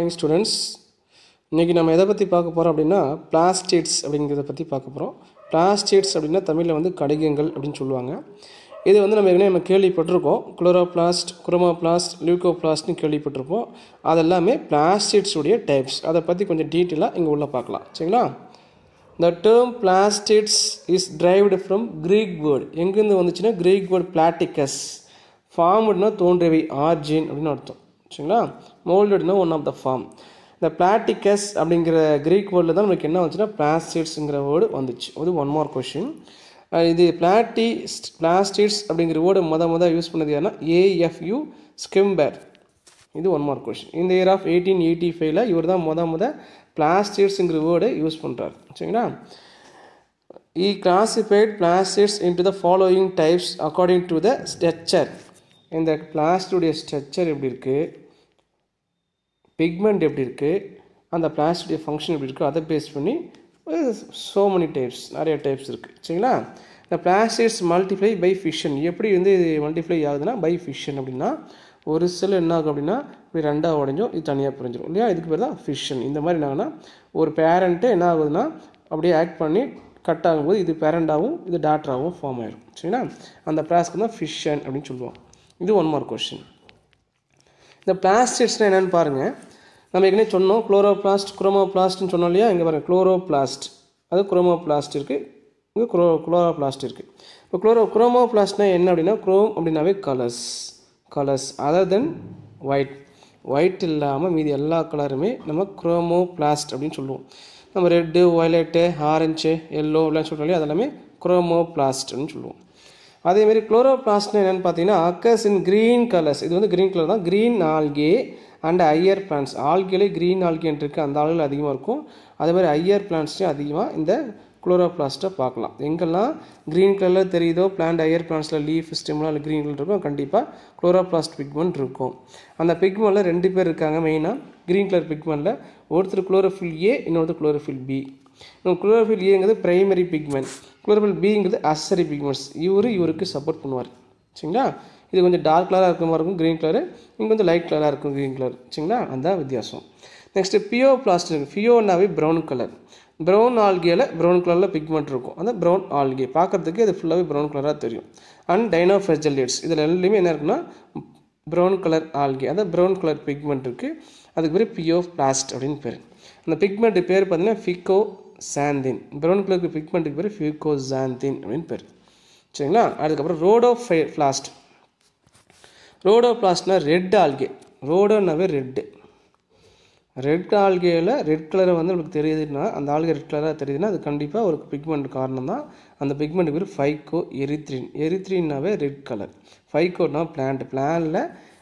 morning students. இன்னைக்கு நம்ம எதை பற்றி பார்க்க போகிறோம் அப்படின்னா பிளாஸ்டிட்ஸ் அப்படிங்கிறத பற்றி பார்க்க போகிறோம். பிளாஸ்டிட்ஸ் அப்படின்னா தமிழில் வந்து கடிகங்கள் அப்படின்னு சொல்லுவாங்க. இது வந்து நம்ம கேள்விப்பட்டிருக்கோம். குளோரோபிளாஸ்ட், குரோமோபிளாஸ்ட், லியூகோபிளாஸ்ட்னு கேள்விப்பட்டிருப்போம். அதெல்லாமே பிளாஸ்டிட்ஸுடைய டைப்ஸ். அதை பற்றி கொஞ்சம் டீட்டெயிலாக இங்கே உள்ள பார்க்கலாம். சரிங்களா? The term plastids is derived from Greek word. எங்கேருந்து வந்துச்சுன்னா Greek word platicus. ஃபார்ம்டுனா தோன்றியவை, ஆர்ஜின் அப்படின்னு அர்த்தம். சரிங்களா? மோல்டுனா ஒன் ஆஃப் த ஃபார்ம். இந்த பிளாட்டிகஸ் அப்படிங்கிற கிரீக் வேர்டில் தான் நமக்கு என்ன வந்துச்சுன்னா பிளாஸ்டிட்ஸுங்கிற வேர்டு வந்துச்சு. அது ஒன் மோர் கொஷின். இது பிளாஸ்டிட்ஸ் அப்படிங்கிற வேர்டு முத யூஸ் பண்ணது யாருன்னா ஏஎஃப்யூ ஸ்கிம்பர். இது ஒன் மார்க் கொஷின். இந்த இயர் ஆஃப் 1885 இவர் தான் முத பிளாஸ்டிட்ஸுங்கிற வேர்டை யூஸ் பண்ணுறாரு. சரிங்களா? He classified plastids into the following types according to the structure. இந்த பிளாஸ்டிடைய ஸ்ட்ரக்சர் எப்படி இருக்குது, பிக்மெண்ட் எப்படி இருக்குது, அந்த பிளாஸ்டிடைய ஃபங்க்ஷன் எப்படி இருக்குது, அதை பேஸ் பண்ணி so many types, நிறைய டைப்ஸ் இருக்குது. சரிங்களா? இந்த பிளாஸ்டிட்ஸ் மல்டிப்ளை பை ஃபிஷன். எப்படி வந்து இது மல்டிப்ளை ஆகுதுன்னா பை ஃபிஷன். அப்படின்னா ஒரு செல் என்ன ஆகும் அப்படின்னா இப்படி ரெண்டாக உடைஞ்சோம், இது தனியாக பிரிஞ்சிடும் இல்லையா? இதுக்கு பேர் தான் ஃபிஷன். இந்த மாதிரி என்னாங்கன்னா ஒரு பேரண்ட்டு என்ன ஆகுதுன்னா அப்படியே ஆக்ட் பண்ணி கட் ஆகும்போது இது பேரண்டாகவும் இது டாட்டராகவும் ஃபார்ம் ஆயிடும். சரிங்களா? அந்த ப்ராசஸ்க்கு தான் ஃபிஷன் அப்படின்னு சொல்லுவோம். இது ஒன் மார்க் கொஸ்டின். இந்த பிளாஸ்டிட்ஸ்னால் என்னென்னு பாருங்கள். நம்ம ஏற்கனவே சொன்னோம் குளோரோபிளாஸ்ட், குரோமோபிளாஸ்ட்னு சொன்னோம் இல்லையா? இங்கே பாருங்கள் குளோரோபிளாஸ்ட், அது குரோமோபிளாஸ்ட் இருக்குது, இங்கே குளோரோபிளாஸ்ட் இருக்குது. இப்போ குரோமோபிளாஸ்ட்னால் என்ன அப்படின்னா குரோம் அப்படின்னாவே கலர்ஸ் அதர் தென் ஒயிட் இல்லாமல் மீதி எல்லா கலருமே நம்ம குரோமோபிளாஸ்ட் அப்படின்னு சொல்லுவோம். நம்ம ரெட்டு, வயலட்டு, ஆரஞ்சு, எல்லோ அப்படிலாம் சொல்கிறோம் இல்லையா? அதெல்லாமே குரோமோபிளாஸ்ட் அப்படின்னு சொல்லுவோம். அதேமாதிரி குளோரோபிளாஸ்ட்னு என்னென்னு பார்த்தீங்கன்னா அக்கர்ஸ் இன் க்ரீன் கலர்ஸ். இது வந்து க்ரீன் கலர் தான். Green algae and higher plants. ஆல்கேலே க்ரீன் ஆல்கேன்னு இருக்குது, அந்த ஆல்கள் அதிகமாக இருக்கும். அதேமாதிரி ஐயர் பிளான்ட்ஸ்லையும் அதிகமாக இந்த குளோரோபிளாஸ்ட்டை பார்க்கலாம். எங்கெல்லாம் க்ரீன் கலரில் தெரியுதோ பிளான்ட், ஐயர் பிளான்ட்ஸில் லீஃப், ஸ்டெம்லாம் இல்லை க்ரீன் கலர் இருக்கும், கண்டிப்பாக குளோரோபிளாஸ்ட் பிக்மெண்ட் இருக்கும். அந்த பிக்மெண்ட்டில் ரெண்டு பேர் இருக்காங்க மெயினாக. க்ரீன் கலர் பிக்மெண்ட்டில் ஒருத்தர் குளோரோஃபில் ஏ, இன்னொருத்தர் குளோரோஃபில் பி. குளோரோஃபில் ஏங்கிறது பிரைமரி பிக்மெண்ட், குளோரோஃபில் பிங்கிறது அக்சரி பிக்மெண்ட்ஸ். இவருக்கு சப்போர்ட் பண்ணுவார். சரிங்களா? இது கொஞ்சம் டார்க் கலராக இருக்க மாதிரி இருக்கும் க்ரீன் கலரு, இங்கே கொஞ்சம் லைட் கலராக இருக்கும் க்ரீன் கலர். சரிங்களா? அதுதான் வித்தியாசம். நெக்ஸ்ட்டு பியோபிளாஸ்ட் இருக்குது. பியோனாவே ப்ரௌன் கலர். ப்ரௌன் ஆல்கேல ப்ரௌன் கலரில் பிக்மெண்ட் இருக்கும். அந்த ப்ரௌன் ஆல்கே பார்க்குறதுக்கு அது ஃபுல்லாகவே ப்ரௌன் கலராக தெரியும். அண்ட் டைனோஃப்ளஜெல்லேட்ஸ், இதில் ரெண்டுலேயுமே என்ன இருக்குன்னா ப்ரௌன் கலர் ஆல்கே, அந்த ப்ரௌன் கலர் பிக்மெண்ட் இருக்குது. அதுக்கு பேர் பியோபிளாஸ்ட் அப்படின்னு பேர். அந்த பிக்மெண்ட் பேர் பார்த்தீங்கன்னா ஃபிகோசாந்தின். ப்ரௌன் கலருக்கு பிக்மெண்ட்டுக்கு பேர் ஃபிகோசாந்தின் அப்படின்னு பேர். சரிங்களா? அதுக்கப்புறம் ரோடோபிளாஸ்ட்னா ரெட் ஆல்கே. ரோடோனாவே ரெட் ஆல்கேயில் ரெட் கலரை வந்து நமக்கு தெரியுதுன்னா, அந்த ஆல்கே ரெட் கலராக தெரியுதுன்னா அது கண்டிப்பாக ஒரு பிக்மெண்ட் காரணம் தான். அந்த பிக்மெண்ட்டுக்கு பேர் ஃபைகோ எரித்ரின். எரித்ரின்னாவே ரெட் கலர். ஃபைகோனா பிளான்ட்டில்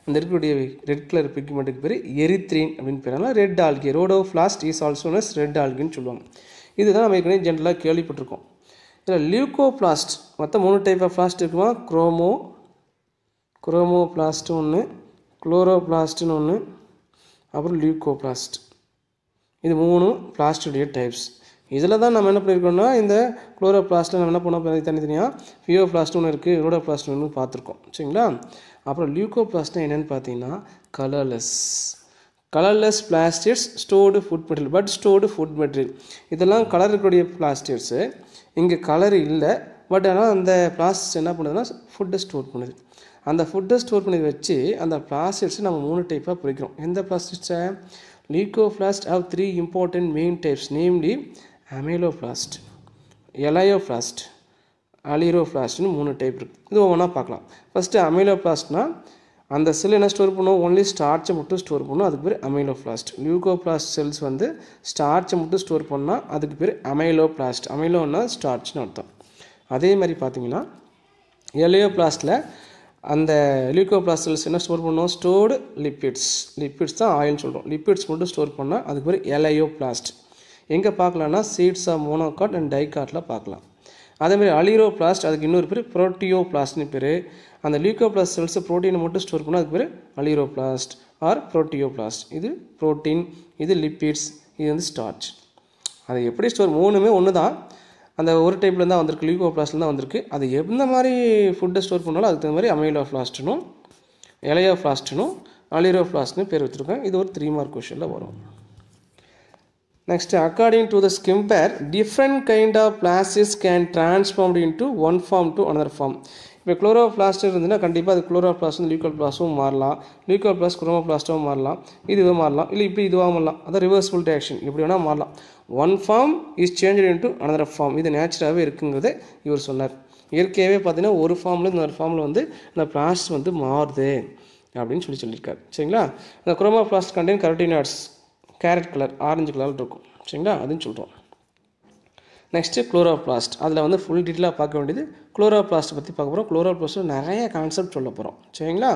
அந்த இருக்கக்கூடிய ரெட் கலர் பிக்மெண்ட்டுக்கு பேர் எரித்ரின் அப்படின்னு பேர். அதனால் red algae. Rhodoplast is also known as red ஆல்கேன்னு சொல்லுவாங்க. இதுதான் நம்ம ஏற்கனவே ஜென்ரலாக கேள்விப்பட்டிருக்கோம். இதில் லியூகோபிளாஸ்ட் மொத்தம் 3 டைப் ஆஃப் பிளாஸ்ட் இருக்குமா? குரோமோபிளாஸ்ட்டு ஒன்று, குளோரோபிளாஸ்ட்டுன்னு ஒன்று, அப்புறம் லியூகோபிளாஸ்ட். இது 3 பிளாஸ்டுடைய டைப்ஸ். இதில் தான் நம்ம என்ன பண்ணியிருக்கோம்னா இந்த குளோரோபிளாஸ்ட்டில் நம்ம என்ன பண்ணோம் தனித்தனியாக பியோபிளாஸ்ட் ஒன்று இருக்குது, ரோடோபிளாஸ்ட் ஒன்று பார்த்துருக்கோம். சரிங்களா? அப்புறம் லியூகோபிளாஸ்ட்னா என்னென்னு பார்த்தீங்கன்னா கலர்லெஸ் பிளாஸ்டிட்ஸ் ஸ்டோர்டு ஃபுட் மெட்டீரியல். இதெல்லாம் கலர் இருக்கக்கூடிய பிளாஸ்டிட்ஸு. இங்கே கலர் இல்லை, பட் ஆனால் அந்த பிளாஸ்டிக்ஸ் என்ன பண்ணுதுன்னா ஃபுட்டை ஸ்டோர் பண்ணுது. அந்த ஃபுட்டை ஸ்டோர் பண்ணி வச்சு அந்த பிளாஸ்டிக்ஸை நம்ம 3 டைப்பாக பிரிக்கிறோம். எந்த பிளாஸ்டிக்ஸை? Leucoplast have 3 important main types, namely amyloplast, elaioplast, அலிரோபிளாஸ்ட்னு 3 டைப் இருக்குது. இது ஒவ்வொன்றா பார்க்கலாம். ஃபஸ்ட்டு அமைலோபிளாஸ்ட்னா அந்த செல் என்ன ஸ்டோர் பண்ணுவோம்? ஒன்லி ஸ்டார்ச்சை மட்டும் ஸ்டோர் பண்ணும், அதுக்கு பேர் அமைலோபிளாஸ்ட். லியூகோபிளாஸ்ட் செல்ஸ் வந்து ஸ்டார்ச்சை மட்டும் ஸ்டோர் பண்ணால் அதுக்கு பேர் அமைலோபிளாஸ்ட். அமைலோன்னா ஸ்டார்ச்னு அர்த்தம். அதே மாதிரி பார்த்தீங்கன்னா எலையோபிளாஸ்ட்டில் அந்த லியூகோபிளாஸ்ட் செல்ஸ் என்ன ஸ்டோர் பண்ணுவோம்? ஸ்டோர்டு லிப்பிட்ஸ் தான் ஆயில்னு சொல்கிறோம். லிப்பிட்ஸ் மட்டும் ஸ்டோர் பண்ணால் அதுக்கு பேர் எலையோபிளாஸ்ட். எங்கே பார்க்கலாம்னா சீட்ஸ் ஆஃப் மோனோகாட் அண்ட் டைகாட்டில் பார்க்கலாம். அதேமாதிரி அலிரோபிளாஸ்ட், அதுக்கு இன்னொரு பேர் புரோட்டியோபிளாஸ்ட்னு பேர். அந்த லியூகோபிளாஸ்ட் செல்ஸ் ப்ரோட்டீனை மட்டும் ஸ்டோர் பண்ணால் அதுக்கு பேர் அலிரோபிளாஸ்ட் ஆர் புரோட்டியோபிளாஸ்ட். இது ப்ரோட்டீன், இது லிப்பிட்ஸ், இது வந்து ஸ்டார்ச். அதை எப்படி ஸ்டோர் 3மே ஒன்று தான். அந்த ஒரு டைப்பில் தான் வந்திருக்கு, லியூகோபிளாஸ்டில் தான் வந்திருக்கு. அது எந்த மாதிரி ஃபுட்டை ஸ்டோர் பண்ணாலும் அதுக்கு தகுந்த மாதிரி அமைலோபிளாஸ்ட்னும் எலையோபிளாஸ்ட்னும் அலிரோபிளாஸ்ட்னு பேர் வச்சுருக்கேன். இது ஒரு 3 மார்க் கொஷனில் வரும். Next, according to the Schimper different kind of plastids can transformed into one form to another form. இப்போ குளோரோபிளாஸ்ட் இருந்துன்னா கண்டிப்பாக அது குளோரோபிளாஸ்ட் லியூக்கோபிளாஸ்டும் மாறலாம், லியூக்கோபிளாஸ்ட் குரோமோபிளாஸ்ட்டும் மாறலாம், இதுவே மாறலாம், இல்லை இப்படி இதுவாக மாறலாம். அதான் ரிவர்சிபிள் ரியாக்ஷன், எப்படி வேணால் மாறலாம். One form is change into another form, இது நேச்சுரலாகவே இருக்குங்கிறத இவர் சொன்னார். இயற்கையாகவே பார்த்தீங்கன்னா ஒரு ஃபார்மில் இன்னொரு ஃபார்மில் வந்து இந்த பிளாஸ்ட் வந்து மாறுது அப்படின்னு சொல்லியிருக்காரு. சரிங்களா? இந்த chromoplast contain carotenoids, carrot colour, orange colour இருக்கும். சரிங்களா? அதுன்னு சொல்கிறோம். நெக்ஸ்ட்டு குளோரோபிளாஸ்ட், அதில் வந்து ஃபுல் டீட்டெயிலாக பார்க்க வேண்டியது குளோரோபிளாஸ்ட்டை பற்றி பார்க்க போகிறோம். குளோரோபிளாஸ்ட்டில் நிறைய கான்செப்ட் சொல்ல போகிறோம். சரிங்களா?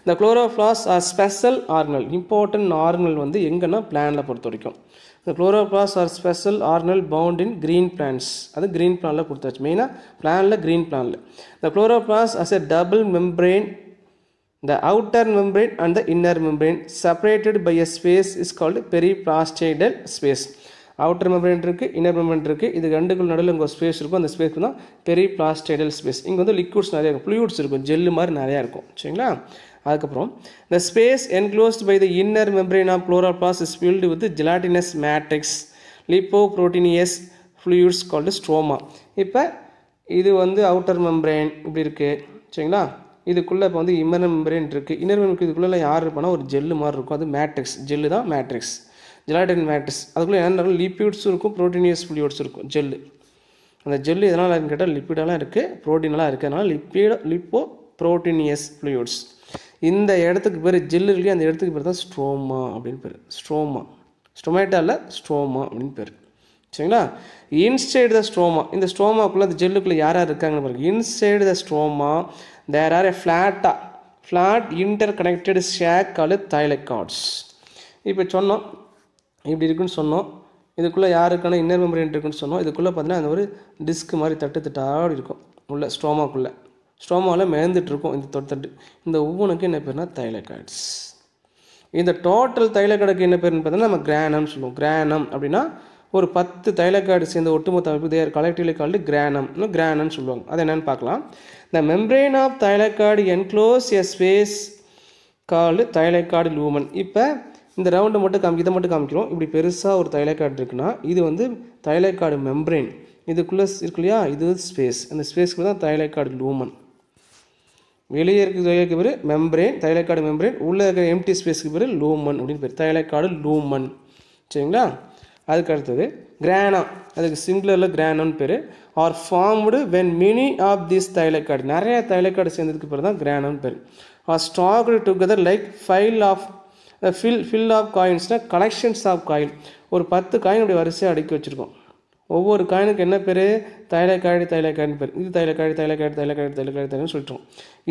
இந்த chloroplast are special organelle, important organelle வந்து எங்கன்னா பிளானில் பொறுத்த வரைக்கும். இந்த chloroplast are special organelle found in green plants, அது க்ரீன் பிளானில் கொடுத்தாச்சு. மெயினாக பிளானில் க்ரீன் பிளானில் இந்த chloroplast as a double membrane, the outer membrane and the inner membrane separated by a space is called periplastidal space. Outer membrane இருக்குது, inner membrane இருக்குது. இது ரெண்டுக்குள்ள நடுவில் இங்கே ஸ்பேஸ் இருக்கும். அந்த ஸ்பேஸ்க்கு தான் பெரிபிளாஸ்டைடல் ஸ்பேஸ். இங்கே வந்து லிக்விட்ஸ் நிறையா இருக்கும், ஃப்ளூயிட்ஸ் இருக்கும், ஜெல்லு மாதிரி நிறையா இருக்கும். சரிங்களா? அதுக்கப்புறம் the space enclosed by the inner membrane of chloroplast is filled with gelatinous matrix lipoproteinous fluids called stroma. இப்போ இது வந்து அவுட்டர் மெம்பரேன் இப்படி இருக்குது. சரிங்களா? இதுக்குள்ளே இப்போ வந்து இன்னர் மெம்பரேன் இருக்குது. இன்னர் மெம்பரேன் இதுக்குள்ளே யார் இருப்பானா ஒரு ஜெல்லு மாதிரி இருக்கும், அது மேட்ரிக்ஸ், ஜெல்லு தான் மேட்ரிக்ஸ், ஜெலாட்டின் மேட்ரிக்ஸ். அதுக்குள்ளே என்ன லிப்பிட்ஸும் இருக்கும், ப்ரோட்டீனியஸ் ஃப்ளூயிட்ஸ் இருக்கும், ஜெல்லு. அந்த ஜெல்லு எதனால் கேட்டால் லிப்பிடெல்லாம் இருக்குது, ப்ரோட்டீனெலாம் இருக்குது. அதனால் லிப்போ ப்ரோட்டீனியஸ் ஃப்ளூயிட்ஸ். இந்த இடத்துக்கு பேர் ஜெல்லு இல்லையா, அந்த இடத்துக்கு பேர் தான் ஸ்ட்ரோமா அப்படின்னு பேர். ஸ்ட்ரோமா, ஸ்டொமேட்டா இல்லை, ஸ்ட்ரோமா அப்படின்னு பேர். சரிங்களா? இன்சைடு த ஸ்ட்ரோமா, இந்த ஸ்ட்ரோமாக்குள்ளே அந்த ஜெல்லுக்குள்ளே யார் யார் இருக்காங்கன்னு பாருங்கள். Inside the stroma there are a flat interconnected sac called thylakoids. இப்போ சொன்னோம் இப்படி இருக்குன்னு சொன்னோம். இதுக்குள்ளே யாருக்கான இன்னர் மெம்பரேன் இருக்குன்னு சொன்னோம். இதுக்குள்ளே பார்த்தீங்கன்னா அந்த ஒரு டிஸ்க் மாதிரி தட்டாடி இருக்கும் உள்ள ஸ்ட்ரோமாக்குள்ளே. ஸ்ட்ரோமாவில் மேந்துட்டு இருக்கும் இந்த தட்டு. இந்த ஒவ்வொன்றுக்கு என்ன பேர்னா தைலகாய்ட்ஸ். இந்த டோட்டல் தைலகாய்டுக்கு என்ன பேர்னு பார்த்தீங்கன்னா நம்ம கிரானம்னு சொல்லுவோம். கிரானம் அப்படின்னா ஒரு 10 தைலகாய்டு சேர்ந்த ஒட்டுமொத்த அமைப்பு தேர் கலெக்டிவ்லி கால்டு கிரானம், கிரானம்னு சொல்லுவாங்க. அது என்னென்னு பார்க்கலாம். The membrane of thylakoid enclose a space called thylakoid lumen. இப்போ இந்த ரவுண்டை மட்டும் இதை மட்டும் காமிக்கிறோம். இப்படி பெருசாக ஒரு தைலகாய்டு இருக்குன்னா இது வந்து தைலகாய்டு மெம்பரேன். இதுக்குள்ளே இருக்கு இல்லையா, இது ஸ்பேஸ். அந்த ஸ்பேஸ்க்கு தான் தைலகாய்டு லூமன். வெளியே இருக்கிற பேர் மெம்பரேன், தைலகாய்டு மெம்பரேன். உள்ளே இருக்கிற எம்டி ஸ்பேஸ்க்கு பேர் லூமன் அப்படின்னு பேர், தைலகாய்டு லூமன். சரிங்களா? அதுக்கு அடுத்தது கிரானம், அதுக்கு சிங்குலரில் கிரானம்னு பேர். Are formed when many of this thylakoid, நிறைய தைலகாய்டு சேர்ந்ததுக்கு பேர் தான் கிரானம்னு பேர். Are stacked together like pile of காயின்ஸ்னால் கலெக்ஷன்ஸ் ஆஃப் காயின். ஒரு 10 காயின் அப்படி வரிசையாக அடுக்கி வச்சுருக்கோம். ஒவ்வொரு காயினுக்கு என்ன பேர்? தைலகாய்டு பேர். இது தைலகாய்டுன்னு சொல்லிட்டோம்.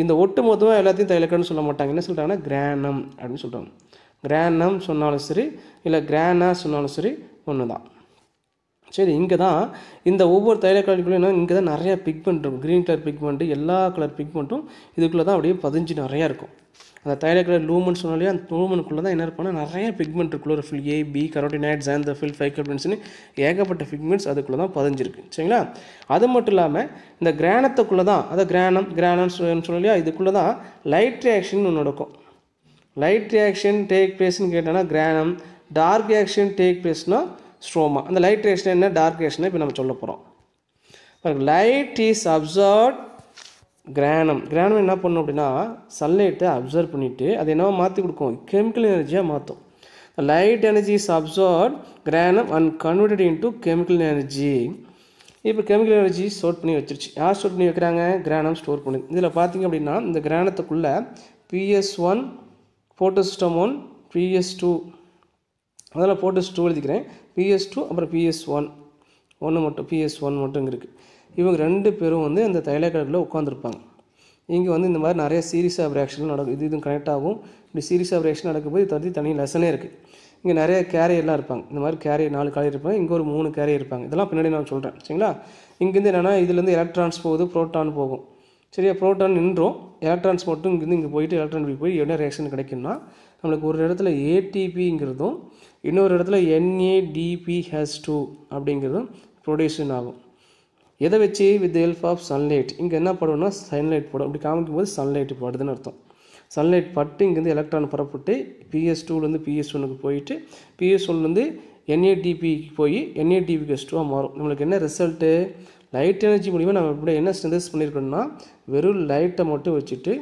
இந்த ஒட்டு மொத்தமாக எல்லாத்தையும் தைலகாய்டுன்னு சொல்ல மாட்டாங்க. என்ன சொல்கிறாங்கன்னா கிரானம் அப்படின்னு சொல்கிறாங்க. கிரானம் சொன்னாலும் சரி, இல்லை கிரானா சொன்னாலும் சரி, ஒன்று தான். சரி, இங்கே தான் இந்த ஒவ்வொரு தைலகாய்டுக்குள்ளே இங்கே தான் நிறையா பிக்மெண்ட் இருக்கும். க்ரீன் கலர் பிக்மெண்ட்டு, எல்லா கலர் பிக்மெண்ட்டும் இதுக்குள்ளே தான் அப்படியே பதிஞ்சு நிறையா இருக்கும். அந்த தைலகாய்டு லூமன் சொன்னாலே அந்த லூமனுக்குள்ளே தான் என்ன இருப்பாங்கன்னா நிறைய பிக்மெண்ட் இருக்கு. குளோரோஃபில் ஏ, பி, கரோட்டினாய்ட்ஸ், ஆந்தோஃபில், ஃபைக்கோபின்ஸ்னு ஏகப்பட்ட பிக்மெண்ட்ஸ் அதுக்குள்ளே தான் பதிஞ்சிருக்கு. சரிங்களா? அது மட்டும் இல்லாமல் இந்த கிரானத்துக்குள்ளே தான், அதை கிரானம்னு சொல்லலையா, இதுக்குள்ளே தான் லைட் ரியாக்ஷன் ஒன்று நடக்கும். லைட் ரியாக்ஷன் டேக் பிளேஸ்ன்னு கேட்டோன்னா கிரானம், டார்க் ரியாக்ஷன் டேக் பிளேஸ்னா ஸ்ட்ரோமா. அந்த லைட் ரியாக்ஷன் என்ன, டார்க் ரியாக்ஷன் இப்போ நம்ம சொல்ல போகிறோம். Light is absorb granum. Granum என்ன பண்ணும் அப்படின்னா சன்லைட்டை அப்சர்வ் பண்ணிவிட்டு அது என்னவோ மாற்றி கொடுக்கும், கெமிக்கல் எனர்ஜியாக மாற்றும். Light energy is absorb granum and converted into chemical energy. இப்போ கெமிக்கல் எனர்ஜி ஸ்டோர் பண்ணி வச்சிருச்சு. யார் ஸ்டோர் பண்ணி வைக்கிறாங்க? கிரானம் ஸ்டோர் பண்ணுது. இதில் பார்த்தீங்க அப்படின்னா இந்த கிரானத்துக்குள்ளே PS1 போட்டோசிஸ்டம் 1, PS2, அதெல்லாம் போட்டோஸ்2 எழுதிக்கிறேன். PS2 அப்புறம் PS1 PS1 மட்டும் இருக்குது. இவங்க 2 பேரும் வந்து அந்த தைலகாய்டில் உட்காந்துருப்பாங்க. இங்கே வந்து இந்த மாதிரி நிறைய சீரீஸ் ஆஃப் ரியாக்ஷன் நடக்கும். இது கனெக்ட் ஆகும். இப்படி சீரீஸ் ஆஃப் ரியாக்ஷன் நடக்கும்போது தனி லெசனே இருக்குது. இங்கே நிறைய கேரியர்லாம் இருப்பாங்க. இந்த மாதிரி கேரியர் 4 கேரியர் இருப்பாங்க. இங்கே ஒரு 3 கேரியர் இருப்பாங்க. இதெல்லாம் பின்னாடி நான் சொல்கிறேன். சரிங்களா? இங்கேருந்து என்னென்னா இதுலேருந்து எலக்ட்ரான்ஸ் போகுது, ப்ரோட்டான் போகும். சரியா? ப்ரோட்டான் நின்றோம், எலக்ட்ரான்ஸ் மட்டும் இங்கேருந்து போயிட்டு எலக்ட்ரான் போய் என்ன ரியாக்ஷன் கிடைக்குன்னா நம்மளுக்கு ஒரு இடத்துல ATPங்கிறதும் இன்னொரு இடத்துல NADPH2 அப்படிங்கிறதும் ப்ரொடியூஷன் ஆகும். எதை வச்சு? With help of sunlight. இங்கே என்ன படும்னா சன்லைட் போடும். அப்படி காமிக்கும் போது சன்லைட் படுதுன்னு அர்த்தம். சன்லைட் பட்டு இங்கேருந்து எலக்ட்ரான் புறப்பட்டு PS2லேருந்து PS1க்கு போயிட்டு PS1லேருந்து NADPக்கு போய் NADPH2 மாறும். நம்மளுக்கு என்ன ரிசல்ட்டு? லைட் எனர்ஜி மூலிமா நம்ம இப்படி என்ன சிந்தசிஸ் பண்ணியிருக்கோம்னா வெறும் லைட்டை மட்டும் வச்சுட்டு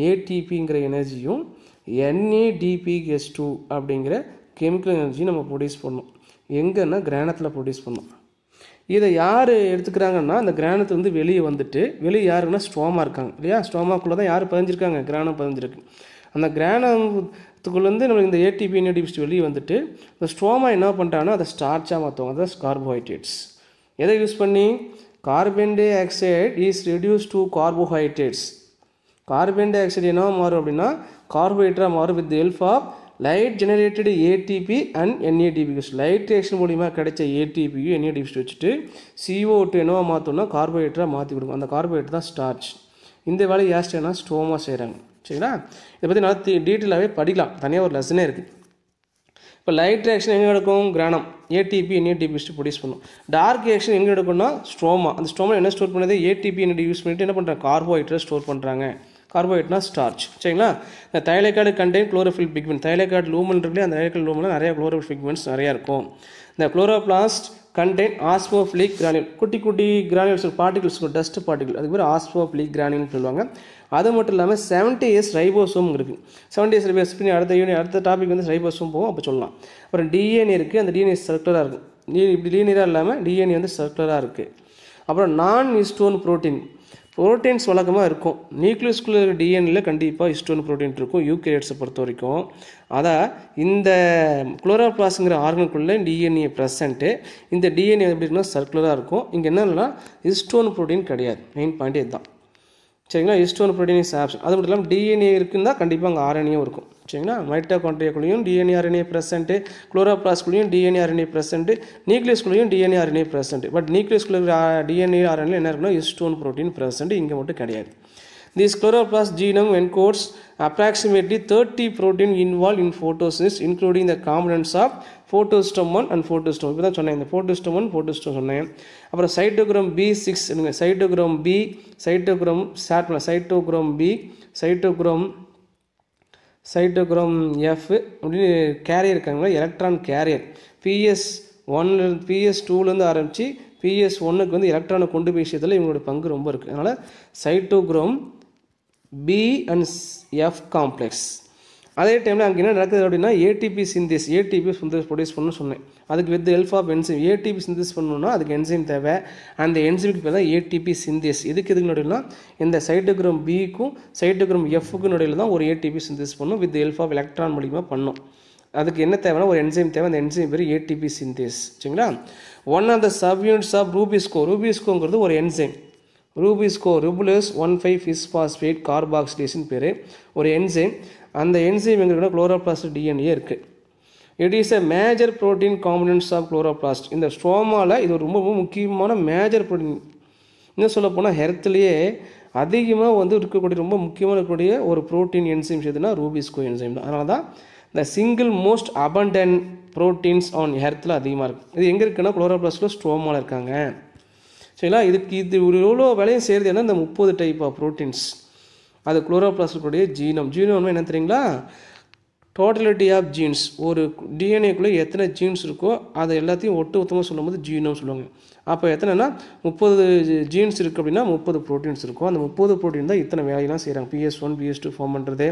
ATPங்கிற எனர்ஜியும் NADPH2 அப்படிங்கிற கெமிக்கல் எனர்ஜி நம்ம ப்ரொடியூஸ் பண்ணோம். எங்கன்னா கிரானத்தில் ப்ரொடியூஸ் பண்ணோம். இதை யார் எடுத்துக்கிறாங்கன்னா அந்த கிரானத்து வந்து வெளியே வந்துட்டு வெளியே யாருன்னா ஸ்ட்ரோமா இருக்காங்க இல்லையா? ஸ்ட்ரோமாக்குள்ளே தான் யார் பதிஞ்சிருக்காங்க? கிரானம் பதிஞ்சிருக்கு. அந்த கிரானத்துக்குள்ளேருந்து நம்மளுக்கு இந்த ATP NADPH வெளியே வந்துட்டு இந்த ஸ்ட்ரோமா என்ன பண்ணுறாங்கன்னா அதை ஸ்டார்ச்சாக மாற்றுவாங்க. அதான் கார்போஹைட்ரேட்ஸ். எதை யூஸ் பண்ணி? Carbon dioxide is reduce to carbohydrates. Carbon dioxide என்ன மாறும் அப்படின்னா கார்போஹைட்ரேட்டாக மாறும் with help of light generated ATP and NADPH. Light reaction மூலிமா கிடைச்ச ATPயும் NADPH வச்சுட்டு CO2 என்னவா மாற்றோம்னா கார்போஹைட்ரேட்டாக மாற்றி கொடுக்கும். அந்த கார்போஹைட்ரேட் தான் ஸ்டார்ச். இந்த வேலையை யாஸ்டேனா ஸ்ட்ரோமா செய்கிறாங்க. சரிங்களா? இதை பற்றி நல்லா டீட்டெயிலாகவே படிக்கலாம். தனியாக ஒரு லெசனே இருக்குது. இப்போ லைட் ரியாக்ஷன் எங்கே நடக்கும்? கிரானம் ATP NADPH ப்ரொடியூஸ் பண்ணும். டார்க் ரியாக்ஷன் எங்கே நடக்கும்னா ஸ்ட்ரோமா. அந்த ஸ்ட்ரோமா என்ன ஸ்டோர் பண்ணுறது? ATP NADPH யூஸ் பண்ணிட்டு என்ன பண்ணுறாங்க? கார்போஹைட்ரேட் ஸ்டோர் பண்ணுறாங்க. கார்போஹைட்ரேட்னா ஸ்டார்ச். சரிங்களா? இந்த thylakoid contain chlorophyll pigment. தைலக்கார்டு lumen இருக்குல்லையே, அந்த தைலக்கார்டு லூமனில் நிறைய குளோரோஃபில் பிக்மெண்ட்ஸ் நிறையா இருக்கும். இந்த குளோரோபிளாஸ்ட் கண்டெயின் ஆஸ்மோஃபிலிக் கிரானியூல். குட்டி குட்டி கிரானியூல்ஸ் பார்ட்டிகல்ஸ், டஸ்ட் பார்ட்டிகல், அதுக்கு பேர் ஆஸ்மோஃபிலிக் கிரானியூல்னு சொல்லுவாங்க. அது மட்டும் இல்லாமல் 70S ரைபோசோம் இருக்குது. 70S ரைபோசோம் அடுத்த டாபிக் வந்து ரைபோசோம் போகும், அப்போ சொல்லலாம். அப்புறம் DNA இருக்குது. அந்த DNA சர்க்குலராக இருக்கும். இப்படி லீனியராக இல்லாமல் DNA வந்து சர்க்குலராக இருக்குது. அப்புறம் நான் ஹிஸ்டோன் புரோட்டீன். புரோட்டீன்ஸ் வழக்கமாக இருக்கும். நியூக்ளியஸ்குள்ளே இருக்கிற டிஎன்ஏல கண்டிப்பாக ஹிஸ்டோன் புரோட்டீன் இருக்கும் யூகேரியட்ஸை பொறுத்த வரைக்கும். அதான் இந்த குளோரோபிளாஸ்ட்ங்கிற ஆர்கனுக்குள்ளே டிஎன்ஏ ப்ரெசண்ட்டு. இந்த டிஎன்ஏ எப்படி இருக்குன்னா சர்க்குலராக இருக்கும். இங்கே என்னன்னா ஹிஸ்டோன் புரோட்டீன் கிடையாது. மெயின் பாயிண்ட் இதுதான். சரிங்களா? Histone protein is option. அது மட்டும் இல்லாமல் டிஎன்ஏ இருக்குன்னா கண்டிப்பாக அங்கே RNA இருக்கும். சரிங்களா? மைட்டோகாண்ட்ரியாக்குள்ளேயும் DNA RNA ப்ரெசென்ட்டு, குளோரோபிளாஸ்ட்குள்ளேயும் DNA RNA ப்ரெசென்ட்டு, நியூக்ளியஸ்குள்ளேயும் DNA RNA ப்ரெசென்ட். பட் நியூக்ளியஸ்குள்ள DNA RNA என்ன இருக்குன்னா ஹிஸ்டோன் புரோட்டீன் ப்ரெசென்ட். இங்கே மட்டும் கிடையாது. This chloroplast genome encodes approximately 30 protein involved in photosynthesis, including the components of photostom 1 and photostom. இப்போ தான் சொன்னேன், இந்த photostom 1 photostom சொன்னேன். அப்புறம் cytochrome B6, cytochrome B, cytochrome start பண்ண சைட்டோக்ரோம் B, சைட்டோக்ரோம் F அப்படின்னு கேரியர் இருக்காங்களா, எலக்ட்ரான் கேரியர். PS2லேருந்து ஆரம்பித்து PS1க்கு வந்து எலக்ட்ரானை கொண்டு போய் விஷயத்தில் இவங்களோட பங்கு ரொம்ப இருக்குது. அதனால் cytochrome B and F complex. அதே டைமில் அங்கே என்ன நடக்குது அப்படின்னா ATP சிந்தேஸ் ப்ரொடியூஸ் பண்ணணும்னு சொன்னேன். அதுக்கு with help of enzyme ATP synthase பண்ணணும்னா அதுக்கு என்சைம் தேவை. அந்த என்சைமுக்கு பேர் தான் ATP சிந்தேஸ். எதுக்கு நடுவில்னா இந்த சைட்டோக்ரோம் Bக்கும் சைட்டோக்ரோம் Fக்கும் நடுவில் தான் ஒரு ATP சிந்தேஸ் பண்ணும். வித் ஹெல்ப் ஆஃப் எலக்ட்ரான் மூலிமா பண்ணும். அதுக்கு என்ன தேவைன்னா ஒரு என்சைம் தேவை. அந்த என்சைம் பேர் ATP சிந்தேஸ். சரிங்களா? One of the subunits of ரூபிஸ்கோங்கிறது ஒரு என்சைம். ருபுலஸ் 1,5-பிஸ்பாஸ்பேட் கார்பாக்சிலேஷன் பேர், ஒரு என்சைம். அந்த என்சைம் எங்கே இருக்குன்னா குளோரோபிளாஸ்ட் DNA இருக்குது. It is a major protein components of chloroplast. இந்த ஸ்ட்ரோமாவில் இது ஒரு ரொம்ப முக்கியமான மேஜர் ப்ரோட்டீன். இன்னும் சொல்ல போனால் ஹெல்த்லேயே அதிகமாக வந்து இருக்கக்கூடிய ரொம்ப முக்கியமாக இருக்கக்கூடிய ஒரு ப்ரோட்டீன் என்சைம் எதுனா ரூபிஸ்கோ என்சைம் தான். அதனால தான் இந்த single most abundant proteins on எர்த்தில் அதிகமாக இருக்குது. இது எங்கே இருக்குன்னா குளோரோபிளாஸ்ட்டில் ஸ்ட்ரோமாவில் இருக்காங்க. சரிங்களா? இது ஒரு எவ்வளோ வேலையும் செய்கிறது ஏன்னா இந்த 30 டைப் ஆஃப் ப்ரோட்டீன்ஸ். அது குளோரோபிளாஸ்டுடைய ஜீனோம் என்ன தெரியுங்களா? டோட்டலிட்டி ஆஃப் ஜீன்ஸ். ஒரு டிஎன்ஏக்குள்ளே எத்தனை ஜீன்ஸ் இருக்கோ அதை எல்லாத்தையும் ஒட்டுமொத்தமாக சொல்லும்போது ஜீனோம் சொல்லுவாங்க. அப்போ எத்தனைனா 30 ஜீன்ஸ் இருக்குது அப்படின்னா 30 ப்ரோட்டீன்ஸ் இருக்கும். அந்த 30 ப்ரோட்டீன் தான் இத்தனை வேலையெல்லாம் செய்கிறாங்க. PS1 PS2 ஃபார்ம் பண்ணுறது,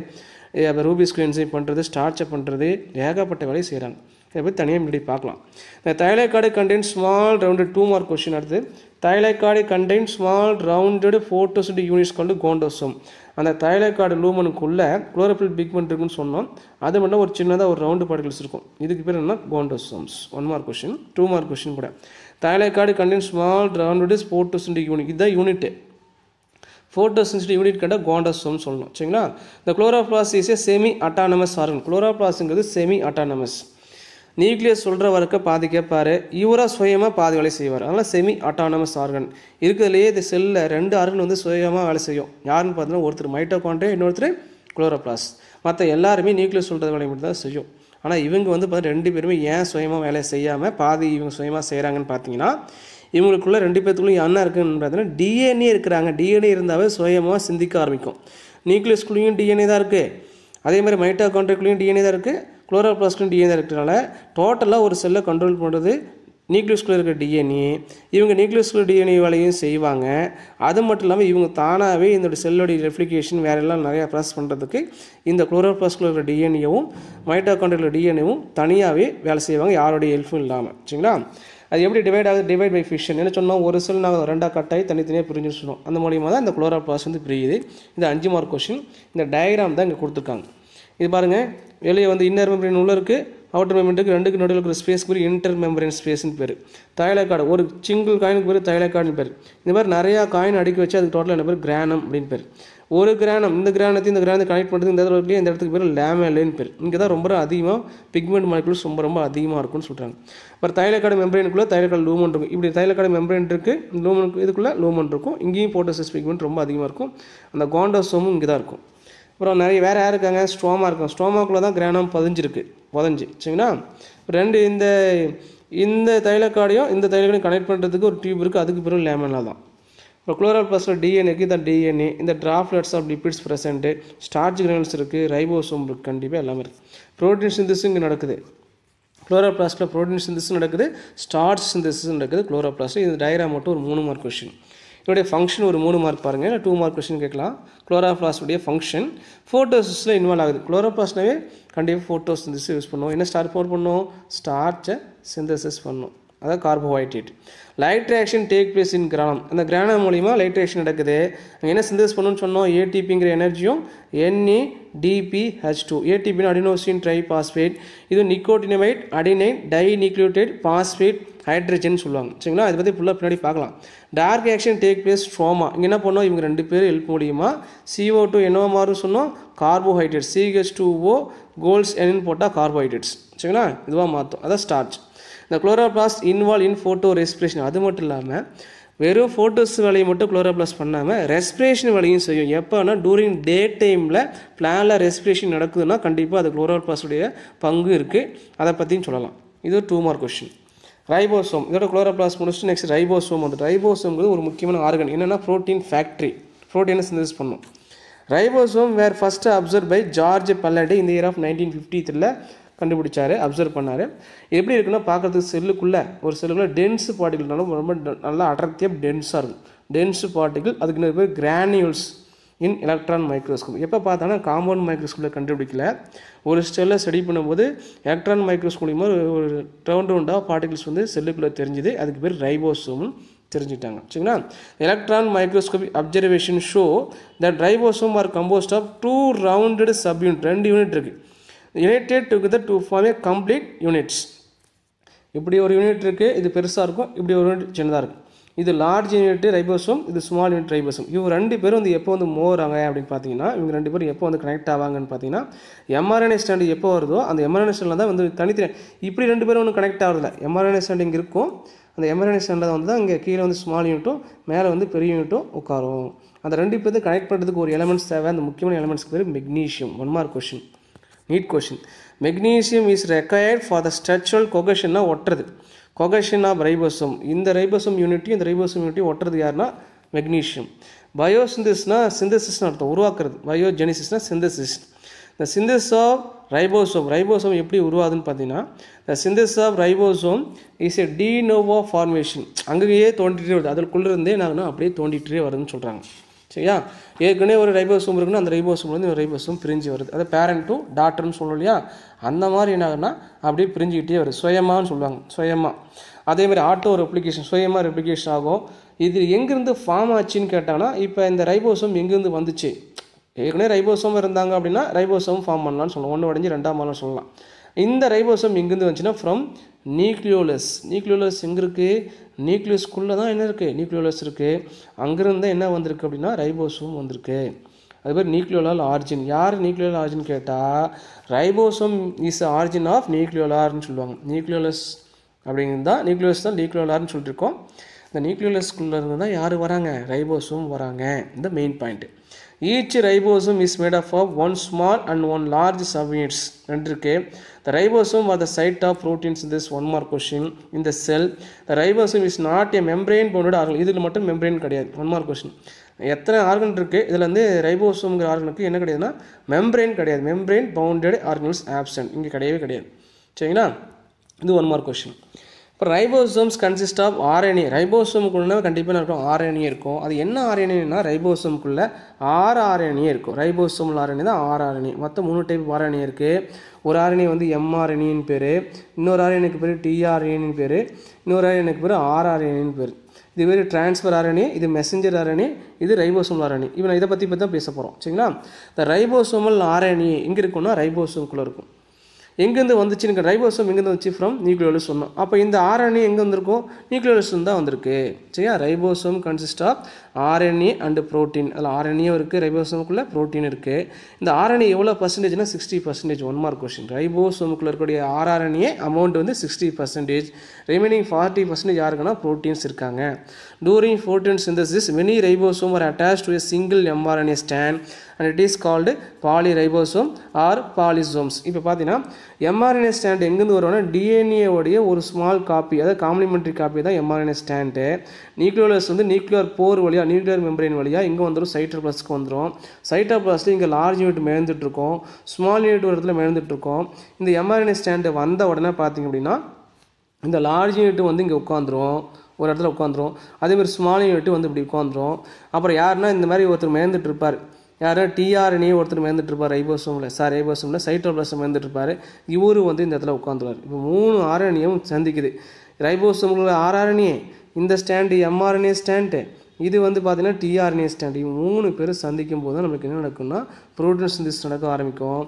ரூபிஸ்கோ என்சைம் பண்ணுறது, ஸ்டார்ச்சப் பண்ணுறது, ஏகப்பட்ட வேலையை செய்கிறாங்க. இதை பற்றி தனியாக முன்னாடி பார்க்கலாம். இந்த thylakoid contain small rounded 2 mark question. அடுத்து thylakoid contain small rounded photosynthetic units கொண்டு கோண்டோசோம். அந்த தைலக்கார்டு லூமனுக்குள்ளே குளோரோஃபில் பிக்மெண்ட் இருக்குன்னு சொன்னோம். அது மட்டும் ஒரு சின்னதாக ஒரு ரவுண்டு பார்ட்டிகல்ஸ் இருக்கும். இதுக்கு பேர் என்ன? Quantasomes. 1 mark question, 2 mark question கூட. Thylakoid contain small rounded photosynthetic unit. இதுதான் யூனிட்டு. ஃபோட்டோசின்டிக் யூனிட் கண்ட கோண்டோசோம்னு சொல்லணும். சரிங்களா? இந்த chloroplast is a semi autonomous organ. குளோரோபிளாஸ்ட்ங்கிறது செமி அட்டானமஸ். நியூக்ளியஸ் சொல்கிற வரைக்க பாதி கேட்பார், இவராக சுயமாக பாதி வேலை செய்வார். அதனால் செமி அட்டானமஸ் ஆர்கன். இருக்கிறதுலையே இந்த செல்லில் 2 ஆர்கன் வந்து சுயமாக வேலை செய்யும். யாருன்னு பார்த்தீங்கன்னா ஒருத்தர் மைட்டோகாண்ட்ரியா, இன்னொருத்தர் குளோரோபிளாஸ்ட். மற்ற எல்லாருமே நியூக்ளியஸ் சொல்கிற வேலை மட்டும் தான் செய்யும். ஆனால் இவங்க வந்து பார்த்தா 2 பேருமே ஏன் சுயமாக வேலை செய்யாமல் பாதி இவங்க சுயமாக செய்கிறாங்கன்னு பார்த்தீங்கன்னா இவங்களுக்குள்ளே 2 பேர்த்துக்குள்ளேயும் என்ன இருக்குன்னு பார்த்தீங்கன்னா டிஎன்ஏ இருக்கிறாங்க. டிஎன்ஏ இருந்தாவே சுயமாக சிந்திக்க ஆரம்பிக்கும். நியூக்ளியஸ்குள்ளேயும் டிஎன்ஏ தான் இருக்குது, அதே மாதிரி மைட்டோகாண்ட்ரியாக்குள்ளேயும் டிஎன்ஏ தான் இருக்குது, குளோரோபிளாஸ்ட்லையும் டிஎன்ஏ தான் இருக்கிறதுனால டோட்டலாக ஒரு செல்லை கண்ட்ரோல் பண்ணுறது நியூக்ளியஸ்குள்ளே இருக்கிற டிஎன்ஏ. இவங்க நியூக்ளியஸ்குள்ளே டிஎன்ஏ வேலையும் செய்வாங்க. அது மட்டும் இல்லாமல் இவங்க தானாகவே இந்த செல்லோடைய ரெப்ளிகேஷன் வேறெல்லாம் நிறையா ப்ராசஸ் பண்ணுறதுக்கு இந்த குளோரோபிளாஸ்ட்குள்ளே இருக்கிற டிஎன்ஏவும் மைட்டோகாண்ட்ரியால் டிஎன்ஏவும் தனியாகவே வேலை செய்வாங்க, யாருடைய ஹெல்ப்பும் இல்லாமல். சரிங்களா? அது எப்படி டிவைட் ஆகுது? Divide by fission. என்ன சொன்னோம்? ஒரு செல் நாங்கள் 2ஆக கட்டாயி தனித்தனியாக பிரிஞ்சு சொன்னோம். அந்த மூலியமாக தான் இந்த குளோரோபிளாஸ்ட் வந்து பிரியுது. இந்த 5 மார்க் கொஸ்டின். இந்த டயக்ராம் தான் இங்கே கொடுத்துருக்காங்க. இது பாருங்கள், வெளியே வந்து இன்னர் மெம்பரேன் உள்ளே இருக்குது, அவுட்டர் மெம்பரேனுக்கு ரெண்டுக்கு நடுவில் இருக்கிற ஸ்பேஸ் பேர் இன்டர் மெம்பரேன் ஸ்பேஸ்னு பேர். தைலக்கார்டு, ஒரு சிங்கிள் காயினுக்கு பேர் தைலக்கார்டுன்னு பேர். இந்த மாதிரி நிறையா காயின் அடுக்கி வச்சு அதுக்கு டோட்டலாக என்ன பேர்? கிரானம் அப்படின்னு பேர். ஒரு கிரானம், இந்த கிரானத்தை கனெக்ட் பண்ணுறது இந்த இடத்துல இந்த இடத்துக்கு பேர் லேமெல்லேன்னு பேர். இங்கே தான் ரொம்ப அதிகமாக பிக்மெண்ட் மாலிகுல்ஸ் ரொம்ப அதிகமாக இருக்குன்னு சொல்கிறாங்க. அப்புறம் தைலக்கார்டு மெம்பரேனுக்குள்ளே தைலக்கார்டு லூமன் இருக்கும். இப்படி தைலக்கார்டு மெம்பரேன் இருக்குது, லூமனுக்கு இதுக்குள்ளே லூமன் இருக்கும். இங்கேயும் போட்டோசிஸ் பிக்மெண்ட் ரொம்ப அதிகமாக இருக்கும். அந்த காண்டோசோமும் இங்கே தான் இருக்கும். அப்புறம் நிறைய வேறு யார் இருக்காங்க? ஸ்ட்ரோமா இருக்கும். ஸ்ட்ரோமாக்குள்ளே தான் கிரானம் புதஞ்சு. சரிங்களா? ரெண்டு இந்த தைலக்கார்டையும் இந்த தைலக்கார்டையும் கனெக்ட் பண்ணுறதுக்கு ஒரு டியூப் இருக்குது, அதுக்கு பிறகு லேமெல்லா தான். இப்போ குளோரோபிளாஸ்டில் டிஎன்ஏக்கு இந்த டிஎன்ஏ, இந்த droplets of lipids present, starch granules இருக்குது, ரைபோசோம் இருக்குது, கண்டிப்பாக எல்லாமே இருக்குது. ப்ரோட்டீன் சிந்தசிஸ் இங்கே நடக்குது. குளோரோபிளாஸ்டில் ப்ரோட்டீன் சிந்தசிஸ் நடக்குது, ஸ்டார்ச் சிந்தசிஸ் நடக்குது குளோரோபிளாஸ்டில். இந்த டயக்ராம் மட்டும் ஒரு 3 மார்க் கொஸ்டின். இதோடைய ஃபங்க்ஷன் ஒரு 3 மார்க் பாருங்கள், இல்லை 2 மார்க் கொஸ்டின் கேட்கலாம். குளோரோபிளாஸ்டுடைய ஃபங்க்ஷன் ஃபோட்டோசிஸில் இன்வால்வ் ஆகுது. குளோரோபிளாஸ்ட்னாவே கண்டிப்பாக ஃபோட்டோசிந்தசிஸ் யூஸ் பண்ணுவோம். என்ன ஸ்டார்ட் பண்ணுவோம்? ஸ்டார்ச்சை சிந்தசிஸ் பண்ணும், அதாவது carbohydrate. Light reaction take place in granum. அந்த கிரானம் மூலிமா லைட் ரியாக்ஷன் நடக்குது. அங்கே என்ன சிந்தசிஸ் பண்ணணும்னு சொன்னோம்? ஏடிபிங்கிற எனர்ஜியும் NADPH2. ஏடிபின்னு அடினோசின் ட்ரைபாஸ்பேட், இது nicotinamide adenine dinucleotide phosphate hydrogen சொல்லுவாங்க. சரிங்களா? இதை பற்றி ஃபுல்லாக பின்னாடி பார்க்கலாம். Dark action take place stroma. இங்கே என்ன பண்ணோம்? இவங்க 2 பேர் ஹெல்ப் மூலியமா CO2 என்னவோ மாறும் சொன்னோம்? கார்போஹைட்ரேட். CH2O கோல்ஸ் N போட்டால் கார்போஹைட்ரேட்ஸ். சரிங்களா? இதுவாக மாற்றும், அதான் ஸ்டார்ச். இந்த chloroplast involve in photo respiration. அது மட்டும் இல்லாமல் வெறும் ஃபோட்டோஸ் வேலையை மட்டும் குளோரோபிளாஸ்ட் பண்ணாமல் ரெஸ்பிரேஷன் வேலையும் செய்யும். எப்போனா டூரிங் டே டைமில் பிளானில் ரெஸ்பிரேஷன் நடக்குதுன்னா கண்டிப்பாக அது குளோரோபிளாஸ்டுடைய பங்கு இருக்குது. அதை பற்றியும் சொல்லலாம். இது 2 மார்க் கொஸ்டின். ரைபோசோம், இதோட குளோரோபிளாஸ்ட் முடிச்சுட்டு நெக்ஸ்ட் ரைபோசோம் வந்து. ரைபோசோம்ங்கிறது ஒரு முக்கியமான ஆர்கன். என்னென்னா ப்ரோட்டீன் ஃபேக்ட்ரி, ப்ரோட்டீனை சிந்தசிஸ் பண்ணும். Ribosome were first observe by George Palade இந்த இயர் ஆஃப் 1953 கண்டுபிடிச்சாரு, அப்சர்வ் பண்ணார். எப்படி இருக்குன்னா பார்க்குறதுக்கு செல்லுக்குள்ளே டென்ஸ் பார்ட்டிகள்னாலும் ரொம்ப நல்லா அடர்த்தியாக டென்ஸாக இருக்கும். டென்ஸ் பார்ட்டிகள், அதுக்கு இன்னொரு பேர் கிரானியூல்ஸ் இன் எலக்ட்ரான் மைக்ரோஸ்கோப். எப்போ பார்த்தாலும் காம்பவுண்ட் மைக்ரோஸ்கோப்பில் கண்டுபிடிக்கல, ஒரு செல்லை ஸ்டடி பண்ணும்போது எலக்ட்ரான் மைக்ரோஸ்கோப் மூலிமா ஒரு ரவுண்டாக பார்ட்டிகல்ஸ் வந்து செல்லுக்குள்ளே தெரிஞ்சுது. அதுக்கு பேர் ரைபோசோம்னு தெரிஞ்சுக்கிட்டாங்க. சரிங்களா? Electron microscopy observation show that ribosome are composed of 2 rounded subunit. 2 unit இருக்குது, united together to form a complete units. இப்படி ஒரு யூனிட் இருக்குது, இது பெருசாக இருக்கும், இப்படி ஒரு யூனிட் சின்னதாக இருக்கும். இது லார்ஜ் யூனிட் ரைபோசோம், இது ஸ்மால் யூனிட் ரைபோசோம். இவங்க 2 பேரும் வந்து எப்போ வந்து மோறாங்க அப்படின்னு பார்த்தீங்கன்னா, இவங்க 2 பேரும் எப்போ வந்து கனெக்ட் ஆவாங்கன்னு பார்த்தீங்கன்னா, mRNA ஸ்டாண்டு எப்போ வருதோ அந்த mRNA ஸ்டாண்டில் தான் வந்து தனித்தனி இப்படி 2 பேரும் ஒன்று கனெக்ட் ஆகிறதில்ல. mRNA ஸ்டாண்ட் இங்கே இருக்கும், அந்த mRNA ஸ்டாண்டில் வந்து தான் இங்கே கீழே வந்து ஸ்மால் யூனிட்டும் மேலே வந்து பெரிய யூனிட்டும் உட்காரும். அந்த 2 பேருக்கு கனெக்ட் பண்ணுறதுக்கு ஒரு எலமெண்ட்ஸ் தேவை. அந்த முக்கியமான எலமெண்ட்ஸ்க்கு பேர் magnesium. 1 mark question, NEET question. Magnesium is required for the structural கொகஷன்னா ஒட்டுறது, கொகஷன் ஆஃப் ரைபோசோம். இந்த ரைபோசோம் யூனிட்டையும் இந்த ரைபோசோம் யூனிட்டையும் ஒட்டுறது யாருன்னா மெக்னீஷியம். பயோசிந்தசிஸ்னா சிந்தசிஸ்னு அர்த்தம், உருவாக்குறது. பயோஜெனிசிஸ்னா சிந்தசிஸ். இந்த சிந்தசிஸ் ஆஃப் ரைபோசோம், ரைபோசோம் எப்படி உருவாதுன்னு பார்த்தீங்கன்னா, the synthesis of ribosome is a de novo formation. அங்கேயே தோண்டிகிட்டே வருது, அதுக்குள்ளேருந்தே நாங்கள் அப்படியே தோண்டிகிட்டே வருதுன்னு சொல்கிறாங்க. சரியா? ஏற்கனவே ஒரு ரைபோசோம் இருக்குன்னா அந்த ரைபோசோம்லேருந்து ஒரு ரைபோசோம் பிரிஞ்சு வருது. அதை பேரண்ட் டு டாட்டர்னு சொல்லணும் இல்லையா? அந்த மாதிரி என்ன ஆகுனா அப்படியே பிரிஞ்சுக்கிட்டே வருது, சுயமான்னு சொல்லுவாங்க, சுயமாக. அதேமாதிரி ஆட்டோ ரெப்ளிகேஷன், சுயமாக ரெப்ளிகேஷன் ஆகும். இது எங்கேருந்து ஃபார்ம் ஆச்சுன்னு கேட்டாங்கன்னா, இப்போ இந்த ரைபோசோம் எங்கேருந்து வந்துச்சு? ஏற்கனவே ரைபோசோம் இருந்தாங்க அப்படின்னா ரைபோசோம் ஃபார்ம் பண்ணலான்னு சொல்லலாம், 1 உடஞ்சி 2ஆம் மாதம் சொல்லலாம். இந்த ரைபோசோம் எங்கேருந்து வந்துச்சுன்னா ஃப்ரம் நியூக்ளியோலஸ். நியூக்ளியோலஸ் எங்கே இருக்குது? நியூக்ளியஸ்குள்ளே தான் என்ன இருக்குது? நியூக்ளியோலஸ் இருக்குது. அங்கேருந்து என்ன வந்திருக்கு அப்படின்னா ரைபோசோம் வந்திருக்கு. அது பேர் நியூக்ளியோலார் ஆரிஜின். யார் நியூக்ளியோலார் ஆரிஜின் கேட்டால் ரைபோசோம் இஸ் ஆரிஜின் ஆஃப் நியூக்ளியோலார்னு சொல்லுவாங்க. நியூக்ளியோலஸ் அப்படிங்கிறது தான், நியூக்ளியோலஸ் தான் நியூக்ளியோலார்னு சொல்லியிருக்கோம். இந்த நியூக்ளியோலஸ்குள்ளே இருந்து தான் யார் வராங்க? ரைபோசோம் வராங்க. இந்த main point. Each ribosome is made up of 1 small and 1 large subunits. The ribosome are the site of proteins in this 1 mark question. In the cell, the ribosome is not a membrane bounded organ. This is not a membrane. 1 mark question. எத்தனை organ இருக்குது இதில் வந்து ரைபோசோம்ங்கிற ஆர்கனுக்கு என்ன கிடையாதுன்னா membrane கிடையாது, membrane bounded organelles absent, இங்கே கிடையவே கிடையாது. சரிங்களா, இது 1 மார்க் கொஸ்டின். இப்போ ரைபோசோம்ஸ் கன்சிஸ்ட் ஆஃப் ஆர்என்ஏ. ரைபோசோமுக்குள்ளே கண்டிப்பாக இருக்கும் ஆர்என்ஏ இருக்கும். அது என்ன ஆர்என்ஏன்னா ரைபோசோமுக்குள்ளே 6 ஆர்என்ஏ இருக்கும். ரைபோசோமல் ஆர்என்ஏ தான் 6 ஆர்என்ஏ. மொத்தம் 3 டைப் ஆர்என்ஏ இருக்குது. ஒரு ஆர்என்ஏ வந்து எம்ஆர்என்ஏன்னு பேர், இன்னொரு ஆர்என்ஏக்கு பேர் டிஆர்என்ஏன்னு பேர், இன்னொரு ஆர்என்ஏக்கு பேர் ஆர்ஆர்என்ஏன்னு பேர். இது பேர் டிரான்ஸ்ஃபர் ஆர்என்ஏ, இது மெசஞ்சர் ஆர்என்ஏ, இது ரைபோசோமல் ஆர்என்ஏ. இப்போ நான் இதை பற்றி தான் பேச போகிறோம். சரிங்களா, இந்த ரைபோசோமல் ஆர்என்ஏ எங்கே இருக்குன்னா ரைபோசோமுக்குள்ளே இருக்கும். எங்கேருந்து வந்துச்சுன்னு ரைபோசோம் எங்கேருந்து வந்துச்சு ஃப்ரம் நியூக்ளியோலஸ் சொன்னோம். அப்போ இந்த ஆர்என்ஏ எங்கே வந்திருக்கும், நியூக்ளியோலஸ் தான் வந்திருக்கு. சரியா, ribosome consist of RNA and protein. அதில் ஆர்என்ஏ இருக்குது, ரைபோசோமுக்குள்ளே ப்ரோட்டீன் இருக்குது. இந்த ஆர்என்ஏ எவ்வளோ பர்சன்டேஜ்னா 60%. 1 மார்க் கொஸ்டின். ரைபோசோமுக்குள்ளே இருக்கக்கூடிய ஆர்என்ஏ அமௌண்ட் வந்து 60%. ரிமைனிங் 40% யாருக்குன்னா ப்ரோட்டீன்ஸ் இருக்காங்க. During protein synthesis, many ribosomes are attached to a single mRNA strand and it is called polyribosome or polysomes. இப்போ பார்த்தீங்கன்னா mRNA ஸ்டாண்ட் எங்கேருந்து வரும்னா டிஎன்ஏ உடைய ஒரு ஸ்மால் காப்பி, அதாவது காம்ப்ளிமெண்ட்ரி காப்பி தான் mRNA ஸ்டாண்டு. நியூக்ளியோலஸ் வந்து நியூக்ளியர் போர் வழியாக, நியூக்ளியர் மெம்பரேன் வழியாக இங்கே வந்துடும், சைட்டோபிளாஸ்க்கு வந்துடும். சைட்டோபிளாஸ்ட்டில் இங்கே லார்ஜ் யூனிட் மேழ்ந்துட்டுருக்கோம், ஸ்மால் யூனிட் ஒரு இடத்துல மேழ்ந்துட்டுருக்கோம். இந்த mRNA ஸ்டாண்டு வந்த உடனே பார்த்தீங்க அப்படின்னா இந்த லார்ஜ் யூனிட் வந்து இங்கே உட்காந்துரும், ஒரு இடத்துல உட்காந்துரும். அதேமாதிரி ஸ்மால் யூனிட் வந்து இப்படி உட்காந்துரும். அப்புறம் யாருன்னா இந்த மாதிரி ஒருத்தர் மேந்துட்டு இருப்பார், யாரோ டிஆர்என்ஏ ஒருத்தர் மேந்துட்டு இருப்பார் ரைபோசோமில் சைட்டோபிளாசம் மேந்துட்டு இருப்பார். இவரு வந்து இந்த இடத்துல உட்காந்துருவார். இப்போ 3 ஆர்என்ஏவும் சந்திக்குது. ரைபோசோமில் ஆர்என்ஏ, இந்த ஸ்டாண்டு எம்ஆர்என்ஏ ஸ்டாண்டு, இது வந்து பார்த்தீங்கன்னா டிஆர்என்ஏ ஸ்டாண்ட். இவங்க 3 பேர் சந்திக்கும் போது தான் நமக்கு என்ன நடக்கும்னா புரோட்டீன் சிந்தசிஸ் நடக்க ஆரம்பிக்கும்.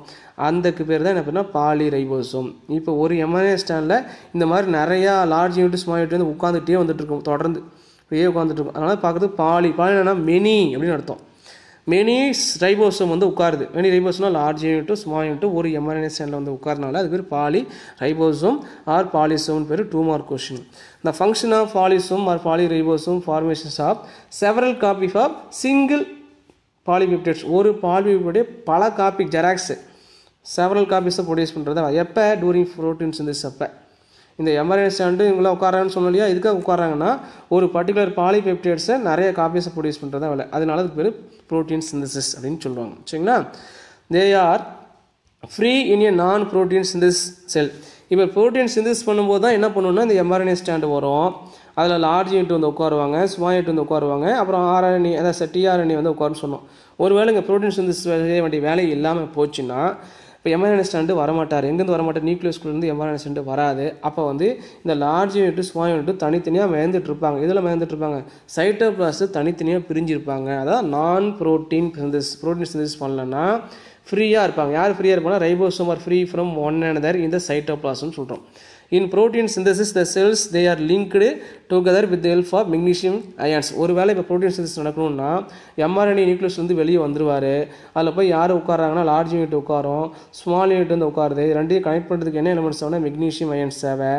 அதுக்கு பேர் தான் என்ன பண்ணால் பாலி ரைபோசோம். இப்போ ஒரு எம்ஆர்என்ஏ ஸ்டாண்டில் இந்த மாதிரி நிறையா லார்ஜ் யூனிட் ஸ்மால் யூனிட் வந்து உட்காந்துட்டே வந்துட்டு இருக்கும், தொடர்ந்து இப்படியே உட்காந்துட்டு இருக்கும். அதனால் பார்க்குறது பாலி என்னன்னா மெனி அப்படின்னு அர்த்தம். மெனி ரைபோசோம் வந்து உட்காருது. மெனி ரைபோசோம்னா லார்ஜ் யூனிட்டும் ஸ்மால் யூனிட்டும் ஒரு எம்ஆர்என்ஏ ஸ்டாண்டில் வந்து உட்காரனால அது பேர் பாலி ரைபோசோம் ஆர் பாலிசோம் பேர். 2 mark question. The function of polysome or polyribosome formations of several copies of single polypeptides. ஒரு பாலிபெப்டைட் பல காப்பி ஜெராக்ஸ் செவரல் காப்பீஸை ப்ரொடியூஸ் பண்ணுறது எப்போ, டூரிங் புரோட்டீன் சிந்தசிஸ். அப்போ இந்த எம்ஆர்என்ஏ ஸ்டாண்டு இவங்களாம் உட்காரான்னு சொன்னோம் இல்லையா, இதுக்காக உட்காராங்கன்னா ஒரு பர்டிகுலர் பாலிபெப்டைட்ஸை நிறைய காப்பீஸை ப்ரொடியூஸ் பண்ணுறது வேலை. அதனால அதுக்கு பேர் புரோட்டீன் சிந்தசிஸ் அப்படின்னு சொல்லுவாங்க. சரிங்களா, தே ஆர் ஃப்ரீ இன் ஏ நான் புரோட்டீன் சிந்தசிஸ் செல். இப்போ புரோட்டீன் சிந்தசிஸ் பண்ணும்போது தான் என்ன பண்ணணும்னா இந்த எம்ஆர்என்ஏ ஸ்டாண்டு வரும். அதில் லார்ஜ் யூனிட் வந்து உட்காருவாங்க, ஸ்மால் யூனிட் வந்து உட்காருவாங்க, அப்புறம் ஆர்என்ஏ அதாவது டிஆர்என்ஏ வந்து உட்காருன்னு சொன்னோம். ஒருவேளை இங்கே புரோட்டீன் சிந்தசிஸ் செய்ய வேண்டிய வேலை இல்லாமல் போச்சுன்னா இப்போ எம்ஆர்என்ஏ ஸ்டாண்டு வரமாட்டார். எங்கேருந்து வரமாட்டார், நியூக்ளியஸ்குள்ளேருந்து எம்ஆர்என்ஏ ஸ்டாண்டு வராது. அப்போ வந்து இந்த லார்ஜ் யூனிட்டு ஸ்மால் யூனிட்டு தனித்தனியாக மேந்துட்டு இருப்பாங்க. இதில் மேந்துட்டு இருப்பாங்க, சைட்டோபிளாஸ்ட் தனித்தனியாக பிரிஞ்சிருப்பாங்க. அதாவது நான் புரோட்டீன் சிந்தசிஸ் பண்ணலன்னா ஃப்ரீயாக இருப்பாங்க. யார் ஃப்ரீயாக இருப்பாங்கன்னா ribosome are free from one another இந்த சைட்டோபிளாஸ்ட்னு சொல்கிறோம். In protein synthesis, the cells they are linked together with the help of magnesium ions. ஒருவேளை இப்போ ப்ரோட்டீன் சிந்தசிஸ் நடக்கணும்னா எம்ஆர்என்ஏ நியூக்ளியஸ் வந்து வெளியே வந்துருவார். அதில் போய் யார் உட்காராங்கன்னா லார்ஜ் யூனிட் உட்காரும், ஸ்மால் யூனிட் வந்து உட்காருது. ரெண்டையும் கனெக்ட் பண்ணுறதுக்கு என்ன எலிமெண்ட்ஸ் ஆகுனா மெக்னீஷியம் அயன்ஸ் தேவை.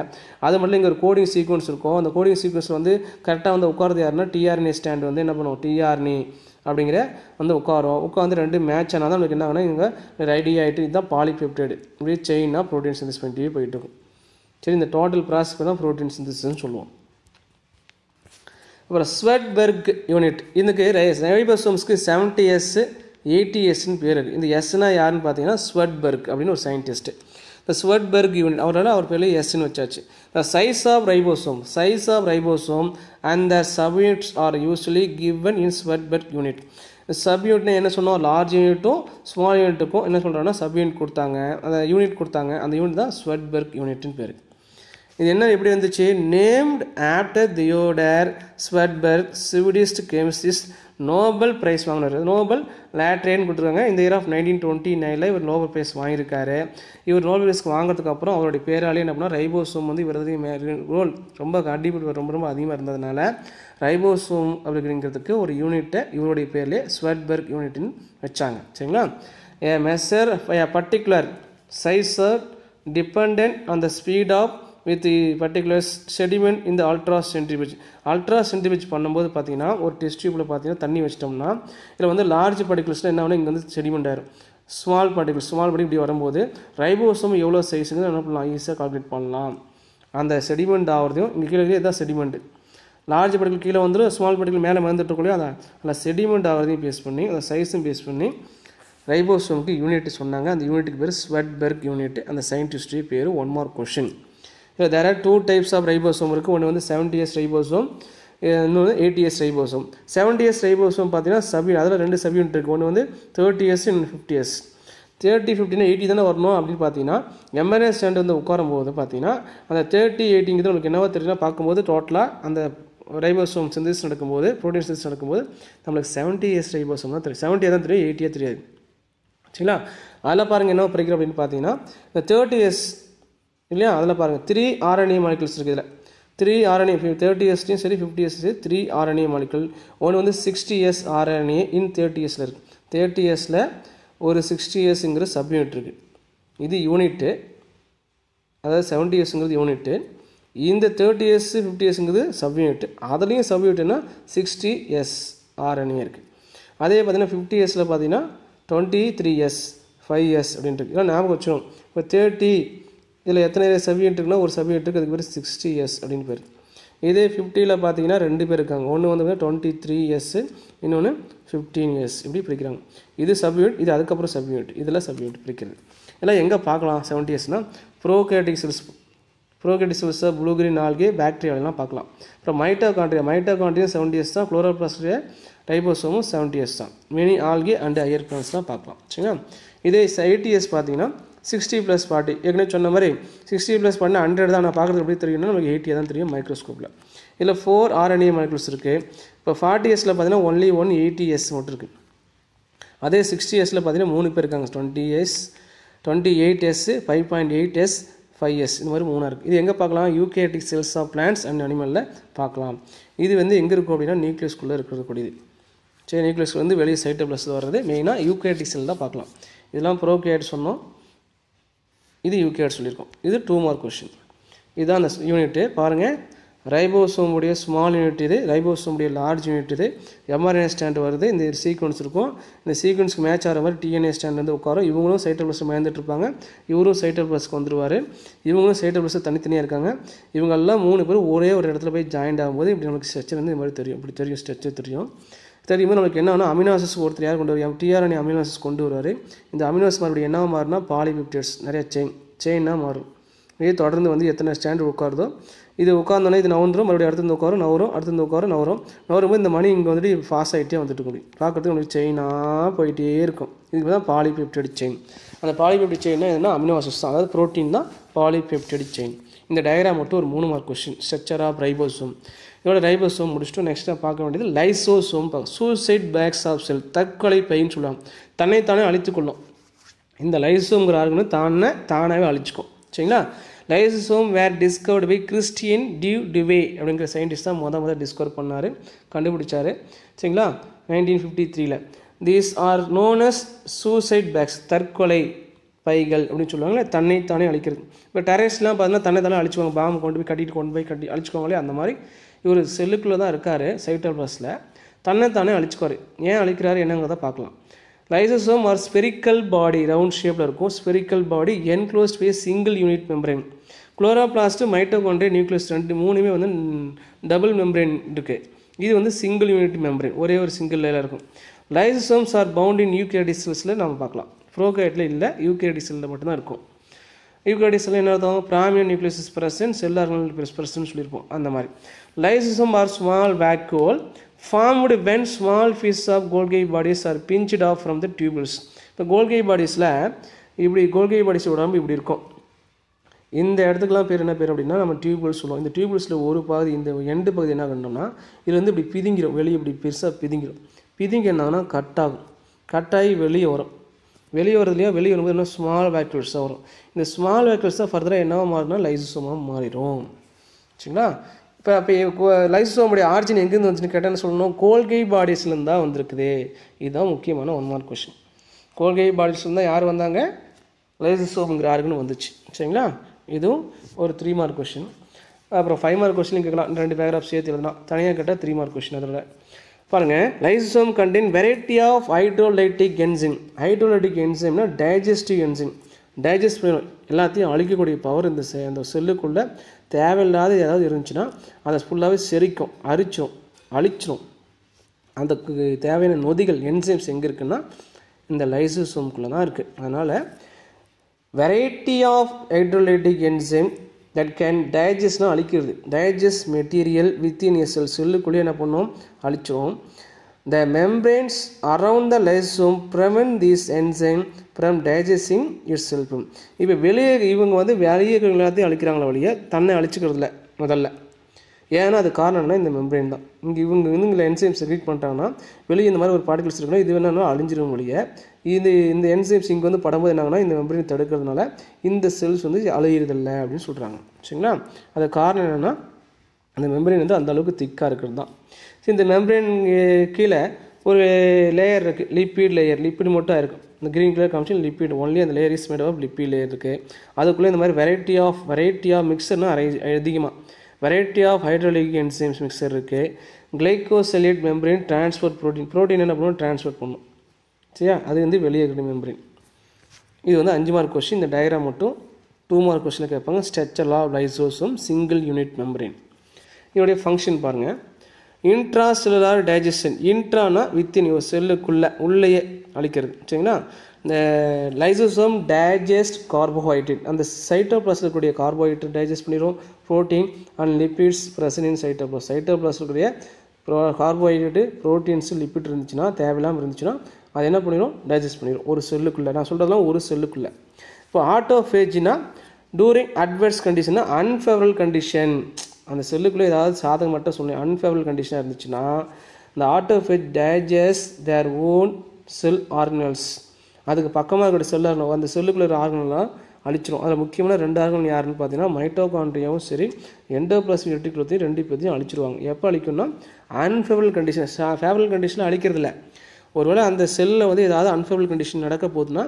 அது மட்டும் இங்கே ஒரு கோடிங் சீக்வன்ஸ் இருக்கும். அந்த கோடிங் சீக்வன்ஸ் வந்து கரெக்டாக வந்து உட்காருது யாருன்னா டிஆர்என்ஏ ஸ்டாண்ட் வந்து என்ன பண்ணுவோம், டிஆர்என்ஏ அப்படிங்கிற வந்து உட்காந்து ரெண்டு மேட்ச் ஆனால் தான் உங்களுக்கு என்ன ஆகுனா இங்கே ரெடி ஆகிட்டு இதுதான் பாலிபெப்டைடு. இப்படியே செயினாக ப்ரோட்டீன் சிந்தசிஸ் பண்ணிட்டே போயிட்டு இருக்கும். சரி, இந்த டோட்டல் ப்ராசஸ்க்கு தான் ப்ரோட்டீன் சிந்தசிஸ்ன்னு சொல்லுவோம். அப்புறம் ஸ்வெட்பெர்க் யூனிட், இதுக்கு ரைபோசோம்ஸ்க்கு 70S 80Sன்னு பேர் இருக்குது. இந்த எஸ்னா யாருன்னு பார்த்தீங்கன்னா ஸ்வெட்பெர்க் அப்படின்னு ஒரு சயின்டிஸ்ட்டு. இந்த ஸ்வெட்பெர்க் யூனிட் அவர் பேரில் எஸ்ன்னு வச்சாச்சு. The size of ribosome and the subunits are usually given in Svedberg unit. சப்யூனிட்னா என்ன சொன்னோம், லார்ஜ் யூனிட்டும் ஸ்மால் யூனிட்டுக்கும் என்ன சொல்கிறாங்கன்னா சப்யூனிட் கொடுத்தாங்க, அந்த யூனிட் கொடுத்தாங்க. அந்த யூனிட் தான் ஸ்வெட்பெர்க் யூனிட்னு பேர். இது என்ன எப்படி வந்துச்சு, named after Theodor Svedberg, Swedish chemist, Nobel prize வாங்கினார். நோபல் லேட்ரேன்னு கொடுத்துருக்காங்க. இந்த இயர் ஆஃப் 1929 இவர் நோபல் ப்ரைஸ் வாங்கியிருக்காரு. இவர் நோபல் ப்ரைஸ்க்கு வாங்கிறதுக்கு அப்புறம் அவருடைய பேராலே என்ன பண்ணால் ரைபோசோம் வந்து இவரது ரோல் ரொம்ப அடிப்படை ரொம்ப அதிகமாக இருந்ததுனால ரைபோசோம் அப்படிங்கிறதுக்கு ஒரு யூனிட்டை இவருடைய பேர்லேயே ஸ்வெட்பெர்க் யூனிட்னு வச்சாங்க. சரிங்களா, ஏ measure a particular size dependent on the speed of with the particular sediment in the ultracentrifuge பண்ணும்போது பார்த்தீங்கன்னா ஒரு டெஸ்ட் டியூப்பில் பார்த்தீங்கன்னா தண்ணி வச்சிட்டோம்னா இதில் வந்து லார்ஜ் பார்ட்டிகுலர்ஸ்னால் என்ன ஆகும், இங்கே வந்து செடிமெண்ட் ஆயிரும். ஸ்மால் பார்ட்டிகுலர் இப்படி வரும்போது ரைபோசோம் எவ்வளோ சைஸுங்க என்ன பண்ணலாம், ஈஸியாக கால்குலேட் பண்ணலாம். அந்த செடிமெண்ட் ஆகிறதையும் இங்கே கீழே இதான் செடிமெண்ட். லார்ஜ் பார்ட்டிகல் கீழே வந்துடும், ஸ்மால் பார்ட்டிகல் மேலே வந்துட்டுருக்கோம். அதில் செடிமெண்ட் ஆகிறதையும் பேஸ் பண்ணி அந்த சைஸும் பேஸ் பண்ணி ரைபோசோமுக்கு யூனிட் சொன்னாங்க. அந்த யூனிட்டுக்கு பேர் ஸ்வெட்பெர்க் யூனிட். அந்த சயின்டிஸ்ட் பேர். One mark question. இல்லை there are 2 types of ribosome இருக்குது. ஒன்று வந்து 70S ரைபோசோம், இன்னொன்று 80S ரைபோசோம். 70S ரைபோசோம் பார்த்தீங்கன்னா அதில் 2 சப்யூனிட் இருக்குது. ஒன்று வந்து 30S இன்னொன்று 50S. 30, 50னா 80 தானே வரணும் அப்படின்னு பார்த்தீங்கன்னா mRNA ஸ்டாண்ட் வந்து உட்காரும் போது பார்த்தீங்கன்னா அந்த 30, 80ங்கிறது உங்களுக்கு என்னவா தெரியுதுன்னா பார்க்கும்போது டோட்டலாக அந்த ரைபோசோம் சிந்தசிஸ் நடக்கும்போது, ப்ரோட்டீன் சிந்தசிஸ் நடக்கும்போது நம்மளுக்கு 70S ரைபோசோம் தான் தெரியும். 70 தான் தெரியும், 80 தெரியாது. சரிங்களா? அதில் பாருங்கள் என்ன படிக்கிறோம் அப்படின்னு பார்த்தீங்கன்னா இந்த 30S இல்லையா, அதில் பாருங்கள் 3 RNA மாலிகுல்ஸ் இருக்குது. இதில் 3 RNA 30Sலையும் சரி 50S 3 RNA மாலிகுல். ஒன்று வந்து 60S RNA இன் 30Sல இருக்குது. 30Sல ஒரு 60Sங்கிற சப்யூனிட் இருக்குது. இது யூனிட்டு, அதாவது 70Sங்கிறது யூனிட்டு. இந்த 30S 50Sங்கிறது சப்யூனிட். அதுலேயும் சப்யூனிட்னா 60S RNA இருக்குது. அதே பார்த்தீங்கன்னா 50Sல பார்த்தீங்கன்னா 23S 5S அப்படின்ட்டு இதெல்லாம் ஞாபகம் வச்சிடும். இப்போ 30 இதில் எத்தனை சப்யூனிட் இருக்குன்னா ஒரு சப்யூனிட் இருக்குது, அதுக்கு பேர் 60S அப்படின்னு பேர். இதே 50ல் பார்த்தீங்கன்னா 2 பேர் இருக்காங்க. ஒன்று வந்து 23S, இன்னொன்று 15S இப்படி பிரிக்கிறாங்க. இது சப்யூனிட், இது அதுக்கப்புறம் சப்யூனிட். இதெல்லாம் சப்யூனிட் பிரிக்கிறது. இதெல்லாம் எங்கே பார்க்கலாம் 70Sனால் prokaryotic cells, blue green algae, பாக்டீரியாலாம் பார்க்கலாம். அப்புறம் மைட்டோகாண்ட்ரியா 70S தான். குளோரோபிளாஸ்ட் ரைபோசோமும் 70S தான். மெனி ஆல்கே அண்ட் ஹையர் பிளான்ட்ஸ்லாம் பார்க்கலாம். சரிங்களா? இதே 80S பார்த்தீங்கன்னா 60 + 40 ஏற்கனவே சொன்ன மாதிரி 60 + 40 100 தான். நான் பார்க்குறது எப்படி தெரியும்னா நமக்கு 80 தான் தெரியும் மைக்ரோஸ்கோப்பில். இதில் 4 RNA மாலிகுல்ஸ் இருக்குது. இப்போ 40Sல பார்த்தீங்கன்னா ஒன்லி 80S மட்டும் இருக்குது. அதே 60Sல பார்த்தீங்கன்னா 3 பேர் இருக்காங்க. 20S, 28S, 5.8S, 5S இந்த மாதிரி 3 இருக்குது. இது எங்கே பார்க்கலாம்? Eukaryotic cells of plants and அனிமலில் பார்க்கலாம். இது வந்து எங்கே இருக்கும் அப்படின்னா நியூக்ளியஸ்குள்ளே இருக்கக்கூடியது. சரி, நியூக்ளியஸ் வந்து வெளியே சைட்டோபிளாஸ்மில் வர்றது மெயினாக யூகேரியோட்டிக் செல் தான் பார்க்கலாம். இதெல்லாம் ப்ரோகேரியோட் சொன்னோம், இது யூகேரியோட் சொல்லியிருக்கோம். இது 2 மார்க் கொஷின். இதுதான் அந்த யூனிட்டு. பாருங்கள், ரைபோசோமுடைய ஸ்மால் யூனிட் இது, ரைபோசோமுடைய லார்ஜ் யூனிட் இது. mRNA ஸ்டாண்ட் வருது, இந்த சீக்வன்ஸ் இருக்கும். இந்த சீக்வன்ஸ்க்கு மேட்ச் ஆகிற மாதிரி DNA ஸ்டாண்ட் வந்து உட்காரும். இவங்களும் சைட்டோபிளாஸ் மயந்துட்டு இருப்பாங்க, இவரும் சைட்டோபிளாஸ்க்கு வந்துடுவார். இவங்களும் சைட்டோபிளாஸ் தனித்தனியாக இருக்காங்க. இவங்கெல்லாம் 3 பேர் ஒரே ஒரு இடத்துல போய் ஜாயிண்ட் ஆகும்போது இப்படி நமக்கு ஸ்ட்ரக்சர் வந்து இந்த மாதிரி தெரியும். இப்படி தெரியும், ஸ்ட்ரக்சர் தெரியும். தெரியும்போது நமக்கு என்ன ஆகும்? அமினோசிஸ் ஒருத்தர் யார் கொண்டு வருவார்? tRNA அமினோசிஸ் கொண்டு வருவார். இந்த அமினோசிஸ் மறுபடியும் என்ன மாறுனா பாலிபெப்டைட்ஸ், நிறைய செயினாக மாறும். இதே தொடர்ந்து வந்து எத்தனை ஸ்டாண்ட் உட்காருதோ இது உட்காந்தோன்னே இது நவந்துடும், மறுபடியும் அடுத்து உட்காரும் நவரும், அடுத்து உட்காரும் நவரும். நவரும்போது இந்த மணி இங்கே வந்துட்டு ஃபாஸ்ட் ஆகிட்டே வந்துட்டு முடியும். பார்க்குறதுக்கு உங்களுக்கு செயினாக போயிட்டே இருக்கும். இதுக்கு தான் பாலிபெப்டைட் செயின். அந்த பாலிபெப்டைட் செயின்னா எதுனா அமினோசிஸ் தான், அதாவது ப்ரோட்டீன் தான் பாலிபெப்டைட் செயின். இந்த டயக்ராம் மட்டும் ஒரு 3 mark question. Structure of ribosome. இதோட ரைபோசோம் முடிச்சுட்டு நெக்ஸ்ட்டாக பார்க்க வேண்டியது lysosome. Suicide bags of cell, தற்கொலை பைன்னு சொல்லுவாங்க. தன்னைத்தானே அழித்துக்கொள்ளும். இந்த லைசோம்ங்கிற ஆர்கனை தானாகவே அழிச்சிக்கும். சரிங்களா? Lysosome were discovered by Christian de அப்படிங்கிற சயின்டிஸ்ட் தான் முதல் டிஸ்கவர் பண்ணார், கண்டுபிடிச்சார். சரிங்களா? 1953ல். These are known as suicide bags, தற்கொலை பைகள் அப்படின்னு சொல்லுவாங்களே, தன்னைத்தானே அழிக்கிறது. இப்போ டெரரிஸ்ட்லாம் பார்த்தீங்கன்னா தன்னைத்தானே அழிச்சுவாங்க, பாம்பு கொண்டு போய் கட்டி அழிச்சுக்கோங்களே, அந்த மாதிரி இவர் செல்லுக்குள்ளே தான் இருக்கார் சைட்டோபிளாஸில், தன்னைத்தானே அழிச்சுக்குவார். ஏன் அழிக்கிறாரு என்னங்கிறத பார்க்கலாம். Lysosome are spherical body, round ஷேப்பில் இருக்கும். Spherical body enclosed by single unit membrane. Chloroplast, mitochondria, nucleus 2 வந்து டபுள் மெம்பரேன் இருக்குது. இது வந்து சிங்கிள் யூனிட் மெம்பரேன், ஒரே ஒரு சிங்கிள் லேயர் இருக்கும். Lysosomes are bound in eukaryotic செல்ஸில் நம்ம பார்க்கலாம். ப்ரோகேரியோட்டில் இல்லை, யூகேரியோட்டிக் செல்லில் மட்டும்தான் இருக்கும். யூகேரியோட்டிக் செல்லில் என்ன அர்த்தம்? பிராமியன் nucleus present, cell organelle present சொல்லியிருப்போம். அந்த மாதிரி lysosome are small vacuole formed when small pieces of Golgi bodies are pinched off from the tubules. இப்போ Golgi bodiesல இப்படி Golgi bodies உடம்பு இப்படி இருக்கும். இந்த இடத்துக்குலாம் பேர் என்ன பேர் அப்படின்னா நம்ம டியூபுல்ஸ் சொல்லுவோம். இந்த டியூபுல்ஸில் ஒரு பகுதி, இந்த எண்டு பகுதி என்ன பண்ணோம்னா இது வந்து இப்படி பிதிங்கிடும், வெளியே இப்படி பெருசாக பிதிங்கிடும். பிதிங்க என்னன்னா கட்டாகி வெளியே வரும். வெளியே வரும்போது என்ன ஸ்மால் வேக்யூல்ஸாக வரும். இந்த ஸ்மால் வேக்யூல்ஸ் தான் ஃபர்தராக என்னவா மாறினா லைசோசோமாக மாறிடும். சரிங்களா? இப்போ லைசோசோமுடைய ஆரிஜின் எங்கேருந்து வந்துச்சுன்னு கேட்டால் என்ன சொல்லணும்? கோல்கை பாடிஸ்லேருந்து தான் வந்திருக்குது. இதுதான் முக்கியமான 1 மார்க் கொஸ்டின். கோல்கை பாடிஸ்லேருந்து தான் யார் வந்தாங்க? லைசோசோம்ங்கிற ஆர்கன் வந்துச்சு. சரிங்களா? இதுவும் ஒரு 3 மார்க் கொஸ்டின். அப்புறம் 5 மார்க் கொஸ்டின் கேட்கலாம். 2 பேராகிராஃப் சேர்த்து எழுதலாம். தனியாக கேட்டால் 3 மார்க் கொஸ்டின். அதோட பாருங்கள், lysosome contain variety of hydrolytic enzyme. Hydrolytic என்சைம்னா டைஜஸ்டிவ் என்சைம். டைஜஸ்ட் பண்ணணும், எல்லாத்தையும் அழிக்கக்கூடிய பவர் இந்த செல்லுக்குள்ளே தேவையில்லாத ஏதாவது இருந்துச்சுன்னா அதை ஃபுல்லாகவே செரிக்கும், அழிச்சிரும். அதுக்கு தேவையான நொதிகள் என்சைம்ஸ் எங்கே இருக்குன்னா இந்த லைசோசோம்குள்ளே தான் இருக்குது. அதனால் variety of hydrolytic enzyme that can டைஜஸ்ட்னா அழிக்கிறது, digest material within a cell, செல்லுக்குள்ளே என்ன பண்ணுவோம், அழிச்சிரும். The membranes around the lysosome prevent these enzyme from digesting itself. இப்போ வெளியே இவங்க வந்து வெளியே எல்லாத்தையும் அழிக்கிறாங்களா வழியே தன்னை அழிச்சிக்கிறதுல முதல்ல. ஏன்னா அது காரணம்னா இந்த மெம்பரேன் தான். இவங்க வந்து இங்கே என்சைம் செக்ரீட் பண்ணிட்டாங்கன்னா வெளியே இந்த மாதிரி ஒரு பார்ட்டிகல்ஸ் இருக்குன்னா இது வேணாலும் அழிஞ்சிரும் வழியே. இந்த என்சைம்ஸ் இங்கே வந்து படும்போது என்னாங்கன்னா இந்த மெம்பரேன் தடுக்கிறதுனால இந்த செல்ஸ் வந்து அழியிறதில்லை அப்படின்னு சொல்கிறாங்க. சரிங்களா? அது காரணம் என்னென்னா அந்த மெம்பரேன் வந்து அந்த அளவுக்கு திக்காக இருக்கிறது தான். இந்த மெம்பரேன் கீழே ஒரு லேயர் இருக்குது, லிப்பிட் லேயர், லிப்பிட் மட்டும் இருக்கும். இந்த க்ரீன் கலர் காமிச்சு லிப்பிட் ஒன்லி அந்த layer is made of lipid layer இருக்குது. அதுக்குள்ளே இந்த மாதிரி வெரைட்டி ஆஃப் மிக்சர்னா அதிகமாக variety of hydrolytic enzymes mixture இருக்குது. கிளைகோசைலேட் மெம்பரேன் டிரான்ஸ்போர்ட் ப்ரோட்டீன் என்ன பண்ணுவோம், டிரான்ஸ்போர்ட் பண்ணும். சரியா? அது வந்து வெளியே இருக்கிற மெம்பரேன். இது வந்து 5 மார்க் கொஸ்டின். இந்த டயக்ராம் மட்டும் 2 மார்க் கொஸ்டினில் கேட்பாங்க. Structure of lysosome single unit membrane. இதோடைய ஃபங்க்ஷன் பாருங்கள். இன்ட்ராசெல்லுலார் டைஜஷன், இன்ட்ரானா வித்தின் ஒரு செல்லுக்குள்ளே உள்ளேயே அழிக்கிறது. சரிங்களா? இந்த லைசோசோம் டைஜஸ்ட் கார்போஹைட்ரேட், அந்த சைட்டோபிளாஸில் இருக்கக்கூடிய கார்போஹைட்ரேட் டைஜஸ்ட் பண்ணிடும். Protein and lipids present in cytoplasm, சைட்டோபிளாஸில் இருக்கக்கூடிய கார்போஹைட்ரேட்டு, ப்ரோட்டீன்ஸ், லிப்பிட் இருந்துச்சுன்னா தேவையில்லாமல் இருந்துச்சுன்னா அது என்ன பண்ணிடும், டைஜஸ்ட் பண்ணிடும் ஒரு செல்லுக்குள்ளே. நான் சொல்கிறதுலாம் ஒரு செல்லுக்குள்ளே. இப்போ ஆட்டோஃபேஜினா டூரிங் அட்வர்ஸ் கண்டிஷன்னா அன்ஃபேவரபிள் கண்டிஷன், அந்த செல்லுக்குள்ளே ஏதாவது சாதகம் மட்டும் சொன்னேன் அன்ஃபேவரபிள் கண்டிஷனாக இருந்துச்சுன்னா இந்த autophage digest their own cell organelles, அதுக்கு பக்கமாக இருக்கிற செல் ஆர்கனல் அந்த செல்லுக்குள்ள ஒரு ஆர்கனல்லாம் அழிச்சிடும். அதில் முக்கியமான 2 ஆர்கனல் யாருன்னு பார்த்தீங்கன்னா மைட்டோகாண்ட்ரியாவும் சரி எண்டோபிளாஸ்மிக் ரெட்டிகுலத்தையும் 2 பேர்த்தையும் அழிச்சிருவாங்க. எப்போ அழிக்கணும்னா அன்ஃபேவரபிள் கண்டிஷன். ஃபேவரபிள் கண்டிஷனில் அழிக்கிறதில்ல. ஒருவேளை அந்த செல்லில் வந்து ஏதாவது அன்ஃபேவரபிள் கண்டிஷன் நடக்க போகுதுன்னா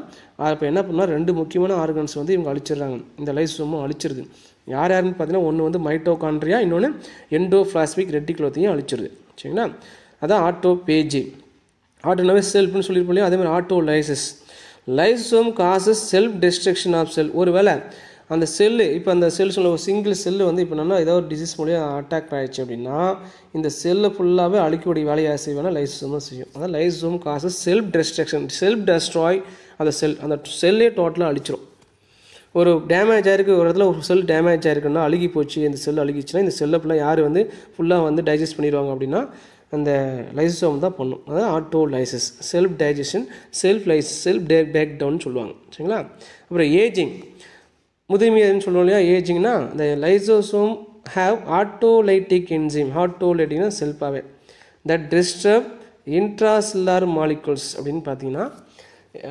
அப்போ என்ன பண்ணால் 2 முக்கியமான ஆர்கன்ஸ் வந்து இவங்க அழிச்சிடுறாங்க. இந்த லைசோசோமும் அழிச்சிருது. யாருன்னு பார்த்தீங்கன்னா ஒன்று வந்து மைட்டோகாண்ட்ரியா, இன்னொன்று எண்டோபிளாஸ்மிக் ரெட்டிகுலத்தையும் அழிச்சிருது. சரிங்களா? அதான் ஆட்டோபேஜி. ஆட்டோனாவே செல்ஃப்னு சொல்லியிருப்போம் இல்லையா, அதே மாதிரி autolysis. Lysosome causes self destruction of cell. ஒரு வேளை அந்த செல்லு இப்போ அந்த செல் சொல்ல ஒரு சிங்கிள் செல்லு வந்து இப்போ என்னன்னா ஏதோ ஒரு டிசீஸ் மூலியம் அட்டாக் ஆகிடுச்சு அப்படின்னா இந்த செல்லை ஃபுல்லாகவே அழிக்கக்கூடிய வேலையாக செய்வேன்னா லைசோசோம் தான் செய்யும். அதான் lysosome causes self destruction, self destroy அந்த செல், அந்த செல்லே டோட்டலாக அழிச்சிரும். ஒரு டேமேஜ் ஆகிருக்கு, ஒரு இடத்துல ஒரு செல் டேமேஜ் ஆகிருக்குன்னா அழுகி போச்சு, இந்த செல் அழுகிச்சுன்னா இந்த செல்லை ஃபுல்லாக யார் வந்து ஃபுல்லாக வந்து டைஜஸ்ட் பண்ணிடுவாங்க அப்படின்னா அந்த லைசோசோம் தான் பண்ணும். அதாவது autolysis, self digestion, self break down சொல்லுவாங்க. சரிங்களா? அப்புறம் ஏஜிங், முதுமைன்னு சொல்லுவோம் இல்லையா. ஏஜிங்னா இந்த லைசோசோம் ஹேவ் ஆட்டோலைட்டிக் என்சைம், ஆட்டோலைட்டிக்னா செல்ஃபாகவே தட் டிஸ்டர்ப் இன்ட்ராசெல்லுலார் மாலிகுல்ஸ் அப்படின்னு பார்த்தீங்கன்னா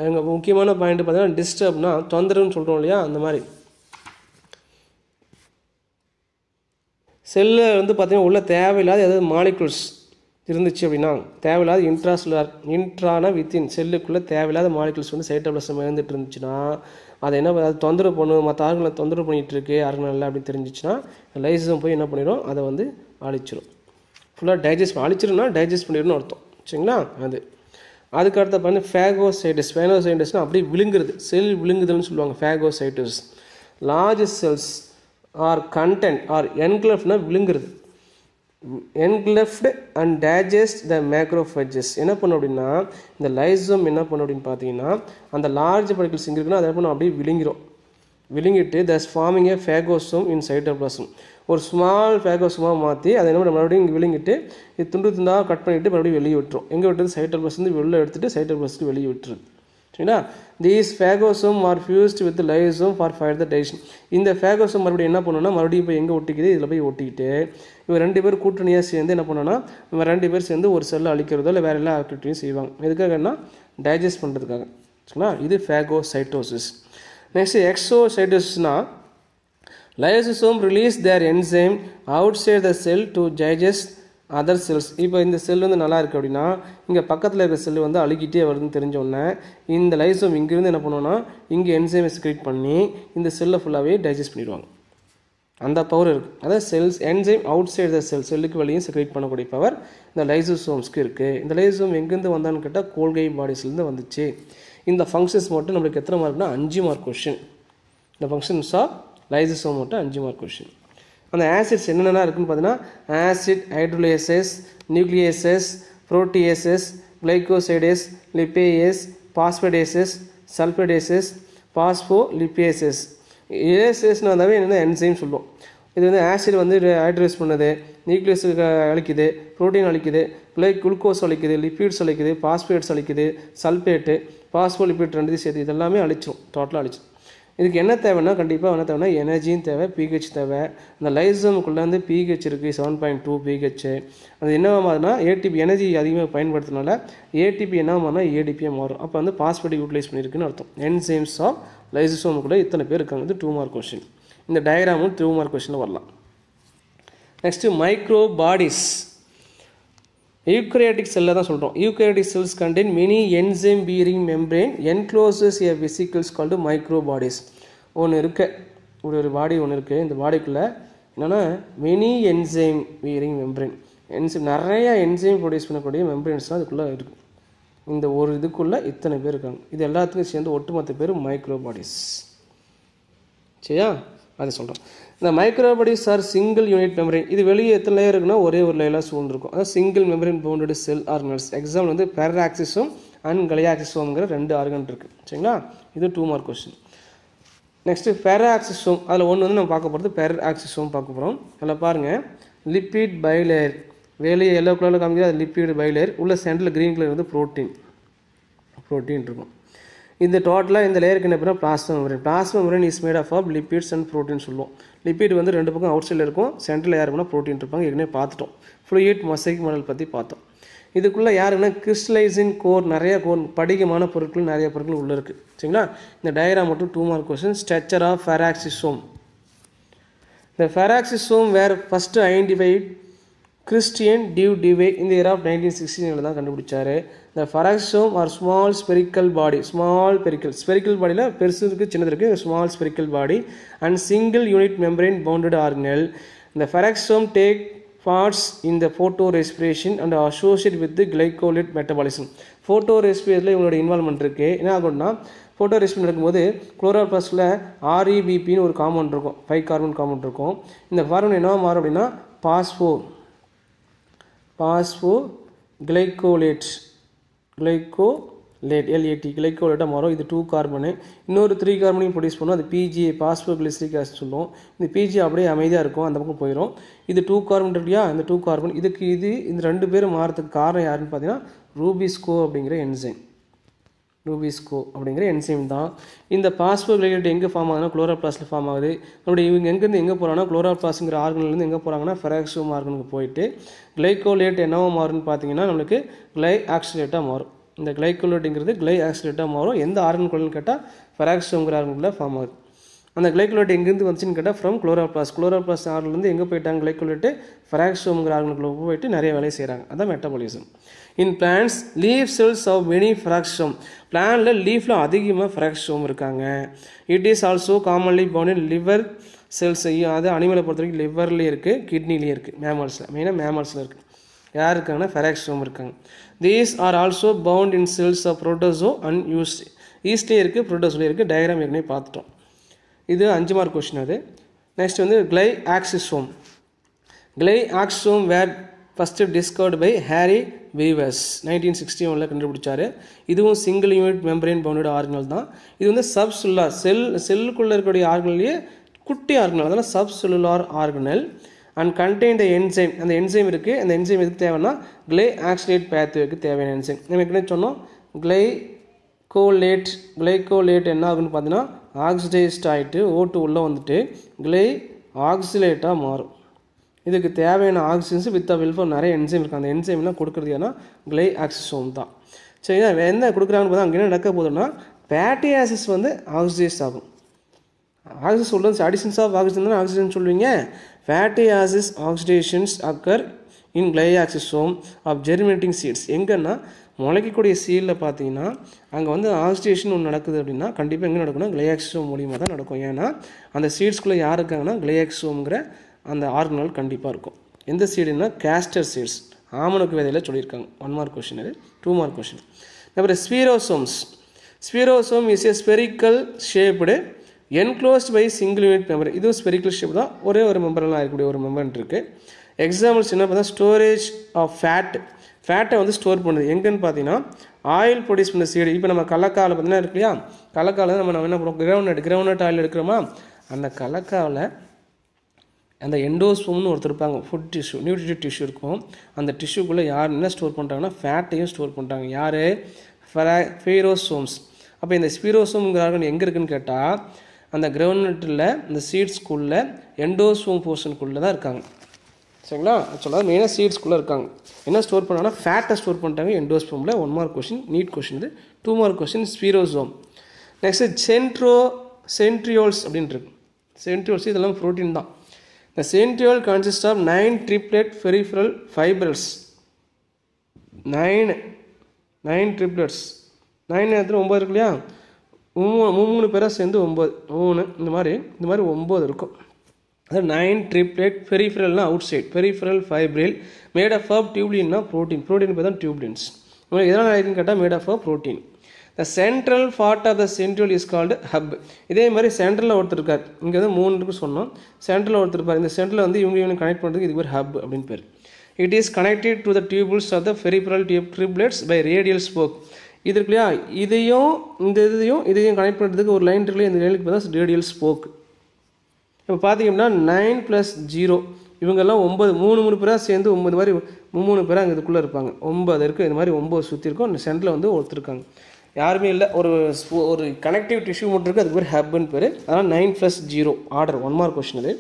எங்கள் முக்கியமான பாயிண்ட் பார்த்தீங்கன்னா டிஸ்டர்ப்னா தொந்தரவுன்னு சொல்கிறோம் இல்லையா. அந்த மாதிரி செல்லை வந்து பார்த்திங்கன்னா உள்ள தேவையில்லாத ஏதாவது மாலிகுல்ஸ் இருந்துச்சு அப்படின்னா தேவையில்லாத இன்ட்ரானா வித்தின் செல்லுக்குள்ளே தேவையில்லாத மாலிகுல்ஸ் வந்து சைட்டோபிளாசம் இருந்துட்டு இருந்துச்சுன்னா அதை என்ன அது தொந்தரவு பண்ணும், மற்ற ஆர்கனை தொந்தரவு பண்ணிகிட்டு இருக்கு ஆர்கனல் அப்படின்னு தெரிஞ்சிச்சுன்னா லைசோசோம் போய் என்ன பண்ணிடும், அதை வந்து அழிச்சிடும். ஃபுல்லாக டைஜஸ்ட் அழிச்சிடும்னா டைஜஸ்ட் பண்ணிடணும்னு அர்த்தம். சரிங்களா? அதுக்கு அடுத்த பண்ணி ஃபேகோசைட்டிஸ். ஃபேகோசைட்டிஸ்னால் அப்படியே விழுங்குறது, செல் விழுங்குதல்னு சொல்லுவாங்க. Phagocytes large cells or content are என்க்ளஃப்ட்னா விழுங்குறது, engulfed and digest the macrophages. என்ன பண்ணும் அப்படின்னா இந்த லைசோசோம் என்ன பண்ணும் அப்படின்னு பார்த்தீங்கன்னா அந்த லார்ஜ் பார்ட்டிகல்ஸ் இங்கே இருக்குன்னா அதை என்ன பண்ணும் அப்படியே விழுங்கிட்டு தஸ் ஃபார்மிங் ஏ ஃபேகோசோம் இன் சைட்டோபிளாசம், ஒரு ஸ்மால் ஃபேகோசோமாக மாற்றி அதை என்ன பண்ண மறுபடியும் இங்கே விழுங்கிட்டு இது துண்டாக கட் பண்ணிவிட்டு மறுபடியும் வெளியே விட்டுரும். எங்கே விட்டுறது, சைட்டோபிளாஸ் வந்து வெளில எடுத்துகிட்டு சைட்டோபிளாஸ்க்கு வெளியே விட்டுருது. சரிங்களா? These phagosome are fused with lysosome for further digestion. இந்த ஃபேகோசோம் மறுபடியும் என்ன பண்ணுன்னா மறுபடியும் போய் எங்கே ஒட்டிக்குது, இதில் போய் ஒட்டிக்கிட்டு இவங்க 2 பேர் கூட்டணியாக சேர்ந்து என்ன பண்ணோன்னா இவங்க 2 பேர் சேர்ந்து ஒரு செல்லை அழிக்கிறதோ இல்லை வேறு எல்லா ஆக்டிவிட்டியும் செய்வாங்க. எதுக்காகன்னா டைஜஸ்ட் பண்ணுறதுக்காக. சரிங்களா? இது ஃபேகோசைட்டோசிஸ். நெக்ஸ்ட் எக்ஸோசைட்டோசிஸ்னா lysosome release their enzyme outside the cell to digest other cells. இப்போ இந்த செல் வந்து நல்லா இருக்குது அப்படின்னா இங்கே பக்கத்தில் இருக்கிற செல் வந்து அழுகிட்டே வருதுன்னு தெரிஞ்சோடனே இந்த லைசோம் இங்கேருந்து என்ன பண்ணுவோன்னா இங்கே என்சைமை செக்ரீட் பண்ணி இந்த செல்லை ஃபுல்லாகவே டைஜஸ்ட் பண்ணிடுவாங்க. அந்த பவர் இருக்குது. அதாவது cells enzyme outside the cell, செல்லுக்கு வெளியும் செக்ரேட் பண்ணக்கூடிய பவர் இந்த லைசோசோம்ஸ்க்கு இருக்குது. இந்த லைசோசோம் எங்கேருந்து வந்தான்னு கேட்டால் கோல்கை பாடிஸ்லேருந்து வந்துச்சு. இந்த ஃபங்க்ஷன்ஸ் மட்டும் நம்மளுக்கு எத்தனை மார்க்னா 5 மார்க் கொஷின். இந்த ஃபங்க்ஷன்ஸ் ஆஃப் லைசோசோம் மட்டும் 5 மார்க் கொஷின். அந்த ஆசிட்ஸ் என்னென்ன இருக்குன்னு பார்த்தீங்கன்னா ஆசிட் ஹைட்ரோலேசஸ், நியூக்ளியேசஸ், புரோட்டியேசஸ், கிளைகோசைடேஸ், லிப்பேயேஸ், பாஸ்படேசஸ், சல்படேசஸ், பாஸ்போலிப்பேசஸ். ஏசஸ்னு வந்தாவே என்னென்ன என்சைம் சொல்லுவோம். இது வந்து ஆசிட் வந்து ஹைட்ரேஸ் பண்ணுது, நியூக்ளியஸ் அழிக்குது, புரோட்டீன் அழிக்குது, குளுக்கோஸ் அழிக்குது, லிப்பிட்ஸ் அழிக்குது, பாஸ்பேட்ஸ் அழிக்குது, சல்பேட்டு, பாஸ்போலிப்பிட் ரெண்டு சேர்த்து இதெல்லாமே அழிச்சிடும், டோட்டலாக அழிச்சிடும். இதுக்கு என்ன தேவைன்னா கண்டிப்பாக என்ன தேவைன்னா எனர்ஜியும் தேவை, பிஹெச் தேவை. அந்த லைசோமுக்குள்ளே வந்து பிஹெச் இருக்குது 7.2 பிஹெச். அது என்ன மாதிரினா ஏடிபி எனர்ஜி அதிகமாக பயன்படுத்தினால ஏடிபி என்ன மாதிரினா ஏடிபியாக மாறும். அப்போ வந்து பாஸ்பேட் யூட்டிலைஸ் பண்ணியிருக்குன்னு அர்த்தம். என்சைம்ஸ் ஆஃப் லைசோமுக்குள்ளே இத்தனை பேர் இருக்காங்க. இது 2 மார்க் கொஸ்டின். இந்த டயக்ராமும் 2 மார்க் கொஸ்டினில் வரலாம். Next micro bodies. யூக்கரியாட்டிக் செல்லை தான் சொல்கிறோம். Eukaryotic cells contain many enzyme bearing membrane encloses a vesicles called micro bodies. ஒன்று இருக்கு, ஒரு பாடி ஒன்று இருக்குது. இந்த பாடிக்குள்ளே என்னென்னா மெனி என்சைம் பீரிங் மெம்பரேன், நிறையா என்சைம் ப்ரொடியூஸ் பண்ணக்கூடிய மெம்பரேன்ஸ்லாம் அதுக்குள்ளே இருக்குது. இந்த ஒரு இதுக்குள்ளே இத்தனை பேர் இருக்காங்க. இது எல்லாத்துக்கும் சேர்ந்து ஒட்டுமொத்த பேர் மைக்ரோ பாடிஸ். சரியா, அதை சொல்கிறோம். இந்த மைக்ரோபாடிஸ் ஆர் சிங்கிள் யூனிட் மெம்பரேன். இது வெளியே எத்தனை லேயர் இருக்குன்னா ஒரே ஒரு லேயராக சூழ்ந்துருக்கும். அதாவது சிங்கிள் மெம்பரேன் பவுண்டட் செல் ஆர்கனல்ஸ். எக்ஸாம்பிள் வந்து பெராக்சிஸும் அண்ட் கலியாக்சிசோம்ங்கிற 2 ஆர்கன் இருக்குது. சரிங்களா, இது 2 மார்க் கொஸ்டின். Next peroxisome. அதில் ஒன்று வந்து நம்ம பார்க்க போகிறது பெராக்சிசோம் பார்க்க போகிறோம். அதில் பாருங்கள், லிப்பிட் பைலேயர். வெளியே எல்லோ கலரில் காமிக்கிறது அது லிப்பிட் பைலேயர். உள்ள சென்டரில் க்ரீன் கலர் வந்து ப்ரோட்டீன் இருக்கும். இந்த டோட்டலாக இந்த லேயருக்கு என்ன பேர் plasma membrane. Plasma membrane is made of lipids and protein சொல்லுவோம். லிப்பிட் வந்து 2 பக்கம் அவுட் சைடில் இருக்கும், சென்டரில் யாருக்குன்னா ப்ரோட்டீன் இருப்பாங்க. ஏற்கனவே பார்த்துட்டோம். ஃப்ளூயிட் மொசைக் மாடல் பற்றி பார்த்தோம். இதுக்குள்ளே யாருன்னா கிறிஸ்டலைசின் கோர், நிறைய கோர் படிகமான பொருட்கள் நிறைய பொருட்கள் உள்ளே இருக்குது. சரிங்களா, இந்த டயக்ராம் மட்டும் 2 mark question. Structure of peroxisome. இந்த peroxisome were first identified Christian de Duve இந்த இயர் ஆஃப் 1916 தான் கண்டுபிடிச்சாரு. இந்த peroxisome are small spherical body. Spherical பாடியில் பெருசு இருக்குது, சின்னது இருக்குது. Small spherical body and single unit membrane bounded organelle. இந்த peroxisome take parts in the photorespiration and associate with glycolate metabolism. ஃபோட்டோ ரெஸ்பிரேஷனில் இவங்களோட இன்வால்மெண்ட் இருக்குது. என்ன ஆகும்னா ஃபோட்டோ ரெஸ்பிரேஷன் நடக்கும்போது குளோரோபிளாஸ்டில் REBPன்னு ஒரு காம்பவுண்ட் இருக்கும், 5 கார்பன் காம்பவுண்ட் இருக்கும். இந்த கார்பன் என்ன மாறும் அப்படின்னா பாஸ்போகிளைகோலேட் LAT கிளைகோலேட்டாக மாறும். இது 2 கார்பனு. இன்னொரு 3 கார்பனையும் ப்ரொடியூஸ் பண்ணும். அது PGA பாஸ்போகிளிசரிக் ஆசிட் சொல்லுவோம். இந்த PGA அப்படியே அமைதியாக இருக்கும், அந்த பக்கம் போயிடும். இது 2 கார்பன் இல்லையா, இந்த 2 கார்பன் இதுக்கு இந்த 2 பேரும் மாறதுக்கு காரணம் யாருன்னு பார்த்தீங்கன்னா ரூபிஸ்கோ அப்படிங்கிற என்சைம் தான். இந்த பாஸ்போகிளைகேட் எங்கே ஃபார்ம் ஆகுதுன்னா குளோரோபிளாஸ்டில் ஃபார்ம் ஆகுது. நம்மளுடைய இவங்க எங்கேருந்து எங்கே போகிறாங்கன்னா குளோரோபிளாஸ்ட்ங்கிற ஆர்கன்லேருந்து எங்கே போகிறாங்கன்னா பெராக்சிசோம் ஆர்கனுக்கு போயிட்டு கிளைகோலேட் என்னவோ மாறும்னு பார்த்தீங்கன்னா நம்மளுக்கு கிளைஆக்சிலேட்டாக மாறும். இந்த கிளைகோலேட்டுங்கிறது கிளைஆக்சிலேட்டாக மாறும். எந்த ஆர்கனுக்குள்ளன்னு கேட்டால் பெராக்சிசோம்ங்கிற ஆர்கனுக்குள்ளே ஃபார்ம் ஆகுது. அந்த கிளைகோலேட் எங்கேருந்து வந்துச்சுன்னு கேட்டால் ஃப்ரம் குளோரோபிளாஸ்ட் ஆர்கன்லேருந்து எங்கே போயிட்டாங்க கிளைகோலேட்டு பெராக்சிசோம்ங்கிற ஆர்கனுக்குள்ளே போயிட்டு நிறைய வேலையை செய்கிறாங்க. அதான் metabolism. In plants leaf cells of many peroxisome. பிளானில் லீஃபில் அதிகமாக பெராக்சிசோம் இருக்காங்க. It is also commonly found in liver cells. அது அனிமலை பொறுத்த வரைக்கும் லிவர்லேயே இருக்குது, கிட்னிலேயே இருக்குது. மெயினாக மேமல்ஸில் இருக்குது. யார் இருக்காங்கன்னா பெராக்சிசோம் இருக்காங்க. These are also found in cells of protozoa and ஈஸ்ட்லேயே இருக்குது, புரோட்டோசோலேயே இருக்குது. டயக்ராம் ஏற்கனவே பார்த்துட்டோம். இது 5 மார்க் கொஸ்டின். அது நெக்ஸ்ட் வந்து glyoxysome were first discovered by Harry Beevers 1961 கண்டுபிடிச்சாரு. இதுவும் single unit membrane bounded organelle தான். இது வந்து சப் செல்லுலார் செல்லுக்குள்ளே இருக்கக்கூடிய ஆர்கனல்லையே குட்டி ஆர்கனல், அதனால் sub cellular organelle and contain the enzyme. அந்த என்சைம் இருக்குது. அந்த என்சைம் எதுக்கு தேவைன்னா கிளைஆக்சிலேட் பேத்வேக்கு தேவையான என்சைம். நம்ம ஏற்கனவே சொன்னோம் கிளைகோலேட் என்ன ஆகுன்னு பார்த்தீங்கன்னா ஆக்சிடைஸ்ட் ஆகிட்டு O2 உள்ளே வந்துட்டு ஆக்சிலேட்டாக மாறும். இதுக்கு தேவையான ஆக்சிஜன்ஸ் வித் வெல்ஃபர் நிறைய என்சைம் இருக்குது. அந்த என்சைம்லாம் கொடுக்குறது ஏன்னா கிளைஆக்சிசோம் தான். சரிங்களா, என்ன கொடுக்குறாங்கன்னு பார்த்தா அங்கே என்ன நடக்க போகுதுன்னா ஃபேட்டி ஆசிட்ஸ் வந்து ஆக்சிடைஸ் ஆகும். ஆக்சிஜன் சொல்கிறது அடிஷன்ஸ் ஆஃப் ஆக்சிஜன் தான் ஆக்சிஜன் சொல்லுவீங்க. Fatty acids oxidations occur in glyoxysome of germinating seeds. எங்கன்னா முளைக்கக்கூடிய சீடில் பார்த்தீங்கன்னா அங்கே வந்து ஆக்சிடேஷன் ஒன்று நடக்குது அப்படின்னா கண்டிப்பாக எங்கே நடக்கும்னா கிளைஆக்சிசோம் மூலியமாக தான் நடக்கும். ஏன்னா அந்த சீட்ஸ்குள்ளே யார் இருக்காங்கன்னா கிளைஆக்சிசோம்ங்கிற அந்த ஆர்கனல் கண்டிப்பாக இருக்கும். எந்த சீடுன்னா கேஸ்டர் சீட்ஸ், ஆமணக்கு விதையில் சொல்லியிருக்காங்க. 1 மார்க் கொஸ்டின். அது 2 மார்க் கொஸ்டின். அப்புறம் sphaerosome is a spherical shaped enclosed by single unit member. இது ஸ்பெரிக்கல் ஷேப் தான், ஒரே ஒரு மெம்பரெலாம் இருக்கக்கூடிய ஒரு மெம்பர் இருக்குது. எக்ஸாம்பிள்ஸ் என்ன பார்த்தா ஸ்டோரேஜ் ஆஃப் ஃபேட்டை வந்து ஸ்டோர் பண்ணுது எங்கன்னு பார்த்தீங்கன்னா ஆயில் ப்ரொடியூஸ் பண்ண சீடு. இப்போ நம்ம கடலக்காவில் பார்த்தீங்கன்னா இருக்கு இல்லையா, கடலக்காவில் நம்ம என்ன பண்ணுறோம், கிரவுண்ட் ஆயில் எடுக்கிறோமா, அந்த கடலக்காவில் அந்த எண்டோஸ்போம்னு ஒருத்தர் இருப்பாங்க, ஃபுட் டிஷ்யூ நியூட்ரிட்டிவ் டிஷ்யூ இருக்கும். அந்த டிஷ்யூக்குள்ளே யார் என்ன ஸ்டோர் பண்ணுறாங்கன்னா ஃபேட்டையும் ஸ்டோர் பண்ணுறாங்க. யார்? ஸ்பைரோசோம்ஸ். அப்போ இந்த ஸ்பைரோசோம்ங்கிற ஆர்கன் எங்கே இருக்குதுன்னு கேட்டால் அந்த கிரவுண்ட்நட்டில் இந்த சீட்ஸ்குள்ளே எண்டோஸ்போம் போர்ஷனுக்குள்ளே தான் இருக்காங்க. சரிங்களா? ஆக்சுவலாக மெயினாக சீட்ஸ்குள்ளே இருக்காங்க. என்ன ஸ்டோர் பண்ணாங்கன்னா ஃபேட்டை ஸ்டோர் பண்ணிட்டாங்க எண்டோஸ்போமில். 1 மார்க் கொஸ்டின் நீட் கொஸ்டின். இது 2 மார்க் கொஸ்டின் ஸ்பைரோசோம். நெக்ஸ்ட்டு சென்ட்ரியோல்ஸ் அப்படின்ட்டு இருக்கு. சென்ட்ரியோல்ஸ் இதெல்லாம் ப்ரோட்டீன் தான். The centriole consists of 9 triplet peripheral fibrils. 9 triplets. 9 நேரத்தில் 9 இருக்கு இல்லையா, 3 பேராக சேர்ந்து 9, 3 இந்த மாதிரி 9 இருக்கும். அது 9 triplet peripheralனா outside, peripheral fibril made up of tubulin protein. protein பேர் தான் tubulins. எதனால் இருக்குன்னு கேட்டால் made up of protein. The central part of the centriole is called hub. இதே மாதிரி சென்ட்ரலில் ஒருத்தர் இருக்கார், இங்கே வந்து 3 இருக்கு சொன்னோம், சென்ட்ரலில் ஒருத்தர் இருப்பார். இந்த சென்ட்ரலில் வந்து இவங்க கனெக்ட் பண்ணுறதுக்கு இதுக்கு பேர் ஹப் அப்படின்னு பேர். It is connected to the tubules of the peripheral triplets by radial spoke. இது இருக்கு இல்லையா, இதையும் கனெக்ட் பண்ணுறதுக்கு ஒரு லைன் இருக்குல்லையா, இந்த லைனுக்கு பேர் தான் ரேடியல் ஸ்போக். இப்போ பார்த்தீங்கன்னா 9 + 0 இவங்கெல்லாம் 9, 3 பேராக சேர்ந்து 9 மாதிரி 3 பேராக அங்கே இதுக்குள்ளே இருப்பாங்க. 9 இருக்குது, இந்த மாதிரி 9 சுற்றி இருக்கும். அந்த சென்டரில் வந்து ஒருத்தர் இருக்காங்க, யாருமே இல்லை, ஒரு கனெக்டிவ் டிஷ்யூ மட்டும் இருக்குது, அதுக்கு பேர் ஹப்னு பேர். அதனால் 9 + 0 ஆர்டர் 1 மார்க் கொஸ்டின். இது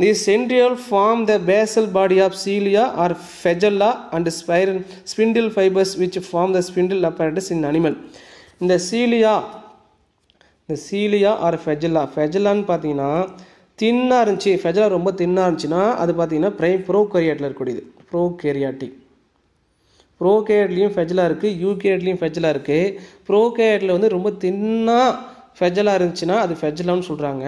the centriole form the basal body of cilia or flagella and spindle fibres which form the spindle apparatus in animal. இந்த சீலியா ஆர் ஃபெஜல்லான்னு பார்த்தீங்கன்னா தின்னாக இருந்துச்சு, ஃபெஜல்லா ரொம்ப தின்னாக இருந்துச்சுன்னா அது பார்த்தீங்கன்னா ப்ரோகேரியாட்டில் இருக்கக்கூடியது. ப்ரோகேரியாட்லேயும் ஃபெஜலா இருக்குது, யூகேரியாட்லேயும் ஃபெஜலா இருக்குது. ப்ரோகேரியாட்டில் வந்து ரொம்ப தின்னாக ஃபெஜலா இருந்துச்சுன்னா அது ஃபெஜலான்னு சொல்கிறாங்க.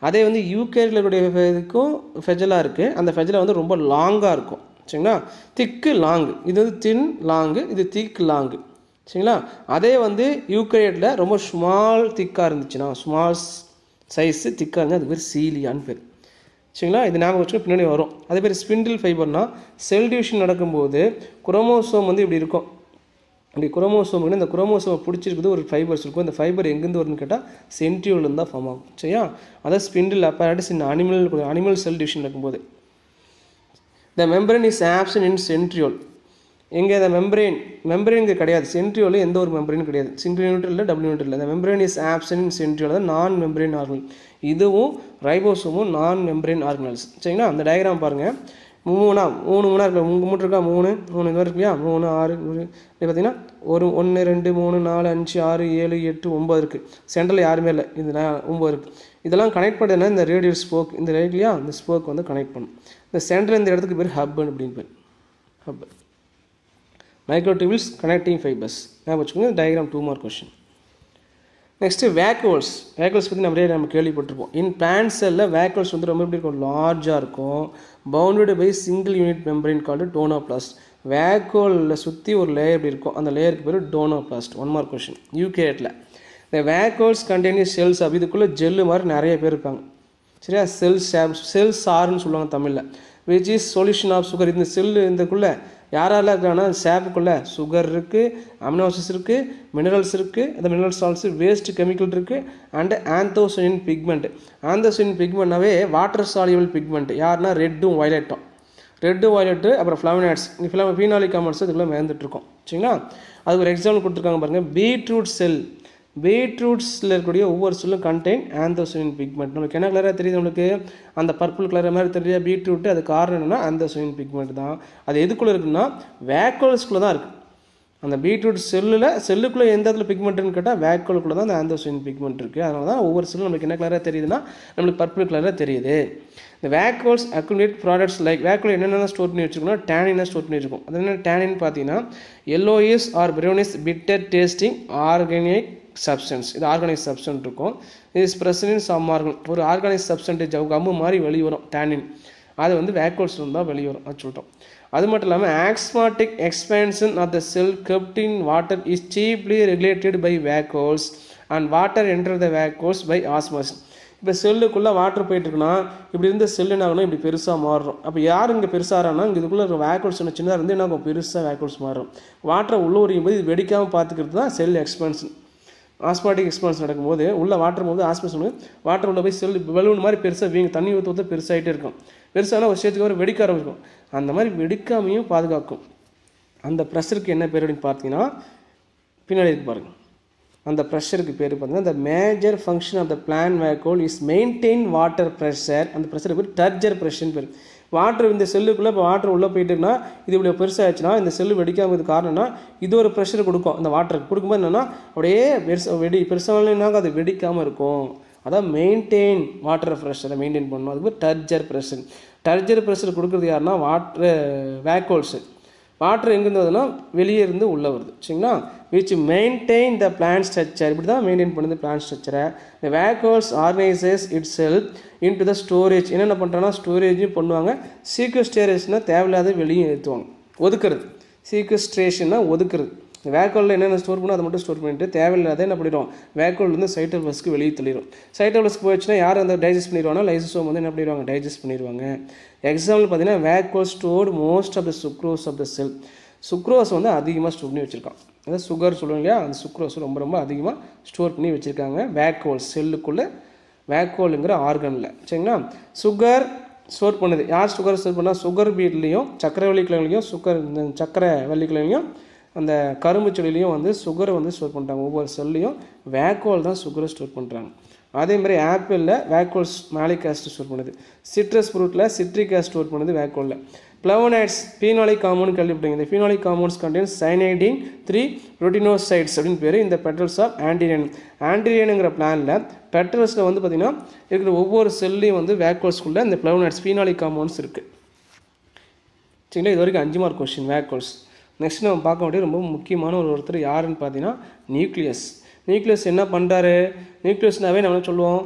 அதே வந்து யூகேரியாட்டில் இருக்கக்கூடிய இதுக்கும் ஃபெஜலா இருக்குது, அந்த ஃபெஜலா வந்து ரொம்ப லாங்காக இருக்கும். சரிங்களா? திக்கு லாங்கு, இது வந்து தின் லாங்கு, இது திக் லாங்கு. சரிங்களா? அதே வந்து யூகேரியாட்டில் ரொம்ப திக்காக இருந்துச்சுன்னா, ஸ்மால் சைஸு திக்காக இருந்தால் அது பேர் சீலியான்னு பேர். சரிங்களா? இது ஞாபகம் வச்சுக்க பின்னாடி வரும். அதே பேர் ஸ்பிண்டில் ஃபைபர்னா செல் டிவிஷன் நடக்கும்போது குரோமோசோம் வந்து இப்படி இருக்கும். அப்படி குரோமோசோம் இந்த குரோமோசோமை பிடிச்சிருக்குது ஒரு ஃபைபர்ஸ் இருக்கும். இந்த ஃபைபர் எங்கேருந்து வரும்னு கேட்டால் சென்ட்ரியோல்லேருந்து தான் ஃபார்ம் ஆகும். சரியா? அதான் ஸ்பிண்டில் apparatus இந்த அனிமல் செல் டிவிஷன் நடக்கும்போது. த membrane is absent in centriole. எங்கே இந்த மெம்பரேன் இங்கே கிடையாது, சென்ட்ரியோலில் எந்த ஒரு மெம்பரேனும் கிடையாது. சிங்கிள் யூனிட் இல்லை, டபுள் யூனிட் இல்லை. இந்த membrane is absent in centriole, தான் நான் மெம்பரேன் ஆர்கனல். இதுவும் ரைபோசோமும் நான் மெம்பரேன் ஆர்கனல்ஸ். சரிங்களா? அந்த டயக்ராம் பாருங்கள். 3 இருக்கு, 3 இருக்கா, 3 இது மாதிரி இருக்கு இல்லையா, 3 6 பார்த்தீங்கன்னா 1 2 3 4 5 6 7 8 9 இருக்குது. சென்டரில் யாருமே இல்லை, இது 9 இருக்குது. இதெல்லாம் கனெக்ட் பண்ணுறதுனா இந்த ரேடியல் ஸ்போக், இந்த ரைட் இல்லையா, இந்த ஸ்போக் வந்து கனெக்ட் பண்ணும். இந்த சென்டர் இந்த இடத்துக்கு பேர் ஹப்னு அப்படின்னு பேர். Hub microtubules connecting fibres. ஞாபகம் வச்சுக்கோங்க. Diagram 2 mark question. Next vacuoles பற்றி நம்ம கேள்விப்பட்டிருப்போம். இன் பிளான்ட் செல்லில் வேக்குவல்ஸ் வந்து ரொம்ப எப்படி இருக்கும், லார்ஜாக இருக்கும். Bounded by single unit membrane called tonoplast. வேக்குவலில் சுற்றி ஒரு லேயர் எப்படி இருக்கும், அந்த லேயருக்கு பேர் டோனோபிளாஸ்ட். 1 mark question யூகேரியாட்டில். இந்த வேக்குவல்ஸ் கண்டெய்னிங் செல்ஸ் அப்படி இதுக்குள்ளே ஜெல்லு மாதிரி நிறைய பேர் இருப்பாங்க. சரியா? செல் சார்னு சொல்லுவாங்க தமிழில். Which is solution of sugar. இந்த செல்லு இதுக்குள்ளே யாரெல்லாம் இருக்காங்கன்னா சேப்புக்குள்ளே சுகர் இருக்குது, அமினோசிஸ் இருக்குது, மினரல்ஸ் இருக்குது, அந்த மினரல் சால்ட்ஸு, வேஸ்ட் கெமிக்கல் இருக்குது, அண்டு ஆந்தோசனின் பிக்மெண்ட். ஆந்தோசனின் பிக்மெண்ட்னாவே வாட்டர் சால்யூபிள் பிக்மெண்ட். யாருன்னா ரெட்டும் வயலட்டும். அப்புறம் ஃப்ளவனாய்ட்ஸ், ஃபீனாலிக் காம்பவுண்ட்ஸ் இதுக்குள்ளே மேந்துட்டுருக்கோம். சரிங்களா? அதுக்கு ஒரு எக்ஸாம்பிள் கொடுத்துருக்காங்க பாருங்கள். பீட்ரூட்ஸில் இருக்கக்கூடிய ஒவ்வொரு செல்லும் கண்டெயின் ஆந்தோசனின் பிக்மெண்ட். நமக்கு என்ன கலராக தெரியுது, நம்மளுக்கு அந்த பர்பிள் கலர் மாதிரி தெரியுது பீட்ரூட். அது காரணம் என்னென்னா ஆந்தோசனின் பிக்மெண்ட் தான். அது எதுக்குள்ளே இருக்குன்னா வேக்குவல்ஸ்குள்ளே தான் இருக்குது. அந்த பீட்ரூட் செல்லுக்குள்ளே எந்த இடத்துல பிக்மெண்ட்னு கேட்டால் வேக்குவலுக்குள்ளே தான் அந்த ஆந்தோசனின் பிக்மெண்ட் இருக்குது. அதனால தான் ஒவ்வொரு செல்லும் நம்மளுக்கு என்ன கலராக தெரியுதுன்னா நம்மளுக்கு பர்பிள் கலராக தெரியுது. இந்த வேக்குவல்ஸ் அக்குமுலேட் ப்ராடக்ட்ஸ் லைக் வேக்குவல் என்னென்ன ஸ்டோர் பண்ணி வச்சுருக்கோம்னா டேனினை ஸ்டோர் பண்ணி வச்சுருக்கோம். அது என்ன டேனின் பார்த்தீங்கன்னா yellowish or brownish bitter tasting organic substance. இது ஆர்கானிக் சப்ஸ்டன்ஸ் இருக்கும். இது பிரசன்ட் சம் ஆர்கன், ஒரு ஆர்கானிக் சப்ஸ்டன்டேஜ் கம்மு மாதிரி வெளிவரும் டேனின். அது வந்து வேக்குவல்ஸ் தான் வெளிவரும், அது சொல்லிட்டோம். அது மட்டும் இல்லாமல் osmotic expansion of the cell kept in water is chiefly regulated by vacuoles and water enter the vacuoles by osmosis. இப்போ செல்லுக்குள்ளே வாட்டர் போயிட்டுருக்குன்னா இப்படி இருந்த செல்லு என்ன ஆகணும் இப்படி பெருசாக மாறும். அப்போ யார் இங்கே பெருசாகிறான்னா இங்கே இதுக்குள்ளே ஒரு வேக்குவல்ஸ் ஒன்று சின்னதாக இருந்து என்ன ஆகும் பெருசாக வேக்குவல்ஸ் மாறும். வாட்டரை உள்ளே உரியும் போது இது வெடிக்காமல் பார்த்துக்கிறது தான் செல் எக்ஸ்பான்ஷன். ஆஸ்மாட்டிக் எக்ஸ்பான்ஷன் நடக்கும்போது உள்ள வாட்டர் போது ஆஸ்பான்ஷன் வாட்டர் உள்ள போய் செல் பலூன் மாதிரி பெருசாக வீங்க தண்ணி ஊற்ற பெருசாகிட்டே இருக்கும். பெருசானா ஒரு ஸ்டேஜுக்கு ஒரு வெடிக்க ஆரம்பிக்கும். அந்த மாதிரி வெடிக்காமையும் பாதுகாக்கும். அந்த ப்ரெஷருக்கு என்ன பேர் அப்படின்னு பார்த்தீங்கன்னா பின்னாடி இருக்கு பாருங்கள். அந்த ப்ரெஷருக்கு பேர் பார்த்தீங்கன்னா the major function of the plant vacuole is maintain water pressure. அந்த ப்ரெஷருக்கு பேர் டர்ஜர் ப்ரெஷர்னு பேர். வாட்டர் இந்த செல்லுக்குள்ளே இப்போ வாட்டர் உள்ளே போயிட்டுன்னா இது இப்படி பெருசாகிடுச்சுன்னா இந்த செல்லு வெடிக்காமல் காரணம்னா இது ஒரு ப்ரெஷர் கொடுக்கும். அந்த வாட்டருக்கு கொடுக்கும்போது என்னென்னா அப்படியே பெருசாக அது வெடிக்காமல் இருக்கும். அதான் மெயின்டைன் வாட்டர் ப்ரெஷரை மெயின்டைன் பண்ணணும். அதுக்கு டர்ஜர் ப்ரெஷர். டர்ஜர் ப்ரெஷர் கொடுக்குறது யாருன்னா வாட்டர் வேக்குவல்ஸு. வாட்டர் எங்கேருந்து வருதுன்னா வெளியே இருந்து உள்ளே வருது சரிங்களா. Which maintain the plant structure. இப்படி தான் மெயின்டைன் பண்ணுது பிளான்ட் ஸ்ட்ரக்சரை. The vacuoles organises itself into the storage. என்னென்ன பண்ணுறாங்கன்னா ஸ்டோரேஜும் பண்ணுவாங்க. சீக்வஸ்டரேஷன்னா தேவையில்லாத வெளியே ஏற்றுவாங்க. ஒதுக்குறது. சீக்வஸ்ட்ரேஷன்னா ஒதுக்குறது. வேக்குவலில் என்னென்ன ஸ்டோர் பண்ணோ அதை மட்டும் ஸ்டோர் பண்ணிட்டு தேவையில்லாத என்ன பண்ணிடும் வேக்குவல் வந்து சைட்டோபிளாஸ்க்கு வெளியே தள்ளிடும். சைட்டோபிளாஸ்க்கு போயிடுச்சுன்னா யார் அந்த டைஜஸ்ட் பண்ணிடுவாங்கன்னா லைசோசோம் வந்து என்ன பண்ணிடுவாங்க டைஜஸ்ட் பண்ணிடுவாங்க. எக்ஸாம்பிள் பார்த்தீங்கன்னா vacuole stored most of the sucrose of the cell. Sucrose வந்து அதிகமாக ஸ்டோர் பண்ணி வச்சுருக்கான். அதாவது சுகர் சொல்லுவோம் இல்லையா அந்த சுக்ரோஸ் ரொம்ப ரொம்ப அதிகமாக ஸ்டோர் பண்ணி வச்சுருக்காங்க வேக்குவல் செல்லுக்குள்ளே வேக்குவலுங்கிற ஆர்கனில் சரிங்களா. சுகர் ஸ்டோர் பண்ணுது. யார் சுகர் ஸ்டோர் பண்ணால் சுகர் பீட்லேயும் சக்கரை வள்ளிக்கிழங்குலையும் சக்கரை வள்ளிக்கிழங்கையும் அந்த கரும்பு செடியிலையும் வந்து சுகரை வந்து ஸ்டோர் பண்ணுறாங்க. ஒவ்வொரு செல்லையும் வேக்குவல் தான் சுகரை ஸ்டோர் பண்ணுறாங்க. அதேமாதிரி ஆப்பிளில் வேக்குவல்ஸ் மேலிக் ஆசிட் ஸ்டோர் பண்ணுது. சிட்ரஸ் ஃப்ரூட்டில் சிட்ரிக் ஆசிட் ஸ்டோர் பண்ணுது வேக்குவலில். ஃப்ளவோனைட்ஸ் பீனாலிக் காம்பவுண்ட் கேள்விப்பட்டீங்க. இந்த பீனாலிக் காம்பவுண்ட்ஸ் கண்டெய்ன்ஸ் சைனைடின் 3 ரோட்டினோசைட்ஸ் அப்படின்னு பேர். இந்த பெட்டல்ஸ் ஆஃப் ஆன்டிரியன். ஆன்டிரியனுங்கிற பிளானில் பெட்டல்ஸில் வந்து பார்த்திங்கன்னா இருக்கிற ஒவ்வொரு செல்லையும் வந்து வேக்குவல்ஸ்குள்ளே இந்த ஃப்ளவோனைட்ஸ் பீனாலிக் காம்பவுண்ட்ஸ் இருக்குது சரிங்களா. இது வரைக்கும் 5 மார்க் கொஸ்டின் வேக்குவல்ஸ். நெக்ஸ்ட் நம்ம பார்க்க வேண்டிய ரொம்ப முக்கியமான ஒருத்தர் யாருன்னு பார்த்தீங்கன்னா நியூக்ளியஸ். நியூக்ளியஸ் என்ன பண்ணுறாரு? நியூக்ளியஸ்னாவே நம்ம சொல்லுவோம்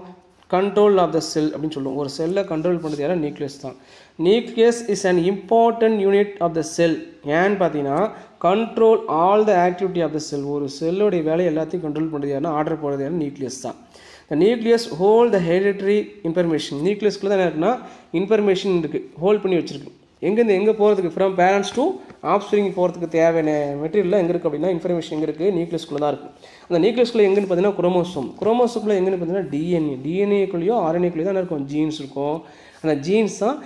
கண்ட்ரோல் ஆஃப் த செல் அப்படின்னு சொல்லுவோம். ஒரு செல்லை கண்ட்ரோல் பண்ணுறது யாரும் நியூக்ளியஸ் தான். Nucleus is an important unit of the cell. ஏன்னு பார்த்தீங்கன்னா control all the activity of the cell. ஒரு செல்லுடைய வேலையை எல்லாத்தையும் கண்ட்ரோல் பண்ணுறது யாருன்னா ஆர்டர் போடுறது யாரும் நியூக்ளியஸ் தான். The nucleus hold the hereditary information. நியூக்ளியஸ்க்குள்ள தான் என்ன இருக்குன்னா இன்ஃபர்மேஷன் இருக்குது ஹோல்ட் பண்ணி வச்சுருக்கு. எங்கேருந்து எங்கே போகிறதுக்கு ஃப்ரம் பேரண்ட்ஸ் டு ஆஃப்ஸ்ப்ரிங் போகிறதுக்கு தேவையான மெட்டீரியல் எங்கே இருக்குது அப்படின்னா இன்ஃபர்மேஷன் எங்கே இருக்குது நியூக்ளியஸ்குள்ளே தான் இருக்குது. அந்த நியூக்ளியஸ்குள்ளே எங்கேன்னு பார்த்தீங்கன்னா குரோமோசோம். குரோமோசோமில் எங்கேன்னு பார்த்தீங்கன்னா டிஎன்ஏ. டிஎன்ஏக்குள்ளேயோ ஆர்என்ஏக்குள்ளேயோ தான் இருக்கும் ஜீன்ஸ் இருக்கும். அந்த ஜீன்ஸ் தான்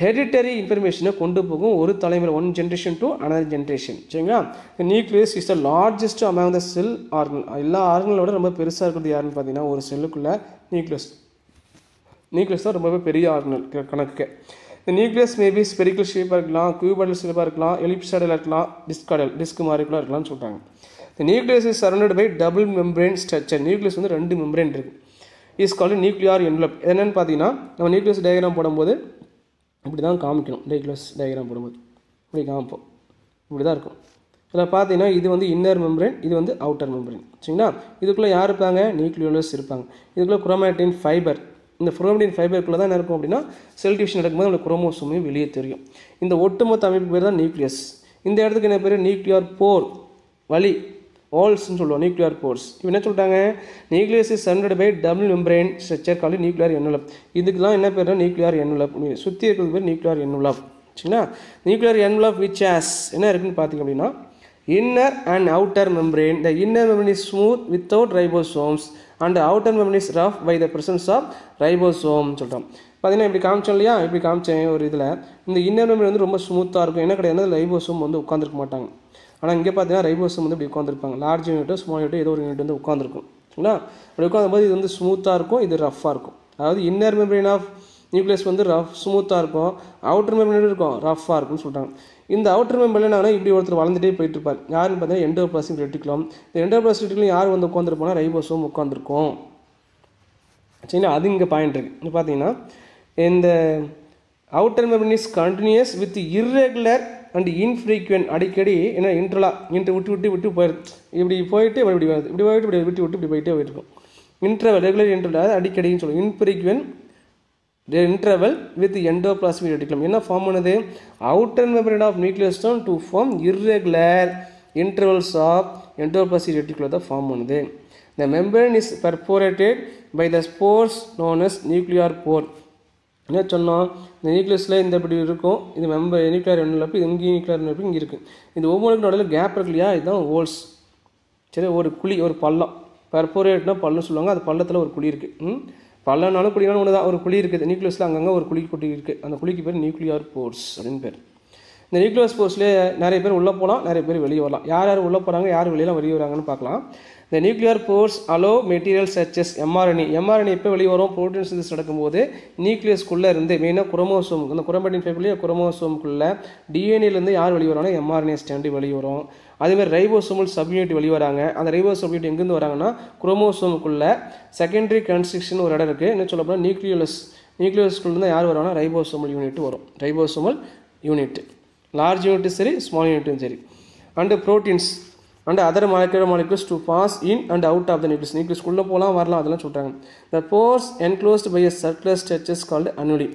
ஹெரிடிட்டரி இன்ஃபர்மேஷனை கொண்டு போகும் ஒரு தலைமுறை one generation to another generation சரிங்களா. Nucleus is the largest among the cell organ. எல்லா ஆர்கனோட ரொம்ப பெருசாக இருக்கிறது யாருன்னு பார்த்தீங்கன்னா ஒரு செல்லுக்குள்ளே நியூக்ளியஸ். நியூக்ளியஸ் தான் ரொம்பவே பெரிய ஆர்கனல் கணக்கு. இந்த நியூக்ளியஸ் மேபி ஸ்பெரிக்கல் ஷேப்பாக இருக்கலாம், கியூபாய்டல் ஷேப்பாக இருக்கலாம், எலிப்சாய்டலாக இருக்கலாம், டிஸ்க் மாதிரி கூட இருக்கலாம்னு சொல்கிறாங்க. இந்த nucleus is surrounded by double membrane structure. Nucleus வந்து 2 மெம்பரேன் இருக்குது. Is called nuclear envelope. என்னென்னு பார்த்தீங்கன்னா நம்ம நியூக்ளியஸ் டயக்ராம் போடும்போது இப்படி தான் காமிக்கணும். நியூக்ளியஸ் டயக்ராம் போடும்போது இப்படி காமிப்போம். இப்படி தான் இருக்கும். இதில் பார்த்தீங்கன்னா இது வந்து இன்னர் மெம்பரேன், இது வந்து அவுட்டர் மெம்பரேன் சரிங்களா. இதுக்குள்ளே யார் இருப்பாங்க? நியூக்ளியோலஸ் இருப்பாங்க. இதுக்குள்ளே குரோமாட்டின் ஃபைபர். இந்த குரோமாட்டின் ஃபைபருக்குள்ளே தான் என்ன இருக்கும் அப்படின்னா செல் டிவிஷன் நடக்கும்போது நம்மளுக்கு குரோமோசோமே வெளியே தெரியும். இந்த ஒட்டுமொத்த அமைப்பு பேர் தான் நியூக்ளியஸ். இந்த இடத்துக்கு என்ன பேர்? நியூக்ளியார் போர் வலி வால்ஸ்ன்னு சொல்லுவோம். Nuclear pores. இப்போ என்ன சொல்லிட்டாங்க? Nucleus is surrounded by double membrane structure called nuclear envelope. இதுக்கெல்லாம் என்ன பேர்? Nuclear envelope. சுற்றி இருக்கிறது பேர் நியூக்ளியார் என்வலப் சரிங்களா. நியூக்ளியார் என்வலப் விச் ஹேஸ் என்ன இருக்குன்னு பார்த்தீங்க அப்படின்னா inner and outer membrane. The inner membrane is smooth without ribosomes and outer membrane is rough by the presence of ribosome சொல்கிறோம். பார்த்தீங்கன்னா இப்படி காமிச்சோம் இல்லையா. இப்படி காமிச்சேன் ஒரு இதில். இந்த இன்னர் மெம்பரேன் வந்து ரொம்ப ஸ்மூத்தாக இருக்கும். என்ன கிடையாது ரைபோசோம் வந்து உட்காந்துருக்க மாட்டாங்க. ஆனால் இங்கே பார்த்தீங்கன்னா ரைபோசோம் வந்து இப்படி உட்காந்துருப்பாங்க. லார்ஜ் யூனிட்டோ ஸ்மால் யூனிட்டோ ஏதோ ஒரு யூனிட் வந்து உட்காந்துருக்கும் சரிங்களா. அப்படி உட்காந்தும்போது இது வந்து ஸ்மூத்தாக இருக்கும், இது ரஃப்பாக இருக்கும். அதாவது இன்னர் மெம்பரேன் ஆஃப் நியூக்ளியஸ் வந்து ஸ்மூத்தாக இருக்கும், அவுட்டர் மெம்பரேன் இருக்கும் ரஃப்பாக இருக்கும்னு சொல்கிறாங்க. இந்த அவுட்டர் மெம்பரேன் ஆனால் இப்படி ஒருத்தர் வளர்ந்துட்டே போயிட்டு இருப்பார். யாருன்னு பார்த்தீங்கன்னா எண்டோபிளாஸ்மிக் ரெட்டிகுலம். இந்த எண்டோபிளாஸ்மிக் ரெட்டிகுலம் யார் வந்து உட்காந்துருப்போம்னா ரைபோசோம் உட்காந்துருக்கும் சரிங்களா. அது இங்கே பாயிண்ட் இருக்குது. இப்போ பார்த்தீங்கன்னா இந்த outer membrane is continuous with irregular and infrequent. அடிக்கடி என்ன விட்டு போயிடுது. இப்படி போயிட்டு இப்படி வருது, இப்படி போயிட்டு இப்படி இப்படி போயிட்டே போயிருக்கும். இன்டர்வல் ரெகுலர் இன்டர்வல் அடிக்கடின்னு சொல்லுவோம். இன்ஃப்ரீக்வென்ட் interval with the endoplasmic reticulum. என்ன ஃபார்ம் பண்ணுது? outer membrane of nucleus to form irregular intervals of endoplasmic reticulum தான் ஃபார்ம் பண்ணுது. The membrane is perforated by the spores known as nuclear pore. என்ன சொன்னோம், இந்த நியூக்ளியஸில் இந்த இப்படி இருக்கும், இது நியூக்ளியர் எண்ணில் இங்கே நியூக்ளியர் எண்ணு இங்கே இருக்குது. இது ஒவ்வொன்றுக்கும் நடுவில் கேப் இருக்கு இல்லையா, இதுதான் ஹோல்ஸ். சரி, ஒரு குழி, ஒரு பள்ளம். பெர்ஃபோரேட்னா பள்ளம்னு சொல்லுவாங்க. அது பள்ளத்தில் ஒரு குழி இருக்குது. பள்ளம்னாலும் குழினாலும் ஒன்று தான், ஒரு குழி இருக்குது நியூக்ளியஸில். அங்கங்கே ஒரு குழி இருக்குது. அந்த குழிக்கு பேர் நியூக்ளியர் போர்ஸ் அப்படின்னு பேர். இந்த நியூக்ளியஸ் போர்ஸ்லேயே நிறைய பேர் உள்ளே போகலாம், நிறைய பேர் வெளியே வரலாம். யார் யார் உள்ளே போகிறாங்க, யார் வெளியெல்லாம் வெளியே வராங்கன்னு பார்க்கலாம். இந்த nuclear pores allow material such as mRNA எப்போ வெளியே வரும், புரோட்டீன் சிந்தசிஸ் நடக்கும்போது நியூக்ளியஸ்குள்ளே இருந்து மெயினாக குரோமோசோம், அந்த குரோமேட்டின் ஃபைபர்லேயே குரோமோசோமுக்குள்ளே டிஎன்ஏலேருந்து யார் வெளியே வராங்கன்னா எம்ஆர்என்ஏ ஸ்டாண்டு வெளியே வரும். அதேமாதிரி ரைபோசோமல் சப்யூனிட் வெளியே வராங்க. அந்த ரைபோசோம் எங்கேருந்து வராங்கன்னா குரோமோசோமுக்குள்ளே செகண்டரி கன்ஸ்ட்ரக்ஷன் ஒரு இடம் இருக்குது. என்ன சொல்ல போனால் நியூக்ளியஸ்குள்ளே யார் வராங்கன்னா ரைபோசோமல் யூனிட் வரும். ரைபோசோமல் யூனிட் லார்ஜ் யூனிட்டும் சரி, ஸ்மால் யூனிட்டும் சரி. And proteins and other molecules to pass in and out of the நியூக்ளியஸ்குள்ளே போகலாம் வரலாம், அதெல்லாம் சொல்கிறாங்க. The pores enclosed by a circular structures called annuli.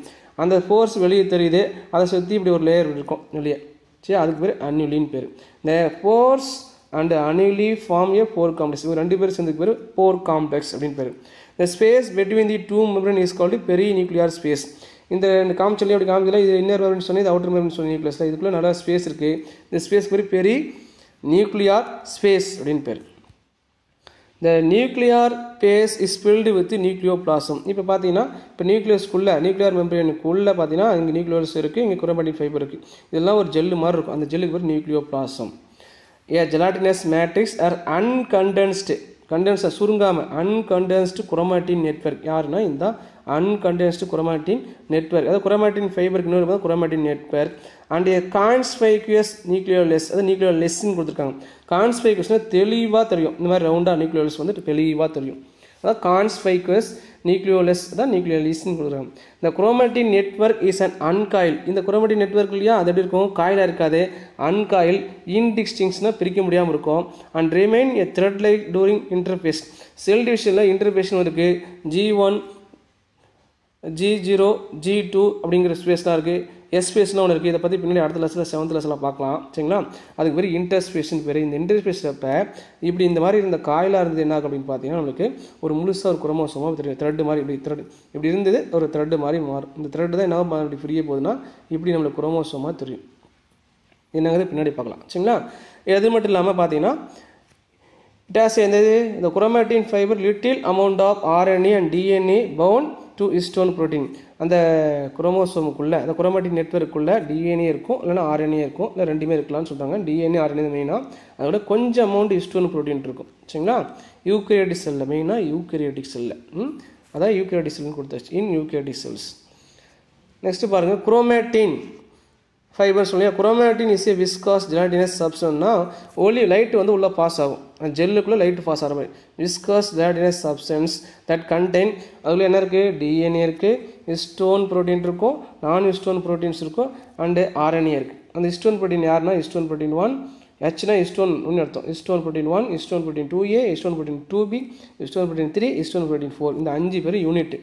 அந்த போர்ஸ் வெளியே தெரியுது, அதை சுற்றி இப்படி ஒரு லேயர் இருக்கும் வெளியே. சரி, அதுக்கு பேர் அன்னுலின்னு பேர். இந்த pores and annuli form a pore complex. இவங்க ரெண்டு பேரும் சேர்ந்துக்கு பேர் போர் காம்ப்ளெக்ஸ் அப்படின்னு பேர். The space between the two membrane is called perinuclear space. இந்த காமிச்சொல்லி அப்படி காமிக்கல, இது இன்னர் மெம்பரேன் சொன்னி, இது அவுட்டர் மெம்பரேன் சொல்லி நியூக்ளியஸில் இதுக்குள்ளே நல்லா ஸ்பேஸ் இருக்குது. இந்த ஸ்பேஸ் பேர் பெரி நியூக்ளியர் ஸ்பேஸ் அப்படின்னு பேர். The nuclear phase is filled with nucleoplasm. இப்போ பார்த்தீங்கன்னா இப்போ நியூக்ளியஸ்குள்ளே நியூக்ளியர் மெம்பரேனுக்குள்ளே பார்த்தீங்கன்னா இங்கே நியூக்ளியஸ் இருக்குது, இங்கே குரோமேட்டின் ஃபைபர் இருக்குது. இதெல்லாம் ஒரு ஜெல்லு மாதிரி இருக்கும். அந்த ஜெல்லுக்கு பேர் nucleoplasm. A gelatinous matrix or condensed சுருங்காமல் அன்கண்டென்ஸ்டு குரோமாட்டின் நெட்வொர்க். யாருன்னா இந்த அன்கண்டென்ஸ்டு குரோமாட்டின் நெட்வொர்க், அதாவது குரோமாட்டின் ஃபைபருக்கு இன்னொரு chromatin network. And a conspicuous nucleolus, அதாவது நியூக்ளியோலெஸ்ன்னு கொடுத்துருக்காங்க. கான்ஸ்பைக்யூஸ்னால் தெளிவாக தெரியும், இந்த மாதிரி ரவுண்டாக நியூக்ளியோலெஸ் வந்துட்டு தெளிவாக தெரியும். அதாவது கான்ஸ்பைக்யூஸ் நியூக்ளியோலெஸ் தான் நியூக்ளியோலெஸ்ன்னு கொடுக்குறாங்க. இந்த குரோமாட்டின் நெட்வொர்க் இஸ் அன் அன்காயில். இந்த குரோமாட்டின் நெட்வொர்க் இல்லையா, அது எப்படி இருக்கும், காயிலாக இருக்காது, அன்காயில், இன்டிஸ்டிங்ஸ்னால் பிரிக்க முடியாமல் இருக்கும். And remain a thread like during interphase. Cell டிவிஷனில் இன்டர்ஃபேஷன் இருக்குது. G1 G0 G2 அப்படிங்கிற ஸ்பேஸ்லாம் இருக்குது. ஸ்பேஸ்லாம் ஒன்று இருக்குது. இதை பற்றி பின்னாடி அடுத்த லெசனில் 7th லெசனில் பார்க்கலாம். சரிங்களா, அதுக்கு பேர் இன்டர்ஸ்பேஸ்ன்னு பேர். இந்த இன்டர்ஸ்பேஸப்போ இப்படி இந்த மாதிரி இருந்த காயிலாக இருந்தது என்ன அப்படின்னு பார்த்தீங்கன்னா நம்மளுக்கு ஒரு முழுசாக ஒரு குரோமோசோமாக தெரியும். த்ரெட்டு மாதிரி இப்படி இருந்தது, ஒரு த்ரெட்டு மாதிரி மாறும். இந்த த்ரெட்டு தான் என்ன இப்படி ஃப்ரீயே போகுதுன்னா இப்படி நம்மளுக்கு குரோமோசோமாக தெரியும். என்னங்கிறது பின்னாடி பார்க்கலாம். சரிங்களா, அது மட்டும் இல்லாமல் பார்த்தீங்கன்னா இட் ஹாஸ் என்னது, இந்த chromatin fibre little amount of RNA and DNA bound to histone protein. அந்த குரோமோசோமுக்குள்ளே அந்த குரோமாட்டின் நெட்வொர்க்குள்ளே DNA இருக்கும், இல்லைனா RNA இருக்கும், இல்லை ரெண்டுமே இருக்கலாம்னு சொல்கிறாங்க. DNA RNA மெயினாக, அதோட கொஞ்சம் அமௌண்ட் ஹிஸ்டோன் ப்ரோட்டீன் இருக்கும். சரிங்களா, யூகரியோட்டிக் செல்லில் மெயினாக யூகரியோட்டிக் செல்லில் அதான் யூகரியோட்டிக் செல்னு கொடுத்தாச்சு, இன் யூகரியோட்டிக் செல்ஸ். நெக்ஸ்ட்டு பாருங்கள், குரோமாட்டின் ஃபைபர் சொல்லியா. Chromatin is a viscous gelatinous சப்ஸ்டன்ஸ்னா ஒலி லைட் வந்து உள்ளே பாஸ் ஆகும், ஜெல்லுக்குள்ளே லைட்டு பாஸ் ஆகிற மாதிரி. Viscous gelatinous substance that contain, அதில் என்ன இருக்குது, DNA இருக்குது, ஹிஸ்டோன் ப்ரோட்டீன் இருக்கும், நான் ஹிஸ்டோன் ப்ரோட்டீன்ஸ் இருக்கும், அண்டு RNA இருக்குது. அந்த ஹிஸ்டோன் ப்ரோட்டீன் யாருன்னா ஹிஸ்டோன் ப்ரோட்டீன் 1, Hனா ஹிஸ்டோன் ஒன்று அர்த்தம், histone protein 1, histone protein 2A, histone protein 2B, histone protein 3, histone protein 4. இந்த 5 பேர் யூனிட்.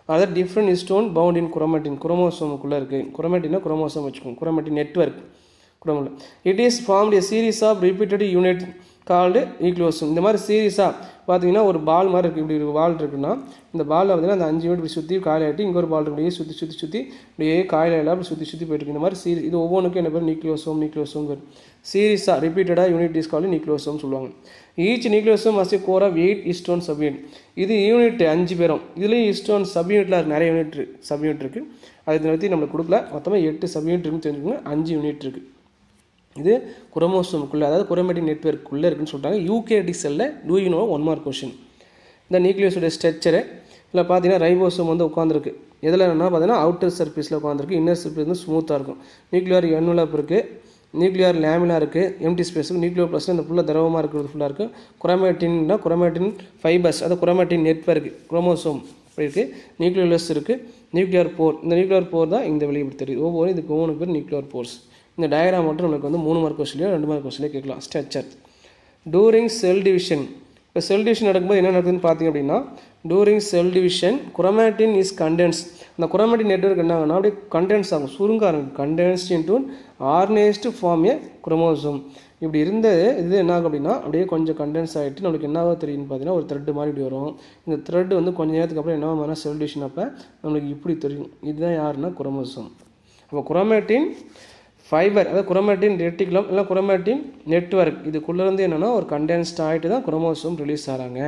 அதாவது different histone found in chromatin, குரோமோசோமுக்குள்ளே இருக்குது. குரோமாட்டின்னா குரோமோசோம் வச்சுக்கோங்க, குரோமாட்டின் நெட்வொர்க் குரோமோல. It is formed a series of repeated unit called nucleosome. இந்த மாதிரி சீரீஸாக பார்த்தீங்கன்னா ஒரு பால் மாதிரி இருக்குது, இப்படி ஒரு பால் இருக்குன்னா இந்த பாலில் பார்த்தீங்கன்னா அந்த 5 யூனிட் இப்படி சுற்றி காயிலாகிட்டு இங்கே ஒரு பால் இருக்கு, இப்படியே சுற்றி இப்படியே காயிலாக அப்படி சுற்றி போயிட்டு இந்த மாதிரி சீரீஸ். இது ஒவ்வொன்றுக்கும் என்ன பேர், நியூக்ளியோசோம் பேர். சீரீஸாக ரிப்பீட்டடாக யூனிட் இஸ் கால்டு நியூக்ளியோசோம் சொல்லுவாங்க. Each nucleosome must a core of 8 histone subunit. இது யூனிட் 5 பேரும். இதுலேயும் ஹிஸ்டோன் சப்யூனிட்டில் நிறைய சப்யூனிட் இருக்குது. அதை பற்றி நம்மளுக்கு கொடுக்கல. மொத்தமாக 8 சப்யூனிட் இருக்குன்னு தெரிஞ்சுக்கோங்க, 5 யூனிட் இருக்குது. இது குரோமோசோமுக்குள்ளே, அதாவது குரோமாட்டின் நெட்வொர்க்குள்ளே இருக்குன்னு சொல்லிட்டாங்க. யூகரியோட்டிக் செல்லில் do you know 1 mark question. இந்த நியூக்ளியோஸோட ஸ்ட்ரக்சரு இல்லை பார்த்தீங்கன்னா ரைபோசோம் வந்து உட்காந்துருக்கு. எதில் என்னென்னா பார்த்தீங்கன்னா அவுட்டர் சர்ஃபேஸில் உட்காந்துருக்கு, இன்னர் சர்ஃபேஸ் வந்து ஸ்மூத்தாக இருக்கும். நியூக்ளியர் என்வலப் இருக்குது, நியூக்ளியர் லேமினா இருக்குது, எம்டி ஸ்பேஸ் இருக்குது. நியூக்ளியோ ப்ளஸ் இந்த ஃபுல்லாக திரவமாக இருக்கிறது ஃபுல்லாக இருக்குது. குரோமாட்டின்னா குரோமாட்டின் ஃபைபர்ஸ், அது குரோமாட்டின் நெட்வொர்க் குரோமோசோம் இருக்குது. நியூக்ளியோலஸ் இருக்குது, நியூக்ளியர் போர். இந்த நியூக்ளியர் போர் தான் இந்த வெளியே இப்படி தெரியுது. ஒவ்வொரு இதுக்கு 3 பேர் நியூக்ளியர் போர்ஸ். இந்த டயக்ராம் மட்டும் நம்மளுக்கு வந்து 3 மார்க் கொஸ்டின்லையோ 2 மார்க் கொஸ்டின்லையோ கேட்கலாம். Structure during cell division. இப்போ செல் டிவிஷன் நடக்கும்போது என்ன நடக்குதுன்னு பார்த்தீங்க அப்படின்னா, during cell division chromatin is condense. அந்த குரோமாட்டின் நெட்வொர்க் என்ன அப்படியே கண்டென்ஸ் ஆகும், சுருங்க ஆரம்பிக்கும். Condensed into organised form a chromosome. இப்படி இருந்த இது என்ன ஆகும் அப்படின்னா அப்படியே கொஞ்சம் கண்டென்ஸ் ஆகிட்டு நம்மளுக்கு என்ன தெரியும்னு பார்த்தீங்கன்னா ஒரு த்ரெட் மாதிரி இப்படி வரும். இந்த த்ரெட் வந்து கொஞ்சம் நேரத்துக்கு அப்புறம் என்ன மாதிரி செல்டிஷன் அப்போ நம்மளுக்கு இப்படி தெரியும். இதுதான் யாருன்னா குரோமோசோம். அப்போ குரோமேட்டின் ஃபைபர் அதாவது குரோமேட்டின் ரெட்டிகுலம் இல்லை குரோமேட்டின் நெட்வொர்க் இதுக்குள்ளேருந்து என்னென்னா ஒரு கண்டென்ஸ்ட் ஆகிட்டு தான் குரோமோசோம் ரிலீஸ் ஆகிறாங்க.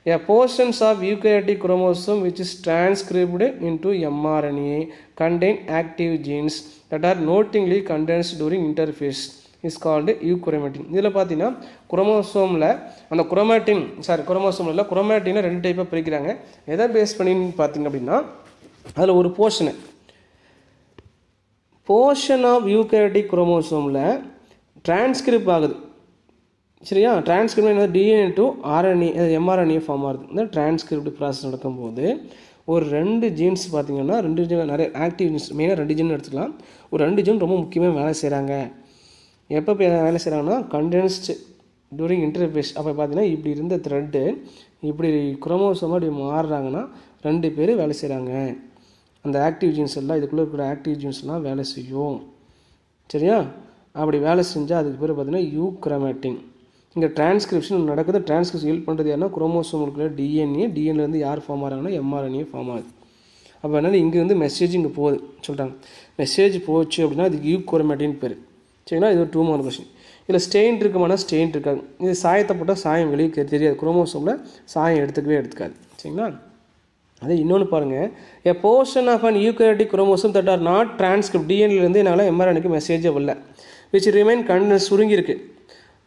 A portions of eukaryotic chromosome which is transcribed into mRNA contain active genes that are notingly condensed during interphase is called euchromatin. இதில் பார்த்தீங்கன்னா குரோமோசோமில் அந்த குரோமோசோமில் இல்லை குரோமேட்டினை 2 டைப்பாக பிரிக்கிறாங்க. எதை பேஸ் பண்ணின்னு பார்த்தீங்க அப்படின்னா அதில் ஒரு போர்ஷன் ஆஃப் யூகரியோட்டிக் குரோமோசோமில் டிரான்ஸ்கிரிப்ட் ஆகுது. சரியா? டிரான்ஸ்கிரிப்ட் என்ன DNA to RNA mRNA form ஆகுது. இந்த டிரான்ஸ்கிரிப்ட் ப்ராசஸ் நடக்கும்போது ஒரு 2 ஜீன்ஸ் பார்த்திங்கன்னா 2 ஜீன் நிறைய ஆக்டிவ் ஜீன்ஸ் மெயினாக 2 ஜீன் எடுத்துக்கலாம். ஒரு 2 ஜீன் ரொம்ப முக்கியமாக வேலை செய்கிறாங்க. எப்போ வேலை செய்கிறாங்கன்னா கண்டென்ஸ்டு டூரிங் இன்டர்ஃபேஸ். அப்போ பார்த்தீங்கன்னா இப்படி இருந்த த்ரெட்டு இப்படி குரோமோசோமாக இப்படி மாறுறாங்கன்னா 2 பேர் வேலை செய்கிறாங்க. அந்த ஆக்டிவ் ஜீன்ஸ் எல்லாம் இதுக்குள்ளே இருக்கிற ஆக்டிவ் ஜீன்ஸ்லாம் வேலை செய்யும். சரியா? அப்படி வேலை செஞ்சால் அதுக்கு பேர் பார்த்தீங்கன்னா யூக்ரோமேட்டின். இங்கே டிரான்ஸ்கிரிப்ஷன் நடக்குது. டிரான்ஸ்கிரிப்ஷன் ஹெல்ப் பண்ணுறது யாருன்னா குரோமோசோமுக்குள்ள டிஎன்ஏலேருந்து யார் ஃபார்ம் ஆகிறாங்கன்னா எம்ஆர்என்ஏ ஃபார்ம் ஆகுது. அப்போ என்னென்னா இங்கேருந்து மெசேஜ் இங்கே போகுது சொல்லிட்டாங்க. மெசேஜ் போச்சு அப்படின்னா அதுக்கு யூக்ரோமேட்டின் பேர். சரிங்களா? இது ஒரு 2 மார்க் கொஸ்டின். இதில் ஸ்டெயின் இருக்குமானா ஸ்டெயின் இருக்காது. இது சாயத்தை போட்டால் சாயம் வெளியே தெரியாது. குரோமோசோமில் சாயம் எடுத்துக்காது. சரிங்களா? அதே இன்னொன்று பாருங்கள். A portion of an eukaryotic chromosome that are not transcript டிஎன்ஏலேருந்து என்னால் எம்ஆர்என்ஏக்கு மெசேஜே வரல விச் ரிமைன் கண்டென்ஸ் சுருங்கியிருக்கு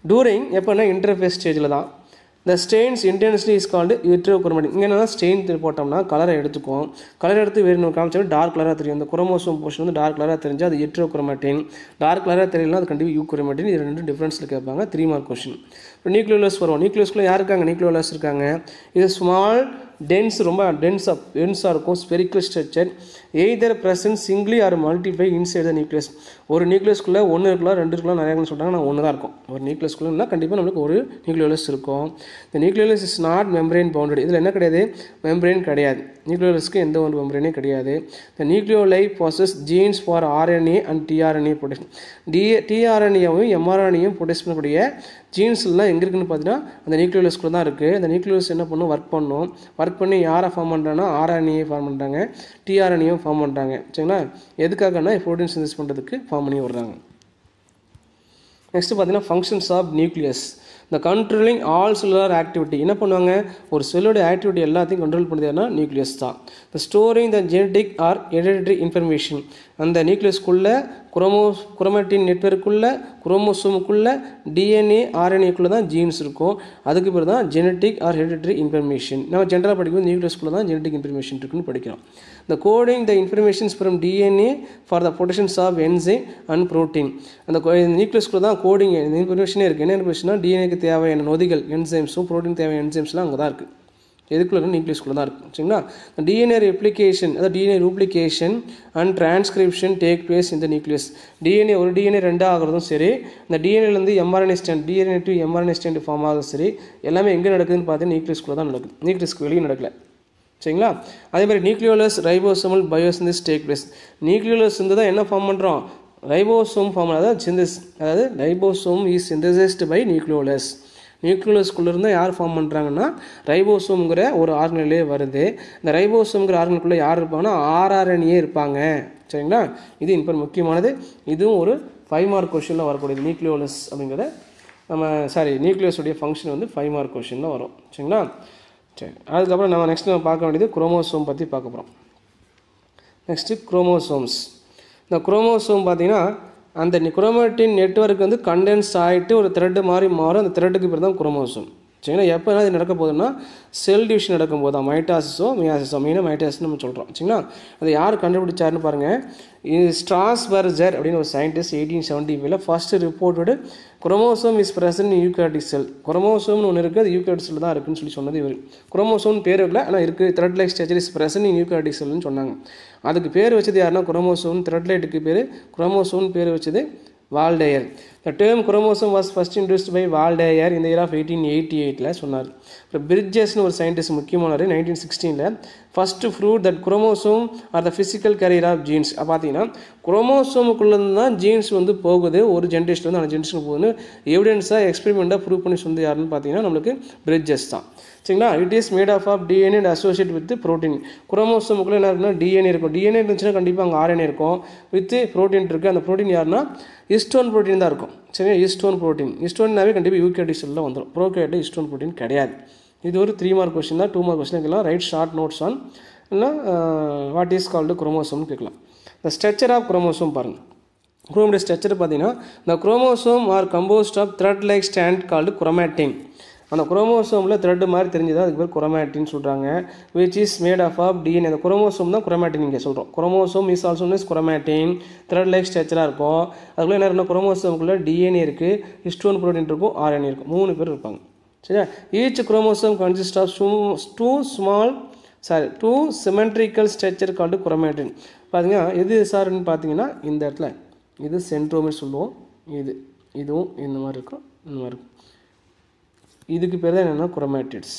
டூரிங் எப்போனா இன்டர்ஃபேஸ் ஸ்டேஜில் தான். The stains intensity is called euchromatin. இங்கே என்னன்னா ஸ்டெயின் போட்டோம்னா கலரை எடுத்துக்கும். கலர் எடுத்து வேறு காமிச்சாலும் டார்க் கலராக தெரியும். அந்த குரோமோசோம் போர்ஷன் வந்து டார்க் கலராக தெரிஞ்சால் அது யூட்ரோக்ரோமேட்டின். டார்க் கலராக தெரியலனா அது கண்டிப்பாக யூக்ரோமேட்டின். இது 2 டிஃப்ரென்ஸில் கேட்பாங்க. 3 மார்க் கொஸ்டின். இப்போ நியூக்ளியோலஸ் வரும். நியூக்ளியோஸ்க்குள்ளே யார் இருக்காங்க? நியூக்ளியோலஸ் இருக்காங்க. இது ஸ்மால் ரொம்ப டென்ஸாக இருக்கும். Spherical structure either present singly or multiply inside the nucleus. ஒரு நியூக்ளியஸ்க்குள்ளே 1 இருக்கலாம் 2 இருக்கலாம் நிறைய சொல்கிறாங்க. நான் 1 தான் இருக்கும். ஒரு நியூக்ளியஸ்க்குள்ளே கண்டிப்பாக நம்மளுக்கு ஒரு நியூக்ளியோலஸ் இருக்கும். இந்த nucleolus is not membrane bounded. இதில் என்ன கிடையாது? மெம்பரேன் கிடையாது. நியூக்ளியோலஸ்க்கு எந்த ஒரு மெம்பரேனே கிடையாது. The nucleoli process genes for RNA and tRNA protection. டிஆர்என்ஏவும் எம்ஆர்என்ஏயும் ப்ரொடெக்ட் பண்ணக்கூடிய ஜீன்ஸ்லாம் எங்கே இருக்குன்னு பார்த்தீங்கன்னா அந்த நியூக்ளியோலஸ்க்குள்ள தான் இருக்குது. அந்த நியூக்ளியோலஸ் என்ன பண்ணும்? ஒர்க் பண்ணி யாரை ஃபார்ம் பண்ணுறாங்கன்னா ஆர்என்ஏ ஃபார்ம் பண்ணுறாங்க, டிஆர்என்ஏயும் ஃபார்ம் பண்ணுறாங்க. சரிங்களா? எதுக்காகனா ப்ரோட்டீன் சிந்தசிஸ் பண்ணுறதுக்கு ஃபார்ம் பண்ணி விடுறாங்க. நெக்ஸ்ட்டு பார்த்தீங்கன்னா ஃபங்க்ஷன்ஸ் ஆஃப் நியூக்ளியஸ். இந்த கண்ட்ரோலிங் ஆல் செல்லுலர் ஆக்டிவிட்டி. என்ன பண்ணுவாங்க? ஒரு செல்லோட ஆக்டிவிட்டி எல்லாத்தையும் கண்ட்ரோல் பண்ணுறதுனா நியூக்ளியஸ் தான். இந்த storing the genetic or hereditary information. அந்த நியூக்ளியஸ்க்குள்ளே குரோமேட்டின் நெட்வொர்க்குள்ளே குரோமோசோமுக்குள்ளே டிஎன்ஏ ஆர்என்ஏக்குள்ளே தான் ஜீன்ஸ் இருக்கும். அதுக்கு பேர் தான் ஜெனட்டிக் ஆர் ஹெரிடிட்டரி இன்ஃபர்மேஷன். நம்ம ஜென்ரலாக படிக்கும்போது நியூக்ளியஸ்க்குள்ளே தான் ஜெனட்டிக் இன்ஃபர்மேஷன் இருக்குன்னு படிக்கிறோம். The coding the informations from DNA for the protections of enzyme and protein. அந்த நியூக்ளியஸ்க்குள்ள தான் கோடிங் இந்த இன்ஃபர்மேஷனே இருக்குது. என்ன இன்ஃபர்மேஷன்னா டிஎன்ஏக்கு தேவையான நொதிகள் என்சைம்ஸும் ப்ரோட்டீன் தேவையான என்சைம்ஸ்லாம் அங்கே தான் இருக்குது. எதுக்குள்ள நியூக்ளியஸ்க்குள்ள தான் இருக்குது. சரிங்களா? டிஎன்ஏ ரெப்ளிகேஷன் அதாவது DNA replication and transcription take place இந்த நியூக்ளியஸ். டிஎன்ஏ ஒரு டிஎன்ஏ 2 ஆகிறதும் சரி, இந்த டிஎன்ஏலேருந்து mRNA strand DNA to mRNA strand form ஆகிறதும் சரி, எல்லாமே எங்கே நடக்குதுன்னு பார்த்தீங்கன்னா நியூக்ளியஸ்க்குள்ள தான் நடக்குது. நியூக்ளியஸ்க்கு வெளியே நடக்கல. சரிங்களா? அதே மாதிரி nucleolus ribosomal biosynthesis take place. Nucleolus இருந்து தான் என்ன ஃபார்ம் பண்ணுறோம்? Ribosome form. அதாவது ribosome is synthesised by nucleolus. நியூக்ளியோலஸ்குள்ளேருந்து யார் ஃபார்ம் பண்ணுறாங்கன்னா ரைபோசோம்ங்கிற ஒரு ஆர்கனிலே வருது. இந்த ரைபோசோம்ங்கிற ஆர்கனுக்குள்ளே யார் இருப்பாங்கன்னா ஆர்ஆர்என்ஏ இருப்பாங்க. சரிங்களா? இது முக்கியமானது. இதுவும் ஒரு 5 மார்க் கொஸ்டினில் வரக்கூடியது. நியூக்ளியோலஸ் அப்படிங்கிறத நியூக்ளியோஸுடைய ஃபங்க்ஷன் வந்து 5 மார்க் கொஸ்டினில் வரும். சரிங்களா? சரி, அதுக்கப்புறம் நம்ம பார்க்க வேண்டியது குரோமோசோம் பற்றி பார்க்க போகிறோம். Next chromosomes. இந்த குரோமோசோம் பார்த்திங்கன்னா அந்த குரோமேட்டின் நெட்வொர்க் வந்து கண்டென்ஸ் ஆகிட்டு ஒரு த்ரெட்டு மாதிரி மாறும். அந்த த்ரெட்டுக்கு பேர் தான் குரோமோசோம். சரிங்களா? எப்போ இது நடக்க போகுதுன்னா செல் டிவிஷன் நடக்கும்போது தான் மைட்டாசிஸோ மியாசிஸோ மெயினாக மைட்டாசிஸ் நம்ம சொல்கிறோம். சரிங்களா? அதை யார் கண்டுபிடிச்சாருன்னு பாருங்கள். இது ஸ்ட்ராஸ்பர்ஜர் அப்படின்னு ஒரு scientist 1875 first reported chromosome is present in eukaryotic cell. குரோமோசோம்னு ஒன்று இருக்குது, அது யூகாரியோட்டிக் செல் தான் இருக்குன்னு சொன்னது இவர். குரோமோசோம்னு பேர் இல்லை, ஆனால் இருக்குது. Thread like structure is present in eukaryotic செல்னு சொன்னாங்க. அதுக்கு பேர் வச்சது யாருன்னா குரோமோசோம். த்ரெட் லைட்டுக்கு பேர் குரோமோசோம் பேர் வச்சது Voltaire. The term chromosome was first introduced by Waldeyer in the year of 1888ல சொன்னார். அப்புறம் பிரிட்ஜஸ்னு ஒரு சயின்டிஸ்ட் முக்கியமானவர் 1916ல first prove that chromosome are the physical carrier of genes. பார்த்தீங்கன்னா குரோமோசோமுக்குள்ளேருந்து தான் ஜீன்ஸ் வந்து போகுது, ஒரு ஜென்ரேஷன்லேருந்து அந்த ஜென்ரேஷனுக்கு போகுதுன்னு எவிடன்ஸாக எக்ஸ்பெரிமெண்ட்டாக ப்ரூவ் பண்ணி சொன்னது யாருன்னு பார்த்தீங்கன்னா நம்மளுக்கு பிரிட்ஜஸ் தான். சரிங்களா? It is made of DNA and associate with protein. குரோமோசோமுக்குள்ளே என்ன இருக்குன்னா டிஎன்ஏ இருக்கும். டிஎன்ஏ இருந்துச்சுன்னா கண்டிப்பாக அங்கே ஆர்என்ஏ இருக்கும், வித் ப்ரோட்டீன் இருக்குது. அந்த ப்ரோட்டீன் யாருன்னா ஹிஸ்டோன் ப்ரோட்டீன் தான் இருக்கும். சரிங்களா? Histone protein. ஹிஸ்டோன்னாவே கண்டிப்பாக யூகேரியோட்டிக் செல்லில் வந்துடும். ப்ரோகேரியோட்டில் ஹிஸ்டோன் ப்ரோட்டீன் கிடையாது. இது ஒரு 3 மார்க் கொஸ்டின் தான். 2 மார்க் கொஸ்டின் கேட்கலாம். ரைட் ஷார்ட் நோட்ஸ் ஆன் இல்லை வாட் இஸ் கால்டு குரோமோசோம்னு கேட்கலாம். இந்த ஸ்ட்ரக்சர் ஆஃப் குரோமோசோம் பாருங்கள். குரோமோட ஸ்ட்ரக்சர் பார்த்தீங்கன்னா the chromosome are composed of thread like strand called chromatin. அந்த குரோமோசோமில் த்ரெட்டு மாதிரி தெரிஞ்சது அதுக்கு பேர் குரோமேட்டின்னு சொல்கிறாங்க. Which is made of DNA. அந்த குரோமோசோம் தான் குரோமேட்டின் இங்கே சொல்கிறோம். Chromosome is also is chromatin. Thread like ஸ்ட்ரக்சராக இருக்கும். அதுக்குள்ளே என்ன இருக்குன்னா குரோமோசோமுக்குள்ளே டிஎன்ஏ இருக்குது, ஹிஸ்டோன் ப்ரோட்டீன் இருக்கும், ஆர்என்ஏ இருக்கும். 3 பேர் இருப்பாங்க. சரியா? Each chromosome consist of two symmetrical structure called chromatin. பார்த்தீங்கன்னா எது சார்ன்னு பார்த்தீங்கன்னா இந்த இடத்துல இது சென்ட்ரோமர் சொல்லுவோம். இதுவும் இந்த மாதிரி இருக்கும், இந்த மாதிரி இருக்கும். இதுக்கு பேர் தான் என்னென்னா குரோமேட்டிட்ஸ்.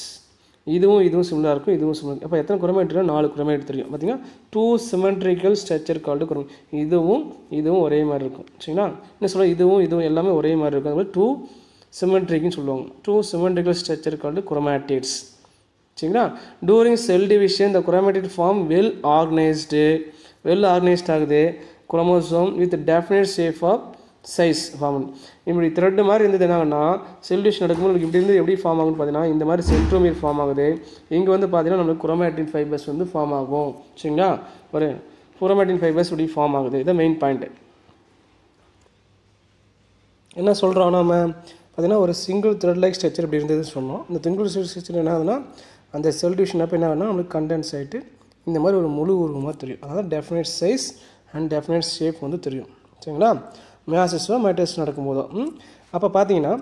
இதுவும் சிமிலாக இருக்கும், இதுவும் சிமிலர். அப்போ எத்தனை குரோமேட்டிட்னா 4 குரோமேட்டிட் தெரியும். பார்த்தீங்கன்னா 2 சிமெட்ரிக்கல் ஸ்ட்ரக்சர் கால்டு இதுவும் ஒரே மாதிரி இருக்கும். சரிங்களா? என்ன சொல்ல இதுவும் எல்லாமே ஒரே மாதிரி இருக்கும். அது மாதிரி 2 சிமெட்ரிக்னு சொல்லுவாங்க. 2 சிமெட்ரிக்கல் ஸ்ட்ரக்சர் கால்டு குரோமேட்டிட்ஸ். சரிங்களா? During cell division the chromatid form well organised ஆகுது. Chromosome with definite shape of size form. இப்படி த்ரெட் மாதிரி இருந்தது என்னன்னா செல் டிவிஷன் நடக்கும்போது இப்படி இருந்து எப்படி ஃபார்ம் ஆகும்னு பார்த்தீங்கன்னா இந்த மாதிரி சென்ட்ரோமியர் ஃபார்ம் ஆகுது. இங்கே வந்து பார்த்தீங்கன்னா நம்மளுக்கு குரோமேட்டின் ஃபைபர்ஸ் வந்து ஃபார்ம் ஆகும். சரிங்களா? ஒரு குரோமேட்டின் ஃபைபர்ஸ் இப்படி ஃபார்ம் ஆகுது. இதான் மெயின் பாயிண்ட்டு. என்ன சொல்கிறோம் நம்ம பார்த்தீங்கன்னா ஒரு சிங்கிள் த்ரெட் லைக் ஸ்ட்ரக்சர் இப்படி இருந்ததுன்னு சொன்னோம். இந்த சிங்கிள் ஸ்ட்ரக்சர் என்ன ஆகுதுன்னா அந்த செல் டிவிஷன் அப்போ என்ன ஆகுதுன்னா நம்மளுக்கு கண்டென்ஸ் ஆகிட்டு இந்த மாதிரி ஒரு முழு உருவமாக தெரியும். அதாவது definite size and definite shape வந்து தெரியும். சரிங்களா? மியாசிஸோ மைட்டோசிஸ் நடக்கும்போதோ. அப்போ பார்த்தீங்கன்னா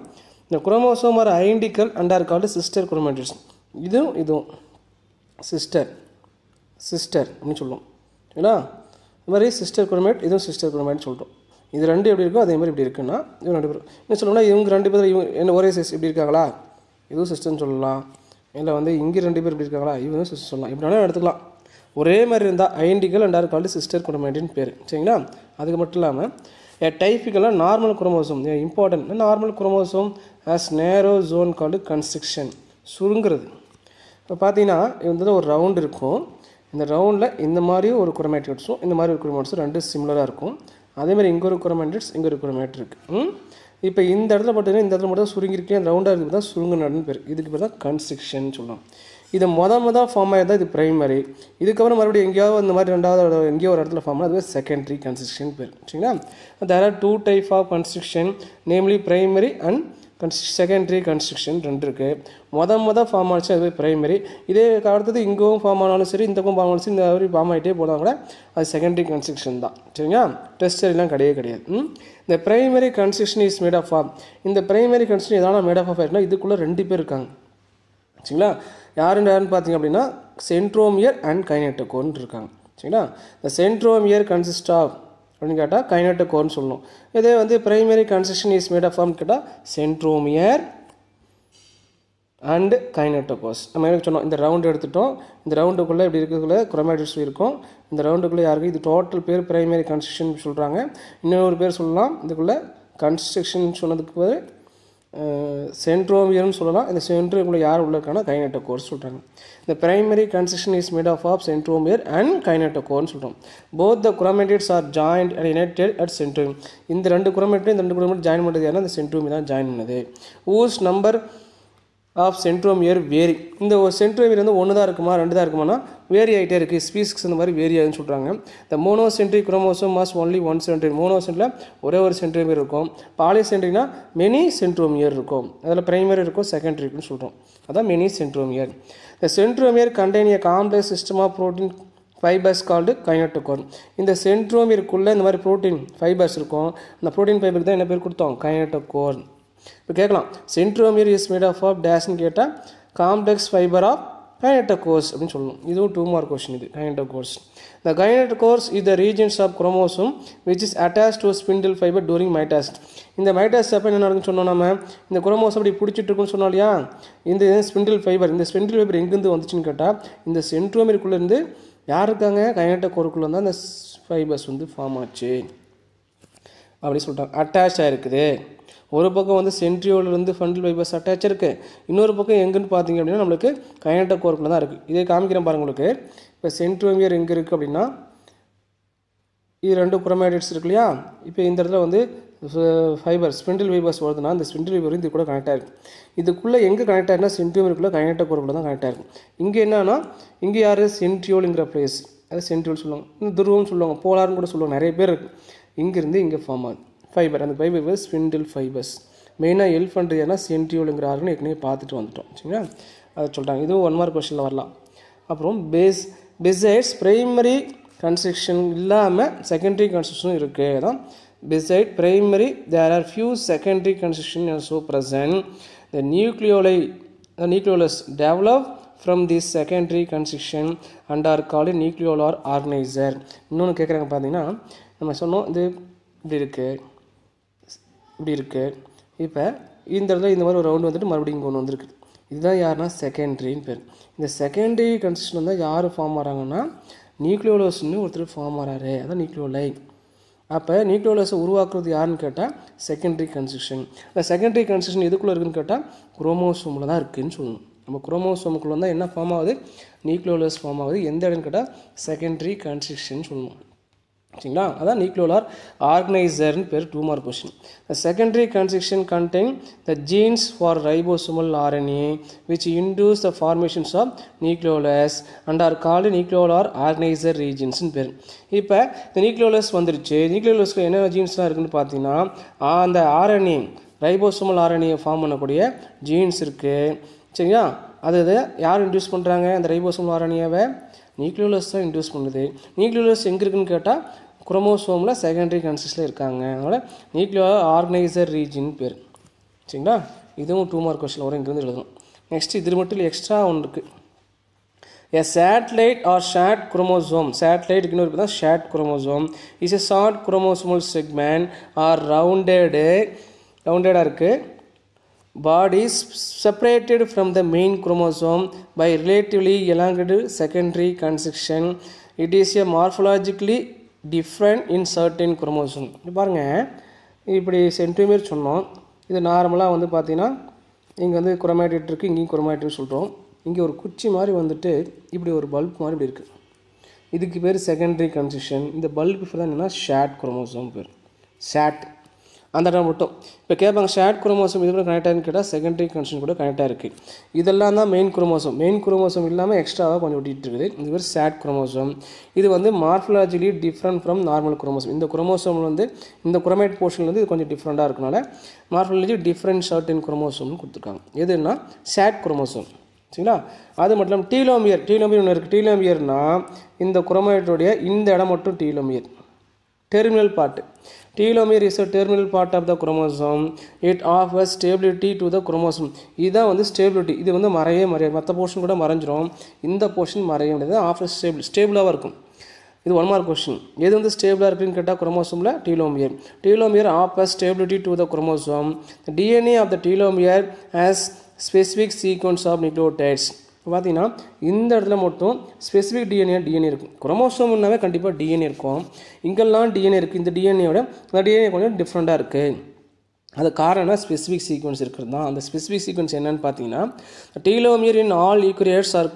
இந்த chromosome R identical and are called sister chromatids. இதுவும் சிஸ்டர் அப்படின்னு சொல்லுவோம். சரிங்களா? இது மாதிரி சிஸ்டர் குரோமேட், இதுவும் சிஸ்டர் குரோமேட்னு சொல்லிட்டோம். இது 2 எப்படி இருக்கும் அதே மாதிரி இப்படி இருக்குன்னா இது 2 பேரும் என்ன சொல்லணும்னா இவங்க 2 பேர் என்ன ஒரே சைஸ் இப்படி இருக்காங்களா, இதுவும் சிஸ்டர்னு சொல்லலாம். இல்லை வந்து இங்கே 2 பேர் இப்படி இருக்காங்களா, இவங்க சிஸ்டர் சொல்லலாம். இப்படி வேணாலும் எடுத்துக்கலாம். ஒரே மாதிரி இருந்தால் identical and are called sister chromatin பேர். சரிங்களா? அதுக்கு மட்டும் இல்லாமல் டைப்பிக்கலாக normal chromosome important. Normal chromosome has narrow zone called construction, சுருங்கிறது. இப்போ பார்த்தீங்கன்னா இது ஒரு ரவுண்ட் இருக்கும். இந்த ரவுண்டில் இந்த மாதிரி ஒரு குரோமேட்டிட்ஸும் இந்த மாதிரி ஒரு குரோமேட்டிட்ஸும் 2 சிமிலராக இருக்கும். அதேமாதிரி இங்கே ஒரு குரோமேட்டிட்ஸ் இங்கே ஒரு குரோமேட் இருக்குது. இப்போ இந்த இடத்துல பார்த்தீங்கன்னா இந்த இடத்துல மட்டும் சுருங்கிருக்கேன், அந்த ரவுண்டாக இருக்குது தான் சுருங்குனடுன்னு பேர். இதுக்கு பேர் தான் கன்ஸ்ட்ரக்ஷன் சொல்லலாம். இதை மொதல் ஃபார்ம் ஆகிருந்தால் இது ப்ரைமரி. இதுக்கப்புறம் மறுபடியும் எங்கேயாவது இந்த மாதிரி 2வது எங்கேயோ ஒரு இடத்துல ஃபார்ம் அதுவே செகண்டரி கன்ஸ்ட்ரக்ஷன் பேர். சரிங்களா? There are 2 type of construction, namely primary and secondary construction 2 இருக்குது. மொதல் ஃபார்ம் ஆச்சு அதுவே ப்ரைமரி. இதே அடுத்தது இங்கவும் ஃபார்ம் ஆனாலும் சரி இந்தக்கும் ஃபார்ம் ஆனாலும் சரி இந்த மாதிரி ஃபார்ம் ஆகிட்டே போனால் கூட அது செகண்டரி கன்ஸ்ட்ரக்ஷன் தான். சரிங்களா? டெஸ்டரிலாம் கிடையாது. இந்த primary construction is made of form. இந்த ப்ரைமரி கன்ஸ்ட்ரக்ஷன் எதனால் மேட் ஆஃப் இருக்குன்னா இதுக்குள்ளே 2 பேர் இருக்காங்க. சரிங்களா? யாருன்னு பார்த்தீங்க அப்படின்னா சென்ட்ரோமியர் அண்ட் கைனெட்டோகோர்னு இருக்காங்க. சரிங்களா? இந்த சென்ட்ரோமியர் கன்சிஸ்ட் ஆஃப் அப்படின்னு கேட்டால் கைனெட்டோகோர்னு சொல்லணும். இதே வந்து primary construction is made of form கேட்டால் சென்ட்ரோமியர் அண்ட் கைனெட்டோகோர்ஸ். நம்ம என்ன சொன்னோம், இந்த ரவுண்டு எடுத்துட்டோம். இந்த ரவுண்டுக்குள்ளே இப்படி இருக்கிறதுக்குள்ள குரோமேட்டிட்ஸ் இருக்கும். இந்த ரவுண்டுக்குள்ளே யாருக்கு இது டோட்டல் பேர் பிரைமரி கன்ஸ்ட்ரக்ஷன் சொல்கிறாங்க. இன்னொரு பேர் சொல்லலாம் இதுக்குள்ளே கன்ஸ்ட்ரக்ஷன் சொன்னதுக்கு பேர் சென்ட்ரோமியர்னு சொல்லலாம். இந்த சென்ட்ரோமியர் யார் உள்ள இருக்காங்கன்னா கைனெட்டோகோர்ஸ் சொல்கிறாங்க. இந்த primary construction is made of centromere and கைனெட்டோகோர்னு சொல்கிறோம். Both the chromatids are joint and united at centromere. இந்த 2 குரோமேட்டிடும் இந்த 2 குரோமேட்டிட் ஜாயின் பண்ணுறது யாருன்னா இந்த சென்ட்ரோமியர் தான் ஜாயின் பண்ணது. ஊஸ் நம்பர் ஆஃப் சென்ட்ரோமியர் வேரி. இந்த ஒரு சென்ட்ரோமியர் வந்து 1 தான் இருக்குமா 2 தான் இருக்குமானா வேரி ஆகிட்டே இருக்குது. ஸ்பீசிஸ் இந்த மாதிரி வேரி ஆகுதுன்னு சொல்கிறாங்க. இந்த மோனோசென்ட்ரிக் குரோமோசோம் மாஸ் ஒன்லி 1 சென்ட்ரோமியர். மோனோசென்ட்ரில் ஒரே ஒரு சென்ட்ரோமியர் இருக்கும். பாலிசென்ட்ரிக்னா மெனி சென்ட்ரோமியர் இருக்கும். அதில் பிரைமரி இருக்கும், செகண்டரி இருக்குன்னு சொல்கிறோம். அதான் மெனி சென்ட்ரோமியர். இந்த centromere contain a complex system of protein fibres called kinetochore. இந்த சென்ட்ரோமியருக்குள்ளே இந்த மாதிரி ப்ரோட்டீன் ஃபைபர்ஸ் இருக்கும். அந்த ப்ரோட்டீன் ஃபைபருக்கு தான் என்ன பேர் கொடுத்தோம், கைனெட்டோகோர். இப்போ கேட்கலாம் சென்ட்ரோமியர் இஸ் மேட் ஆஃப் டேஷ்னு கேட்டால் காம்ப்ளெக்ஸ் ஃபைபர் ஆஃப் கைனட்டோகோர்ஸ் அப்படின்னு சொல்லணும். இதுவும் 2 மார்க் கொஸ்டின். இது கைனட்டோகோர்ஸ். The கைனட்டோகோர்ஸ் is the regions of chromosome which is attached to spindle fiber during mitosis. இந்த மைட்டாசிஸ் அப்போ என்ன நடக்குன்னு சொன்னோம், நம்ம இந்த குரோமோசோம் அப்படி பிடிச்சிட்டு இருக்குன்னு சொன்னோம் இல்லையா. இந்த ஸ்பிண்டில் ஃபைபர், இந்த ஸ்பிண்டில் ஃபைபர் எங்கேருந்து வந்துச்சுன்னு கேட்டால் இந்த சென்ட்ரோமீருக்குள்ளேருந்து யார் இருக்காங்க, கைனட்டோகோருக்குள்ளே தான் அந்த ஃபைபர்ஸ் வந்து ஃபார்ம் ஆச்சு அப்படி சொல்லிட்டாங்க. அட்டாச் ஆகிருக்குது. ஒரு பக்கம் வந்து சென்ட்ரியோலேருந்து ஃபண்டில் ஃபைபர்ஸ் அட்டாச் இருக்குது, இன்னொரு பக்கம் எங்கேன்னு பார்த்தீங்க அப்படின்னா நம்மளுக்கு கைனட்டோகோருக்குள்ள தான் இருக்குது. இதே காமிக்கிறேன் பாருங்கள் உங்களுக்கு. இப்போ சென்ட்ரோமியர் எங்கே இருக்குது அப்படின்னா இது 2 குரோமேட்டிட்ஸ் இருக்கு இல்லையா. இப்போ இந்த இடத்துல வந்து ஃபைபர் ஸ்பிண்டில் ஃபைபர்ஸ் வருதுன்னா இந்த ஸ்பிண்டில் ஃபைபர் இது கூட கனெக்ட் ஆகிருக்கு. இதுக்குள்ளே எங்கே கனெக்ட் ஆகிருக்குன்னா சென்ட்ரியோமருக்குள்ளே கைனட்டோகோருக்குள்ள தான் கனெக்ட் ஆகிருக்கு. இங்கே என்னன்னா இங்கே யார் சென்ட்ரியோலுங்கிற பிளேஸ், அது சென்ட்ரியோல் சொல்லுவாங்க, இந்த துருவம்னு சொல்லுவாங்க, போலார்னு கூட சொல்லுவாங்க, நிறைய பேர் இருக்குது. இங்கேருந்து இங்கே ஃபார்ம் ஆகுது ஃபைபர். அந்த ஃபைபர் ஸ்பிண்டில் ஃபைபர்ஸ். மெயினாக எல் பண்ணுறதுனா சென்ட்ரியோலுங்கிற ஆர்கன் ஏற்கனவே பார்த்துட்டு வந்துட்டோம் சரிங்களா. அதை சொல்கிறாங்க. இதுவும் 1 மார்க் கொஸ்டினில் வரலாம். அப்புறம் பெசைட்ஸ் பிரைமரி கன்ஸ்ட்ரக்ஷன் இல்லாமல் செகண்டரி கன்ஸ்ட்ரக்ஷனும் இருக்குது. அதான் beside primary there are few secondary construction also present. The nucleolus develop from this secondary construction and are called nucleolar organizer. இன்னொன்று கேட்குறாங்க பார்த்தீங்கன்னா, நம்ம சொன்னோம் இது இப்படி இருக்குது. இப்போ இந்த இடத்துல இந்த மாதிரி ஒரு ரவுண்டு வந்துட்டு மறுபடியும் இங்கே ஒன்று வந்திருக்கு. இதுதான் யாருன்னா செகண்டரின்னு பேர். இந்த செகண்டரி கன்ஸ்ட்ரக்ஷன் வந்து யார் ஃபார்ம் ஆகிறாங்கன்னா நியூக்ளியோலஸ்ன்னு ஒருத்தர் ஃபார்ம் ஆகிறாரு, அதான் நியூக்ளியோலை. அப்போ நியூக்ளியோலஸை உருவாக்குறது யாருன்னு கேட்டால் செகண்டரி கன்ஸ்ட்ரக்ஷன். இந்த செகண்டரி கன்ஸ்ட்ரக்ஷன் எதுக்குள்ளே இருக்குதுன்னு கேட்டால் குரோமோசோமில் தான் இருக்குதுன்னு சொல்லணும். நம்ம குரோமோசோமுக்குள்ளே வந்தால் என்ன ஃபார்ம் ஆகுது, நியூக்ளியோலஸ் ஃபார்ம் ஆகுது. எந்த இடம்னு கேட்டால் செகண்டரி கன்ஸ்ட்ரக்ஷன் சொல்லணும் சரிங்களா. அதான் நியூக்ளியோலார் ஆர்கனைசர்னு பேர். 2 mark question. The secondary construction contain the genes for ribosomal RNA which induce the formations of nucleolus and are called nucleolar organizer regions ன்னு பேர். இப்போ இந்த நியூக்ளியோலஸ் வந்துருச்சு. நியூக்ளியோலஸ்க்கு என்ன ஜீன்ஸ்லாம் இருக்குதுன்னு பார்த்தீங்கன்னா அந்த ஆர்என்ஏ ரைபோசோமல் ஆர்என்ஏ ஃபார்ம் பண்ணக்கூடிய ஜீன்ஸ் இருக்குது சரிங்களா. அது யார் இன்டியூஸ் பண்ணுறாங்க, அந்த ரைபோசோமல் ஆர்என்ஏவை நியூக்ளியோலஸ் தான் இன்டியூஸ் பண்ணுது. நியூக்ளியோலஸ் எங்கே இருக்குதுன்னு கேட்டால் குரோமோசோமில் செகண்டரி கன்ஸ்ட்ரக்ஷனில் இருக்காங்க. அதனால் நியூக்ளியோலார் ஆர்கனைசர் ரீஜன் பேர் சரிங்களா. இதுவும் 2 மார்க் கொஸ்டின் வரும், இங்கிருந்து எழுதணும். நெக்ஸ்ட் இது மட்டும் எக்ஸ்ட்ரா ஒன்று இருக்குது. A satellite or shared chromosome, satellite இன்னொரு இருக்குது தான் shared chromosome is a short chromosomal segment or rounded இருக்குது. Body is separated from the main chromosome by relatively elongated secondary construction. It is a morphologically different in certain chromosome. பாருங்கள், இப்படி centromere சொன்னோம். இது நார்மலாக வந்து பார்த்தீங்கன்னா இங்கே வந்து குரோமேட்டிட் இருக்குது, இங்கேயும் குரோமேட்டிட் சொல்கிறோம். இங்கே ஒரு குச்சி மாதிரி வந்துட்டு இப்படி ஒரு பல்ப் மாதிரி இப்படி இருக்குது. இதுக்கு பேர் செகண்டரி கன்ஸ்ட்ரக்ஷன். இந்த பல்பு ஃபுல்லாக என்னென்னா ஷேட் குரோமோசோம் பேர். ஷேட் அந்த இடம் மட்டும். இப்போ கேட்பாங்க ஷேட் குரோமோசோம் இது கூட கனெக்டாக கேட்டால் செகண்டரி கன்ஸ்ட்ரக்ஷன் கூட கனெக்டாக இருக்குது. இதெல்லாம் தான் மெயின் குரோமோசோம். மெயின் குரோமோசோம் இல்லாமல் எக்ஸ்ட்ராவாக கொஞ்சம் ஒட்டிகிட்டு இருக்குது. இது பேர் ஷேட் குரோமோசோம். இது வந்து மார்ஃபலாஜிலி டிஃப்ரெண்ட் ஃப்ரம் நார்மல் குரோமோசோம். இந்த குரோமோசோம் வந்து இந்த குரோமேட் போர்ஷன் வந்து இது கொஞ்சம் டிஃப்ரெண்ட்டாக இருக்கனால மார்ஃபலாஜி டிஃப்ரெண்ட் சர்டன் குரோமோசோம்னு கொடுத்துருக்காங்க. எதுன்னா ஷேட் குரோமோசோம் சரிங்களா. அது மட்டும் இல்லாமல் டீலோமியர் ஒன்று இருக்குது. டீலோமியர்னால் இந்த குரோமேட்டோடைய இந்த இடம் மட்டும் telomere, terminal part. Telomere is a terminal part of the chromosome. It offers stability to the chromosome. இதுதான் வந்து ஸ்டேபிலிட்டி. இது வந்து மறையாது. மற்ற போர்ஷன் கூட மறைஞ்சிரும், இந்த போர்ஷன் மறைய முடியாது. ஆஃபர் ஸ்டேபிளாக இருக்கும். இது 1 மார்க் கொஸ்டின். எது வந்து ஸ்டேபிளாக இருக்குன்னு கேட்டால் குரோமோசோமில் telomere offers stability to the chromosome. DNA of the telomere has specific sequence of nucleotides. பார்த்தீங்கன்னா இந்த இடத்துல மட்டும் ஸ்பெசிஃபிக் டிஎன்ஏ இருக்கும். குரோமோசோம்னாவே கண்டிப்பாக டிஎன்ஏ இருக்கும். இங்கெல்லாம் டிஎன்ஏ இருக்குது. இந்த டிஎன்ஏயோட இந்த டிஎன்ஏ கொஞ்சம் டிஃப்ரெண்ட்டாக இருக்குது. அது காரணம் ஸ்பெசிஃபிக் சீக்வன்ஸ் இருக்கிறது தான். அந்த ஸ்பெசிஃபிக் சீக்வன்ஸ் என்னன்னு பார்த்தீங்கன்னா telomere in all eukaryotes are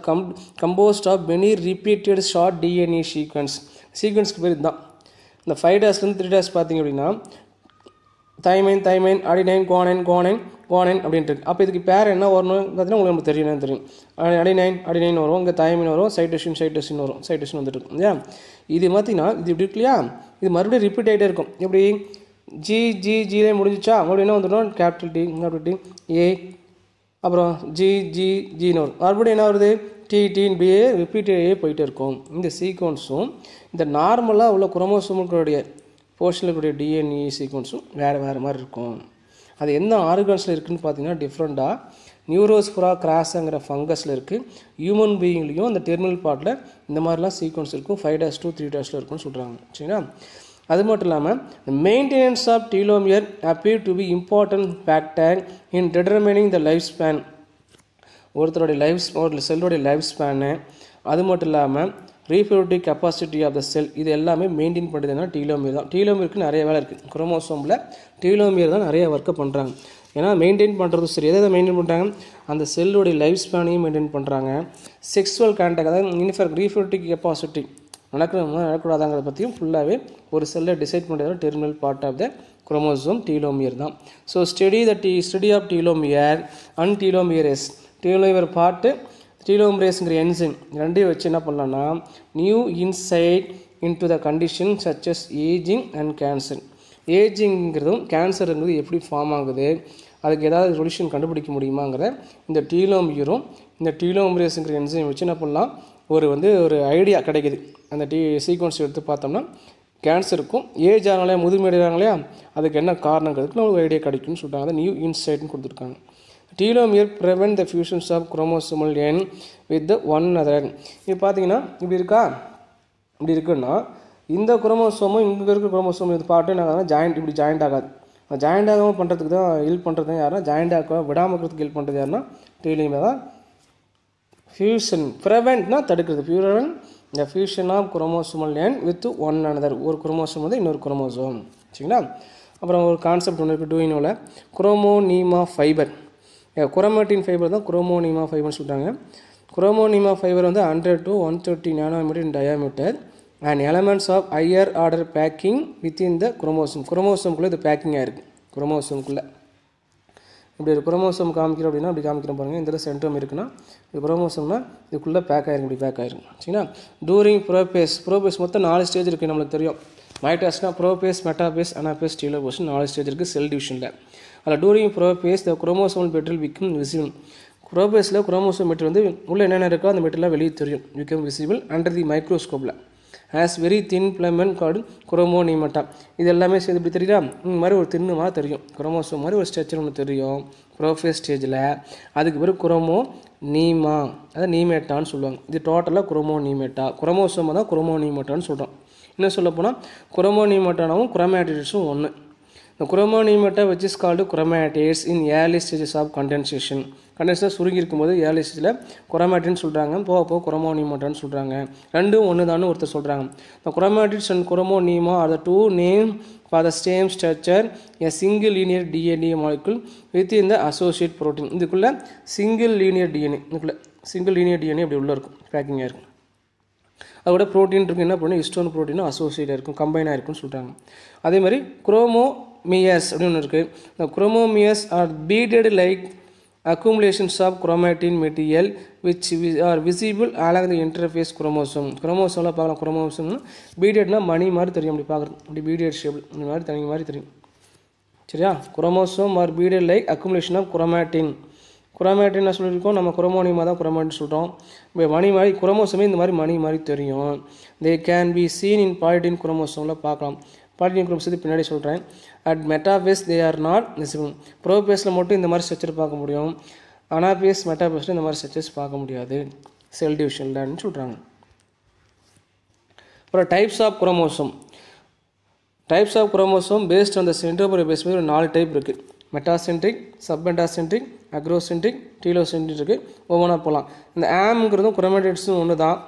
composed of many repeated short DNA சீக்வன்ஸ்க்கு பேர் இதுதான். இந்த 5' 3' பார்த்தீங்க அப்படின்னா தைமைன் அடினைன் குவானைன் அப்படின்ட்டு இருக்குது. அப்போ இதுக்கு பேர் என்ன வரணும் பார்த்தீங்கன்னா உங்களுக்கு தெரியும். அடினைன் வரும், இங்கே தைமைன் வரும், சைட்டோசின் வரும். சைட்டோசின் வந்துட்டு இருக்கும் இல்லையா. இது பார்த்தீங்கன்னா இது இப்படி இருக்கு இல்லையா, இது மறுபடியும் ரிப்பீட் ஆகிட்டே இருக்கும். எப்படி ஜிலே முடிஞ்சிச்சா மறுபடியும் என்ன வந்துடும், கேபிட்டல் டி ஏ, அப்புறம் ஜின்னு வரும். மறுபடியும் என்ன வருது, டின்னு பிஏ ரிப்பீட் போயிட்டே இருக்கும். இந்த சீக்வன்ஸும் இந்த நார்மலாக உள்ள குரோமோசோம்களுடைய போர்ஷனில் கூடிய டிஎன்ஏ சீக்வன்ஸும் வேறு மாதிரி இருக்கும். அது எந்த ஆர்கன்ஸில் இருக்குதுன்னு பார்த்தீங்கன்னா டிஃப்ரெண்ட்டாக நியூரோஸ்போரா கிராஸாங்கிற ஃபங்கஸில் இருக்குது. ஹியூமன் பீயிங்லேயும் அந்த டெர்மினல் பார்ட்டில் இந்த மாதிரிலாம் சீக்வன்ஸ் இருக்கும். 5' to 3' இருக்குன்னு சொல்கிறாங்க. சரிங்களா? அது மட்டும் இல்லாமல் maintenance of telomere appear to be important factor in determining the life span. ஒருத்தருடைய செல்லுடைய லைஃப் ஸ்பேனு, அது மட்டும் இல்லாமல் ரீப்ரொடக்டிவ் கெப்பாசிட்டி ஆஃப் த செல், இது எல்லாமே மெயின்டைன் பண்ணுறதுனா டீலோமியர் தான். டீலோமியருக்கு நிறைய வேலை இருக்குது. குரோமோசோமில் டீலோமியர் தான் நிறைய ஒர்க்கை பண்ணுறாங்க. ஏன்னா மெயின்டைன் பண்ணுறதும் சரி, எதை மெயின்டைன் பண்ணுறாங்க, அந்த செல்லுடைய லைஃப் ஸ்பேனையும் மெயின்டைன் பண்ணுறாங்க. செக்ஸுவல் கான்டாக்ட், அதாவது ரீப்ரொடக்டிவ் கெப்பாசிட்டி நடக்கூடாதாங்கிறத பற்றியும் ஃபுல்லாகவே ஒரு செல்லை டிசைட் பண்ணுறது terminal part of the chromosome telomere தான். So study of telomere and telomerase. Telomere part டீலோமியரேஸ்ங்கிற என்சைம் ரெண்டையும் வச்சு என்ன பண்ணலாம்னா new insight into the condition such as ageing and cancer. ஏஜிங்கிறதும் கேன்சருங்கிறது எப்படி ஃபார்ம் ஆகுது, அதுக்கு ஏதாவது சொல்யூஷன் கண்டுபிடிக்க முடியுமாங்கிற இந்த டீலோமியரும் இந்த டீலோமியரேஸுங்கிற என்சைம் வச்சு என்ன பண்ணலாம், ஒரு ஐடியா கிடைக்குது. அந்த சீக்வன்ஸ் எடுத்து பார்த்தோம்னா கேன்சருக்கும் ஏஜ் ஆனாலே முதுமையடைகிறாங்க இல்லையா, அதுக்கு என்ன காரணங்கிறதுக்கு ஒரு ஐடியா கிடைக்கும்னு சொல்லிட்டாங்க. அதை நியூ இன்சைட்னு கொடுத்துருக்காங்க. Telomere prevent the fusions of chromosomal end with the one another. இப்போ பார்த்தீங்கன்னா இப்படி இருக்குன்னா இந்த குரோமோசோமும் இங்கே இருக்கிற குரோமோசோம் இது பாட்டு என்ன இப்படி ஜாயிண்ட் ஆகாது. ஜாயிண்ட் ஆகாமல் பண்ணுறதுக்கு தான் ஹெல்ப் பண்ணுறது தான் யாருன்னா, ஜாயிண்ட் ஆக விடாமல் இருக்கிறதுக்கு ஹெல்ப் பண்ணுறது யாருன்னா டீலோமியர் தான். ஃபியூஷன் ப்ரிவென்ட்னா தடுக்கிறது. Prevent the fusion of chromosomal end with one another. ஒரு குரோமோசோம் வந்து இன்னொரு குரோமோசோம். சரிங்களா? அப்புறம் ஒரு கான்செப்ட் ஒன்று இருக்குது டூயினோவில், குரோமோனீமா ஃபைபர். குரோமேட்டின் ஃபைபர் தான் குரோமோனீமா ஃபைபர்னு சொல்கிறாங்க. குரோமோனீமா ஃபைபர் வந்து 100 to 130 nanometer in diameter and elements of higher order packing within the chromosome. குரோமோசோம்குள்ளே இது பேக்கிங்காக இருக்குது. குரோமோசோம்குள்ளே இப்படி ஒரு குரோமோசோம் காமிக்கிறோம் அப்படின்னா அப்படி காமிக்கிறோம் பாருங்கள். இந்த சென்ட்ரோம் இருக்குன்னா இது குரோமோசோம்னா இதுக்குள்ளே பேக் ஆகிருக்கும், இப்படி பேக் ஆகிருக்கும். சரிங்களா? டூரிங் ப்ரோபேஸ் மொத்தம் 4 ஸ்டேஜ் இருக்குது நம்மளுக்கு தெரியும். மைட்டாஸ்னா prophase, metaphase, anaphase, telophase 4 stage இருக்குது செல் டிவிஷனில். அதில் during prophase the chromosomal material become visible. ப்ரோபேஸில் குரோமோசோம் மெட்டீரியல் வந்து உள்ளே என்னென்ன இருக்கோ அந்த மெட்டீரியலாக வெளியே தெரியும், பிகம் விசிபிள் அண்டர் தி மைக்ரோஸ்கோப்பில் as very thin filament called chromonemata. இது எல்லாமே சேர்ந்து இப்படி தெரியுதா, இந்த மாதிரி ஒரு தின்னு மாதிரி தெரியும். குரோமோசோம் மாதிரி ஒரு ஸ்ட்ரக்சர் ஒன்று தெரியும் ப்ரோபேஸ் ஸ்டேஜில். அதுக்கு பிறகு குரோமோனீமா, அதாவது நீமேட்டான்னு சொல்லுவாங்க. இது டோட்டலாக குரோமோனீமேட்டா. குரோமோசோமை தான் குரோமோனீமேட்டான்னு சொல்கிறோம். இன்னும் சொல்ல போனால் குரோமோனீமேட்டானாவும் குரோமேட்டிட்ஸும் ஒன்று. இந்த குரோமோனீமேட்டா which is called chromatids in early stages of condensation. Condensation சுருங்கி இருக்கும்போது ஏர்லி ஸ்டேஜில் குரோமேட்டின்னு சொல்கிறாங்க, போக போக குரோமோனீமேட்டான்னு சொல்கிறாங்க. ரெண்டும் ஒன்று தான் ஒருத்தர் சொல்கிறாங்க. இந்த chromatids and chromonema are the 2 name for the same structure a single linear DNA molecule with in the associate protein. இதுக்குள்ளே சிங்கிள் லீனியர் டிஎன்ஏ அப்படி உள்ளே இருக்கும், பேக்கிங்காக இருக்கும். அதோட ப்ரோட்டீன் இருக்குது, என்ன பண்ணணும், ஹிஸ்டோன் ப்ரோட்டீனும் அசோசியேட்டாக இருக்கும், கம்பைனாக இருக்குன்னு சொல்கிறாங்க. அதே மாதிரி குரோமோமியஸ் அப்படின்னு ஒன்று இருக்குது. இந்த chromomeres are beaded like accumulations of chromatin material which are visible along the interface chromosome. குரோமோசோமில் பார்க்கலாம். குரோமோசோம்னா பீடட்னா மணி மாதிரி தெரியும், அப்படி பார்க்குறது, அப்படி பீடட் ஷேப் இந்த மாதிரி தனி மாதிரி தெரியும். சரியா? Chromosome are beaded like accumulation of chromatin. Chromatin சொல்லியிருக்கோம், நம்ம குரோமோனிமா தான் குரோமேட்டின் சொல்கிறோம். இப்போ மணி மாதிரி குரோமோசோமே இந்த மாதிரி மணி மாதிரி தெரியும். They can be seen in polytene குரோமோசோமில் பார்க்கலாம். பாலிடின் குரோமோசோம் பின்னாடி சொல்கிறேன். At metaphase they are not visible. ப்ரோபேஸில் மட்டும் இந்த மாதிரி ஸ்ட்ரக்சர் பார்க்க முடியும், அனாபேஸ் மெட்டாபேஸில் இந்த மாதிரி ஸ்ட்ரக்சர்ஸ் பார்க்க முடியாது செல் டிவிஷனில்னு சொல்கிறாங்க. அப்புறம் types of chromosome based on the centromere base பண்ணி ஒரு 4 டைப் இருக்குது. மெட்டாசென்ட்ரிக், சப்மெட்டாசென்ட்ரிக், அக்ரோசென்ட்ரிக், டீலோசென்ட்ரிக் இருக்குது. ஒவ்வொன்றா போகலாம். இந்த ஆம்ங்கிறதும் குரோமேட்டிட்ஸும் ஒன்று தான்.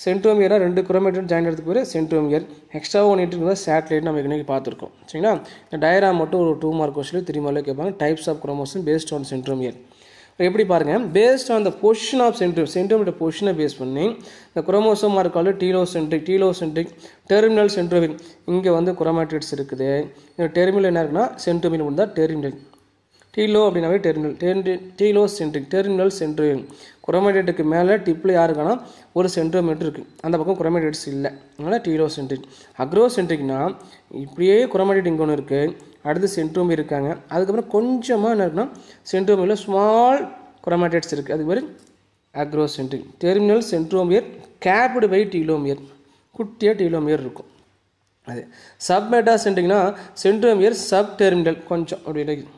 சென்ட்ரோமியராக 2 குரோமேட்டிட் ஜாயின் எடுத்துக்கு பேர் சென்ட்ரோமியர். எக்ஸ்ட்ரா ஒன்று இருக்கிறது சேட்டலைட் நம்ம ஏற்கனவே பார்த்துருக்கோம். சரிங்களா? இந்த டயராம் மட்டும் ஒரு 2 மார்க் கொஸ்டின் 3 மார்க்கில் கேட்பாங்க. Types of chromosome based on centromere. எப்படி பாருங்கள், based on the position of centromere பொசிஷனை பேஸ் பண்ணி இந்த chromosome are called telocentric, terminal centromere. இங்கே வந்து குரோமேட்டிட்ஸ் இருக்குது. இந்த டெர்மினல் என்ன இருக்குன்னா சென்ட்ரோமியர் மட்டும் தான் டெர்மினல். டீலோ அப்படின்னாவே டீலோசென்ட்ரிக், டெர்மினல் சென்ட்ரோமியர். குரோமேட்டிட்டுக்கு மேலே டிப்பில் யாருக்கானா ஒரு சென்ட்ரோமீட்டர் இருக்குது, அந்த பக்கம் குரோமேட்டிட்ஸ் இல்லை, அதனால் டீலோசென்ட்ரிக். அக்ரோசென்ட்ரிக்னா இப்படியே குரோமேட்டிட் இங்கே ஒன்று இருக்குது, அடுத்து சென்ட்ரோமியர் இருக்காங்க, அதுக்கப்புறம் கொஞ்சமாக என்ன இருக்குன்னா சென்ட்ரோமியரில் ஸ்மால் குரோமேட்டிட்ஸ் இருக்குது, அதுக்கு பேர் acrocentric. Terminal centromere capped by telomere, குட்டியாக டீலோமியர் இருக்கும். அது சப்மெட்டாசென்ட்ரிக்னா சென்ட்ரோமியர் சப் டெர்மினல் கொஞ்சம் அப்படி இருக்குது.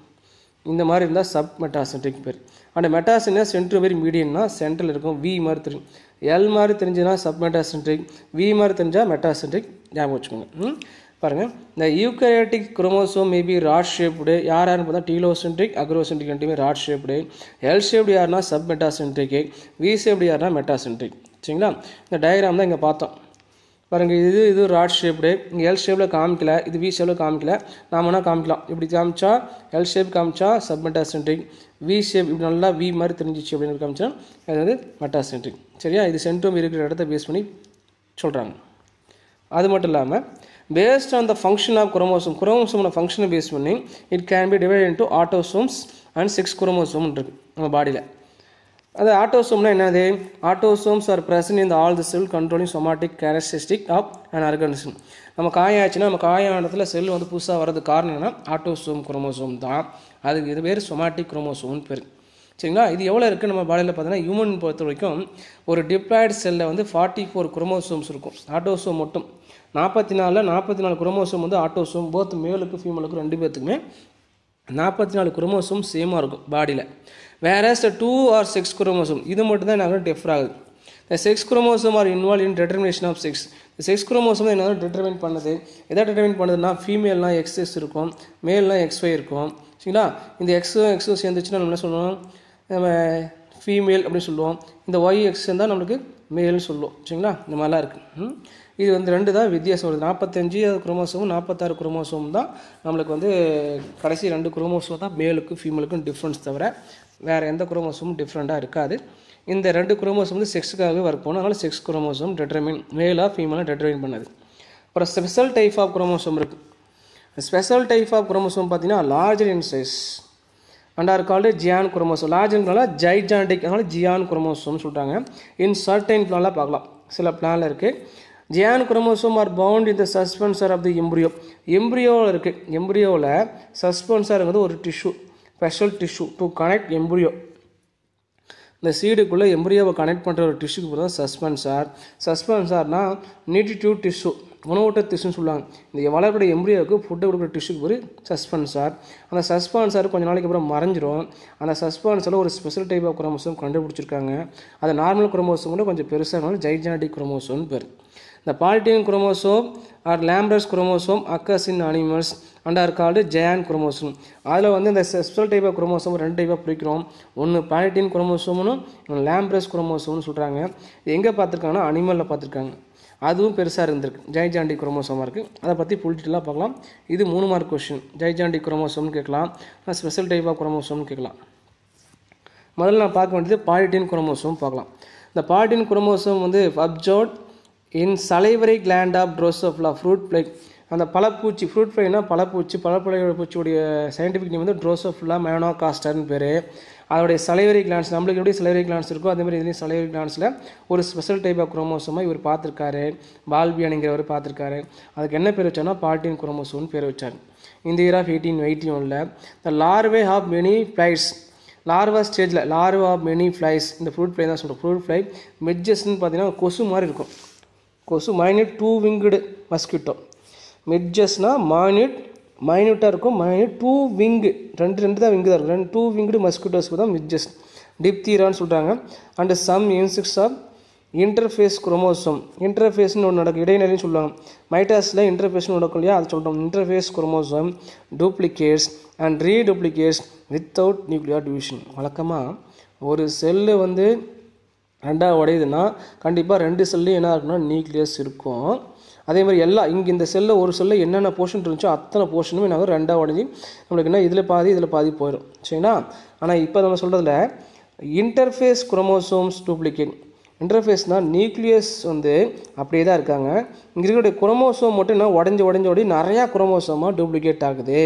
இந்த மாதிரி இருந்தால் சப் மெட்டாசென்ட்ரிக் பேர். அண்ட் மெட்டாசென்ட்ரிக்னா சென்ட்ரு வெரி மீடியன்னா சென்ட்ரல் இருக்கும், வி மாதிரி தெரியும். எல் மாதிரி தெரிஞ்சுன்னா சப் மெட்டாசென்ட்ரிக், வி மாதிரி தெரிஞ்சால் மெட்டாசென்ட்ரிக். ஞாபகம் வச்சுக்கோங்க. பாருங்கள், இந்த eukaryotic chromosome maybe rod shaped. யாருன்னு பார்த்தா டீலோசென்ட்ரிக், அக்ரோசென்ட்ரிக் ரெண்டுமே ராட் ஷேப்டு. எல் ஷேப்டு யாருன்னா சப் மெட்டாசென்ட்ரிக், வி ஷேப்டு யாருன்னா மெட்டாசென்ட்ரிக். சரிங்களா? இந்த டயக்ராம் தான் இங்கே பார்த்தோம். பாருங்கள், இது ராட் ஷேப்டு. இங்கே எல் ஷேப்பில் காமிக்கல, இது வி ஷேப்பில் காமிக்கல. நாம் வேணால் காமிக்கலாம். இப்படி காமிச்சா எல் ஷேப் காமிச்சா சப் மெட்டாசென்ட்ரிக், வி ஷேப் இப்படி நல்லா வி மாதிரி தெரிஞ்சிச்சு அப்படின்னு காமிச்சா அது வந்து மெட்டாசென்ட்ரிக். சரியா? இது சென்ட்ரோம் இருக்கிற இடத்த பேஸ் பண்ணி சொல்கிறாங்க. அது மட்டும் இல்லாமல் based on the function of குரோமோசோமோட ஃபங்க்ஷனை பேஸ் பண்ணி it can be divide into autosomes and 6 chromosome இருக்குது நம்ம பாடியில். அது ஆட்டோசோம்னா என்னது? Autosomes are present in all the cell controlling somatic characteristic of an organism. நம்ம காயாச்சுன்னா நம்ம காயானத்தில் செல் வந்து புதுசாக வர்றதுக்கு காரணம் என்ன? ஆட்டோசோம் குரோமோசோம் தான். அதுக்கு இது பேர் சொமாட்டிக் குரோமோசோம்னு பேர். சரிங்களா? இது எவ்வளோ இருக்குது நம்ம பாடியில் பார்த்தீங்கன்னா, ஹியூமன் பொறுத்த வரைக்கும் ஒரு டிப்ளாய்டு செல்லில் வந்து 44 குரோமோசோம்ஸ் இருக்கும். ஆட்டோசோம் மட்டும் 44 குரோமோசோம் வந்து ஆட்டோசோம். போத் மேலுக்கு ஃபீமேலுக்கு 2 பேர்த்துக்குமே 44 குரோமோசோம் சேமாக இருக்கும் பாடியில். வேறஸ் 2 or 6 குரோமோசோம் இது மட்டும் தான் என்ன டிஃபர் ஆகுது. இந்த 6 chromosome are involve in determination of 6. இந்த 6 குரோமோசோம் என்ன டிட்டர்மின் பண்ணுது? எதை டிட்டர்மின் பண்ணுதுன்னா, ஃபீமேல்னா XS இருக்கும், மேல்னா XY இருக்கும். சரிங்களா? இந்த XO சேர்ந்துச்சுன்னா நம்ம என்ன சொல்லுவோம்? நம்ம ஃபீமேல் அப்படின்னு சொல்லுவோம். இந்த YX தான் நம்மளுக்கு மேல்னு சொல்லுவோம். சரிங்களா? இந்த மாதிரிலாம் இருக்குது. இது வந்து 2 தான் வித்தியாசம் வருது. 45 குரோமோசோம் 46 குரோமோசோம் தான் நம்மளுக்கு வந்து கடைசி 2 குரோமோசோம் தான் மேலுக்கும் ஃபீமேலுக்கும் டிஃப்ரென்ஸ் தவிர வேறு எந்த குரோமோசோமும் டிஃப்ரெண்ட்டாக இருக்காது. இந்த 2 குரோமோசோம் வந்து செக்ஸுக்காகவே ஒர்க் பண்ணணும். அதனால் 6 குரோமோசோம் டிட்டர்மின் மேலாக ஃபீமேலாக டிட்டர்மின் பண்ணது. அப்புறம் ஸ்பெஷல் டைப் ஆஃப் குரோமோசோம் இருக்குது. ஸ்பெஷல் டைப் ஆஃப் குரோமோசோம் பார்த்தீங்கன்னா larger in size and are called giant chromosome. லார்ஜர்னால ஜைஜாண்டிக், அதனால் ஜியான் குரோமோசோம்னு சொல்கிறாங்க. இன் சர்டைன் பிளான்லாம் பார்க்கலாம், சில பிளானில் இருக்குது. Giant chromosome are bound in the suspensor of the embryo. எம்ப்ரியோவில் இருக்குது. எம்ப்ரியோவில் சஸ்பென்சருங்கிறது ஒரு tissue, special tissue to connect embryo. இந்த சீடுக்குள்ளே எம்ப்ரியோவை கனெக்ட் பண்ணுற ஒரு டிஷ்யூக்கு போகிறது தான் சஸ்பென்சார். சஸ்பென்சார்னா நியூட்ரிட்டிவ் டிஷ்யூ, உணவூட்ட டிஷ்யூன்னு சொல்லுவாங்க. இந்த வளர்க்கூடிய எம்ப்ரியோவுக்கு ஃபுட்டு கொடுக்குற டிஷ்யூக்கு ஒரு சஸ்பென்சார். அந்த சஸ்பென்சார் கொஞ்சம் நாளைக்கு அப்புறம் மறைஞ்சிரும். அந்த சஸ்பென்ஸில் ஒரு ஸ்பெஷல் டைப் ஆஃப் குரோமோசோம் கண்டுபிடிச்சிருக்காங்க. அது நார்மல் குரோமோசோம் கூட கொஞ்சம் பெருசாக இருந்தாலும் ஜைஜாண்டிக் குரோமோசோம்னு பேர். The Paltine chromosome or Lambert chromosome occurs in animals and are called giant chromosome. அதில் வந்து இந்த ஸ்பெஷல் டைப் ஆஃப் குரோமோசோம் 2 டைப்பாக பிரிக்கிறோம். ஒன்று பாலிட்டின் குரோமோசோம்னு லேம்ப்ரஸ் குரோமோசோம்னு சொல்கிறாங்க. இது எங்கே பார்த்துருக்காங்கன்னா அனிமலில் பார்த்துருக்காங்க. அதுவும் பெருசாக இருந்திருக்கு, ஜைஜாண்டிக் குரோமோசோமாக இருக்குது. அதை பற்றி புள்ளிட்டெல்லாம் பார்க்கலாம். இது 3 மார்க் கொஸ்டின். ஜைஜாண்டிக் குரோமோசோம்னு கேட்கலாம், ஸ்பெஷல் டைப் ஆஃப் குரோமோசோம்னு கேட்கலாம். முதல்ல நான் பார்க்க வேண்டியது பாலிட்டின் குரோமோசோம் பார்க்கலாம். இந்த பாலிட்டின் குரோமோசோம் வந்து observed in salivary gland of Drosophila fruit fly. அந்த பழப்பூச்சி, ஃப்ரூட் ஃப்ளைனா பழப்பூச்சி, பூச்சியுடைய சயின்டிஃபிக் நேம் வந்து ட்ரோசோஃபிலா மெலனோகாஸ்டர்னு பேர். அதோடைய சலைவரி கிளான்ஸ், நம்மளுக்கு எப்படி சலைவரி கிளான்ஸ் இருக்கோ அதேமாதிரி இதுலேயும் சலைவரி கிளான்ஸில் ஒரு ஸ்பெஷல் டைப் ஆஃப் குரோமோசோமாக இவர் பார்த்துருக்காரு. பால்பியானிங்கிறவர் பார்த்துருக்காரு. அதுக்கு என்ன பேர் வச்சார்னா பாலிட்டின் குரோமோசோம்னு பேர் வச்சார். இந்த year of 1881 the larvae of many flies, larva ஸ்டேஜில் லார்வா ஆஃப் மெனி ஃப்ளைஸ், இந்த ஃப்ரூட் ஃப்ளை தான் சொல்கிறோம். ஃப்ரூட் ஃப்ளை மிட்ஜஸ்ன்னு பார்த்தீங்கன்னா கொசு மாதிரி இருக்கும். கொசு மைன்யூட் 2 விங்டு மஸ்கிட்டோ. மிட்ஜஸ்னா மைன்யூட்டாக இருக்கும். மைன்யூட் 2 விங்கு, ரெண்டு தான் விங்கு தான் இருக்கும். 2 விங்டு மஸ்கிட்டோஸ்க்கு தான் மிட்ஜஸ். டிப்தீரான்னு சொல்கிறாங்க. And some insects of interphase chromosome. இன்டர்ஃபேஸ்னு ஒன்று நடக்கும், இடைநிலைன்னு சொல்லுவாங்க. மைட்டாஸில் இன்டர்ஃபேஸ்னு நடக்கும் இல்லையா, அது சொல்கிறோம். Interphase chromosome duplicates and reduplicates without nuclear division. வழக்கமாக ஒரு செல்லு வந்து 2ஆக உடையுதுன்னா கண்டிப்பாக 2 செல்லையும் என்ன இருக்குன்னா நியூக்ளியஸ் இருக்கும். அதே மாதிரி இங்கே இந்த செல்லில் ஒரு செல்லில் என்னென்ன போர்ஷன் இருந்துச்சோ அத்தனை போர்ஷனுமே என்ன 2ஆக உடஞ்சி நம்மளுக்கு என்ன இதில் பாதி போயிடும். சரிங்களா? ஆனால் இப்போ நம்ம சொல்கிறதுல இன்டர்ஃபேஸ் குரோமோசோம்ஸ் டூப்ளிகேட். இன்டர்ஃபேஸ்னால் நியூக்ளியஸ் வந்து அப்படியே தான் இருக்காங்க. இங்கே இருக்கக்கூடிய குரோமோசோம் மட்டும் என்ன உடஞ்சி நிறையா குரோமோசோமாக டூப்ளிகேட் ஆகுது.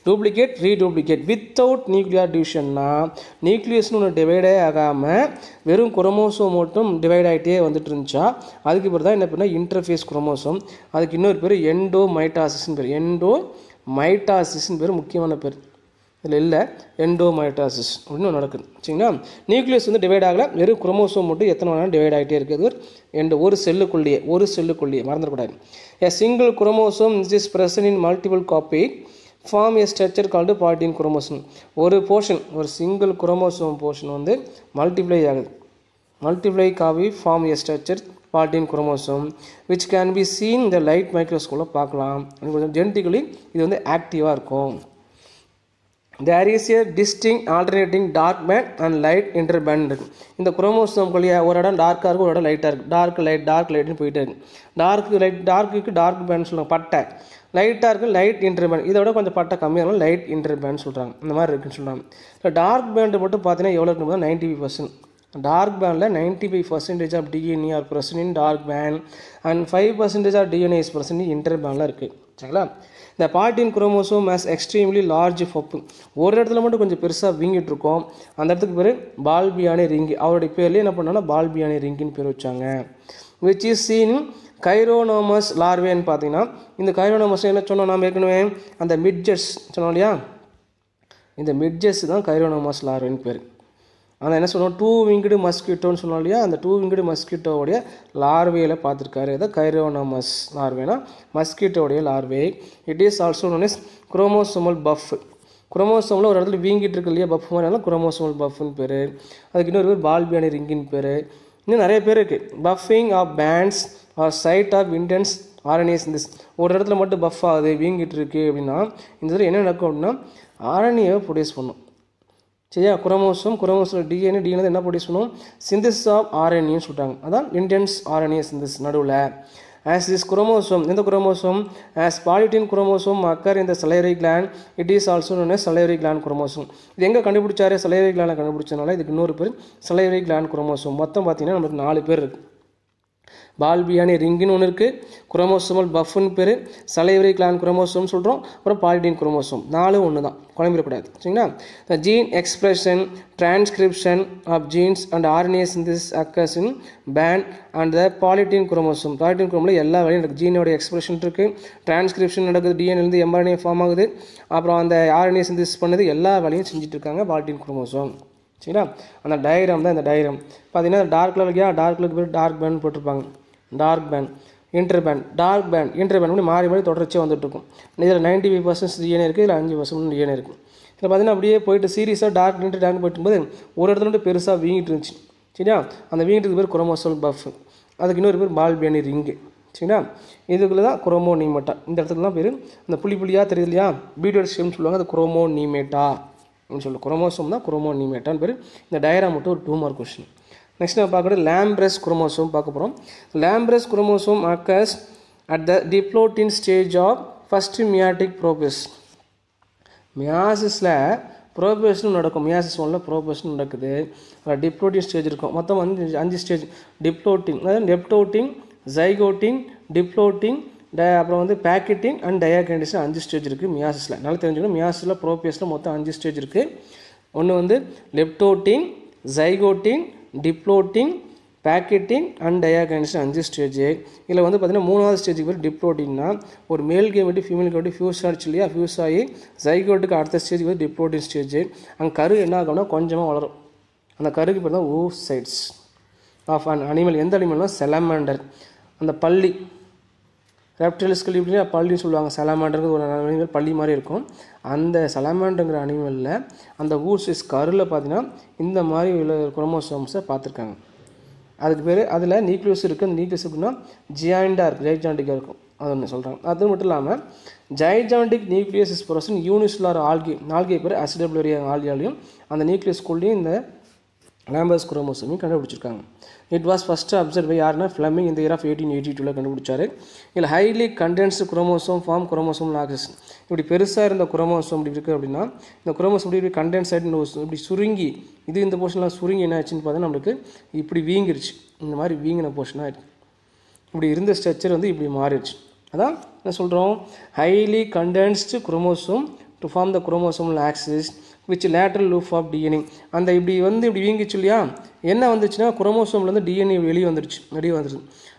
டூப்ளிகேட் ரீடூப்ளிகேட் வித்தவுட் நியூக்ளியர் டிவிஷன்னா நியூக்ளியஸ்னு ஒன்று டிவைடே ஆகாமல் வெறும் குரோமோசோம் மட்டும் டிவைட் ஆகிட்டே வந்துட்டு இருந்துச்சா அதுக்கு பேர் தான் என்ன பண்ணால் இன்டர்ஃபேஸ் குரோமோசோம். அதுக்கு இன்னொரு பேர் எண்டோமைட்டாசிஸ்ன்னு பேர். எண்டோமைட்டாசிஸ்ன்னு பேர் முக்கியமான பேர். இதில் இல்லை, எண்டோமைட்டாசிஸ் அப்படின்னு நடக்குது. சரிங்களா? நியூக்ளியஸ் வந்து டிவைட் ஆகலை, வெறும் குரோமோசோம் மட்டும் எத்தனை வேணாலும் டிவைட் ஆகிட்டே இருக்குது. ஒரு செல்லுக்குள்ளேயே மறந்துடக்கூடாது. A single chromosome is present in multiple copy form a structure called polytene chromosome. ஒரு போர்ஷன், ஒரு சிங்கிள் குரோமோசோம் போர்ஷன் வந்து மல்டிப்ளை ஆகுது. Multiply copy form a structure polytene chromosome which can be seen in the light microscope பார்க்கலாம். Genetically இது வந்து ஆக்டிவாக இருக்கும். There is a distinct alternating dark band and light interband இருக்குது. இந்த குரோமோசோம்குள்ளே ஒரு இடம் டார்க்காக இருக்கும், ஒரு இடம் லைட்டாக இருக்குது. டார்க் லைட்னு போயிட்டே இருக்குது. டார்க்குக்கு டார்க் பேண்ட் சொல்லுவாங்க பட்டை, லைட்டாக இருக்குது லைட் இன்டர்பேண்ட். இதை விட கொஞ்சம் பட்டை கம்மியாக இருக்கும், லைட் இன்டர்பேண்ட் சொல்கிறாங்க. இந்த மாதிரி இருக்குன்னு சொல்கிறாங்க. இப்போ டார்க் பேண்டு மட்டும் பார்த்தீங்கன்னா எவ்வளோ இருக்குன்னு 95%. டார்க் பேண்டில் 95% of DNA are present in dark band and 5% of DNA is present in இன்டர்பேண்டில் இருக்குது. சரிங்களா? இந்த polytene chromosome has extremely large puff. ஒரு இடத்துல மட்டும் கொஞ்சம் பெருசாக வீங்கிட்டு இருக்கோம். அந்த இடத்துக்கு பேர் பால்பியானி ரிங்கு. அவருடைய பேர்லேயே என்ன பண்ணாங்கன்னா பால்பியானி ரிங்குன்னு பேர் வச்சாங்க. விச் இஸ் சீன் கைரோனோமஸ் லார்வேன்னு பார்த்தீங்கன்னா, இந்த கைரோனோமஸ் என்ன சொன்னோம் நாம் ஏற்கனவே, அந்த மிட்ஜஸ் சொன்னோம் இல்லையா, இந்த மிட்ஜஸ் தான் கைரோனோமஸ் லார்வேன்னு பேர். ஆனால் என்ன சொன்னோம், 2 winged மஸ்கிட்டோன்னு சொன்னோம் இல்லையா, அந்த 2 winged மஸ்கிட்டோடைய லார்வேயில் பார்த்துருக்காரு. இதை கைரோனோமஸ் லார்வேனா மஸ்கிட்டோடைய larvae. It is also known as chromosomal puff. குரோமோசோமில் ஒரு இடத்துல வீங்கிட்டு இருக்கு இல்லையா, பஃப் மாதிரி, குரோமோசோமல் பஃப்னு பேர். அதுக்கு இன்னொரு பேர் பால்பியானி ரிங்கின்னு பேர். இன்னும் நிறைய பேர் இருக்குது. Puffing of bands are site of intense RNA synthesis. ஒரு இடத்துல மட்டும் பஃப் ஆகுது, வீங்கிட்டு இருக்குது அப்படின்னா இந்த இதில் என்ன நடக்கும் அப்படின்னா ஆர்என்ஏவை ப்ரொடியூஸ் பண்ணும். சரியா? குரோமோசோம் டிஎன்ஏ என்ன ப்ரொடியூஸ் பண்ணும், சிந்தசிஸ் ஆஃப் ஆர்என்ஏன்னு சொல்லிட்டாங்க. அதான் இன்டென்ஸ் ஆர்என்ஏ சிந்தசிஸ் நடுவில். As this chromosome, in the chromosome, as polytene chromosome occur in the salivary gland, it is also known as salivary gland chromosome. இது எங்கே கண்டுபிடிச்சாரு, salivary gland கண்டுபிடிச்சனால இதுக்கு இன்னொரு பேர் salivary gland chromosome. மொத்தம் பார்த்தீங்கன்னா நமக்கு 4 பேர் இருக்குது. பால்பியானி ரிங்குன்னு ஒன்று இருக்குது, குரோமோசோமல் பஃப்னு பேர், சலைவரி கிளான் குரோமோசோம் சொல்கிறோம், அப்புறம் பாலிடீன் குரோமோசோம். 4 ஒன்று தான், குழம்பிடக்கூடாது. சரிங்களா? The gene expression transcription of genes and RNA synthesis occurs in band and the polytene chromosome. Polytene குரோமோவில் எல்லா வேலையும் நடக்குது. ஜீனோட எக்ஸ்பிரஷன் இருக்குது, டிரான்ஸ்கிரிப்ஷன் நடக்குது, டிஎன்ஏலேருந்து எம்ஆர்என்ஏ ஃபார்ம் ஆகுது, அப்புறம் அந்த ஆர்என்ஏ சிந்தசிஸ் பண்ணுது, எல்லா வேலையும் செஞ்சுட்டு இருக்காங்க பாலிடீன் குரோமோசோம். சரிங்களா? அந்த டயக்ராம் தான் இந்த டயக்ராம். பார்த்தீங்கன்னா டார்க் கலருக்கு டார்க் கலருக்கு பேர் டார்க் பேண்ட் போட்டிருப்பாங்க. டார்க் பேண்ட், இன்டர்பேண்ட், டார்க் பேண்ட், இன்டர்பேண்ட் அப்படி மாறி மாறி தொடர்ச்சியாக வந்துட்டு இருக்கும். இதில் 95% டிஎன்ஏ இருக்குது, இதில் 5% டிஎன்ஏ இருக்குது. இதில் பார்த்தீங்கன்னா அப்படியே போயிட்டு சீரியஸாக டார்க் டார்க் போயிட்டும்போது ஒரு இடத்துல மட்டும் பெருசாக வீங்கிட்டு இருந்துச்சு. சரியா? அந்த வீங்கிட்டு பேர் குரோமோசோமல் பஃப். அதுக்கு இன்னொரு பேர் பால்பியானி ரிங்கு. சரிங்களா? இதுக்குள்ள தான் குரோமோனிமேட்டா. இந்த இடத்துல தான் பேர் அந்த புள்ளியாக தெரியுது இல்லையா, பீட்டர் ஸ்டெம் சொல்லுவாங்க, அது குரோமோனிமேட்டா அப்படின்னு சொல்லுவோம். குரோமோசோம் தான் குரோமோனிமேட்டான்னு பேர். இந்த டயக்ராம் மட்டும் ஒரு 2 மார்க் கொஸ்டின். நெக்ஸ்ட் நம்ம பார்க்குறது லேம்ப்ரெஸ் குரோமோசோம் பார்க்க போகிறோம். Lampbrush chromosome occurs at the diplotene stage of first meiotic prophase. மியாசிஸில் ப்ரோபேஷனும் நடக்கும். மியாசிஸ் 1ல் ப்ரோபேஷனும் நடக்குது. டிப்ளோட்டின் ஸ்டேஜ் இருக்கும். மொத்தம் வந்து 5 ஸ்டேஜ். டிப்ளோட்டின், அதாவது நெப்டோட்டின், ஜைகோட்டின், டிப்ளோட்டின், அப்புறம் வந்து பேக்கெட்டின் அண்ட் டயாகண்டிஷன் 5 ஸ்டேஜ் இருக்குது மியாசிஸில். நல்லா தெரிஞ்சுக்கணும், மியாசிஸில் ப்ரோபேஸில் மொத்தம் 5 ஸ்டேஜ் இருக்குது. ஒன்று வந்து லெப்டோட்டின், ஜைகோட்டின், டிப்ளோட்டின், பேக்கெட்டின் அண்ட் டயாகண்டிஷன் 5 ஸ்டேஜ். இதில் வந்து பார்த்தீங்கன்னா 3வது ஸ்டேஜுக்கு பேர் டிப்ளோட்டின்னா, ஒரு மேல் கேமெட்டி ஃபீமேல் கேமெட்டி ஃபியூஸ் ஆகிடுச்சு இல்லையா, ஃபியூஸ் ஆகி ஜைகோட்டுக்கு அடுத்த ஸ்டேஜ் வந்து டிப்ளோட்டின் ஸ்டேஜ். அங்கே கரு என்ன ஆகும்னா கொஞ்சமாக வளரும். அந்த கருக்கு பேர் தான் oocytes ஆஃப் அன் அனிமல். எந்த அனிமல்னா செலமாண்டர். அந்த பள்ளி ரெப்டைல்ஸ்கள் இப்படின்னா பள்ளின்னு சொல்லுவாங்க. சலமாண்டருங்கிறது ஒரு அனிமல் பள்ளி மாதிரி இருக்கும். அந்த சலமாண்டருங்கிற அனிமலில் அந்த oocytes கருவில் பார்த்தீங்கன்னா இந்த மாதிரி உள்ள குரோமோசோம்ஸை பார்த்துருக்காங்க. அதுக்கு பேர், அதில் நியூக்ளியஸ் இருக்குது. அந்த நியூக்ளியஸ் எப்படின்னா ஜியாண்டாக இருக்குது, ஜைஜாண்டிக்காக இருக்கும். அது ஒன்று சொல்கிறாங்க. அது மட்டும் இல்லாமல் gigantic nucleus is present unicellular algae பேர் அசிடபிளோரியா ஆல்கியாலையும் அந்த நியூக்ளியஸ்குள்ளேயும் இந்த லேம்பர்ஸ் குரோமோசோமையும் கண்டுபிடிச்சிருக்காங்க. It was first observe by யாருன்னா ஃப்ளெமிங் இந்த இயர் ஆஃப் 1882 கண்டுபிடிச்சாரு. இதில் highly condensed chromosome form chromosome axes. இப்படி பெருசாக இருந்த குரோமோசோம் இப்படி இருக்குது அப்படின்னா இந்த குரோமோசோம் இப்படி கண்டென்ஸ் ஆகிட்டு இப்படி சுருங்கி, இது இந்த போர்ஷன்லாம் சுருங்கி என்ன ஆச்சுன்னு பார்த்தா நம்மளுக்கு இப்படி வீங்கிருச்சு. இந்த மாதிரி வீங்கின போர்ஷனாக இருக்குது. இப்படி இருந்த ஸ்ட்ரக்சர் வந்து இப்படி மாறிடுச்சு. அதான் என்ன சொல்கிறோம், highly condensed chromosome to form the chromosomal axis which lateral loop of DNA. அந்த இப்படி வீங்கிச்சு இல்லையா, என்ன வந்துச்சுன்னா குரோமோசோம்லேருந்து டிஎன்ஏ வெளியே வந்துருச்சு.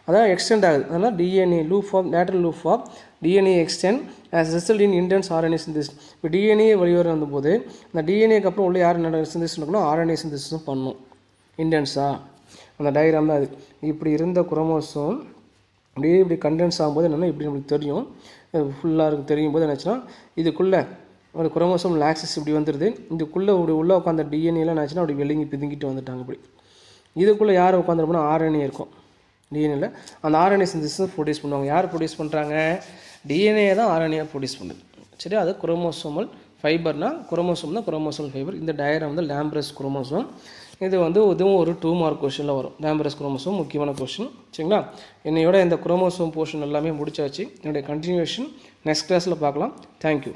அதான் எக்ஸ்டெண்ட் ஆகுது. அதனால் DNA loop of lateral loop of DNA extend as result in intense RNA synthesis. இப்போ டிஎன்ஏ வெளியே வந்தபோது அந்த டிஎன்ஏக்கு அப்புறம் உள்ள யார் சிந்தசிஸ் பண்ணணும், ஆர்என்ஏ சிந்தசிஸும் பண்ணணும் இன்டென்ஸாக. அந்த டயக்ராம் தான் அது. இப்படி இருந்த குரோமோசோம் அப்படியே இப்படி கண்டென்ஸ் ஆகும்போது என்னென்னா இப்படி நம்மளுக்கு தெரியும், ஃபுல்லாக இருக்குது தெரியும் போது என்னாச்சுன்னா இதுக்குள்ளே ஒரு குரோமோசோம் ஆக்சிஸ் இப்படி வந்துடுது. இதுக்குள்ளே இப்படி உள்ளே உட்காந்த டிஎன்ஏலாம் என்னாச்சுன்னா அப்படி வெளிங்கி பிதுங்கிட்டு வந்துட்டாங்க. இப்படி இதுக்குள்ளே யார் உட்காந்துருப்போம்னா ஆர்என்ஏ இருக்கும் டிஎன்ஏல. அந்த ஆர்என்ஏ சிந்தசிஸ் ப்ரொடியூஸ் பண்ணுவாங்க. யார் ப்ரொடியூஸ் பண்ணுறாங்க? டிஎன்ஏ தான் ஆர்என்ஏ ப்ரொடியூஸ் பண்ணுது. சரி, அது குரோமோசோமல் ஃபைபர்னால் குரோமோசோம் தான் குரோமோசோமல் ஃபைபர். இந்த டயக்ராம் வந்து லேம்ப்ரஸ் குரோமோசோம். இது வந்து இதுவும் ஒரு 2 மார்க் கொஷனில் வரும். லேம்ப்ரஸ் குரோமோசோம் முக்கியமான கொஷின். சரிங்களா? என்னையோட இந்த குரோமோசோம் போர்ஷன் எல்லாமே முடிச்சாச்சு. என்னுடைய கண்டினியூஷன் நெக்ஸ்ட் கிளாஸில் பார்க்கலாம். தேங்க்யூ.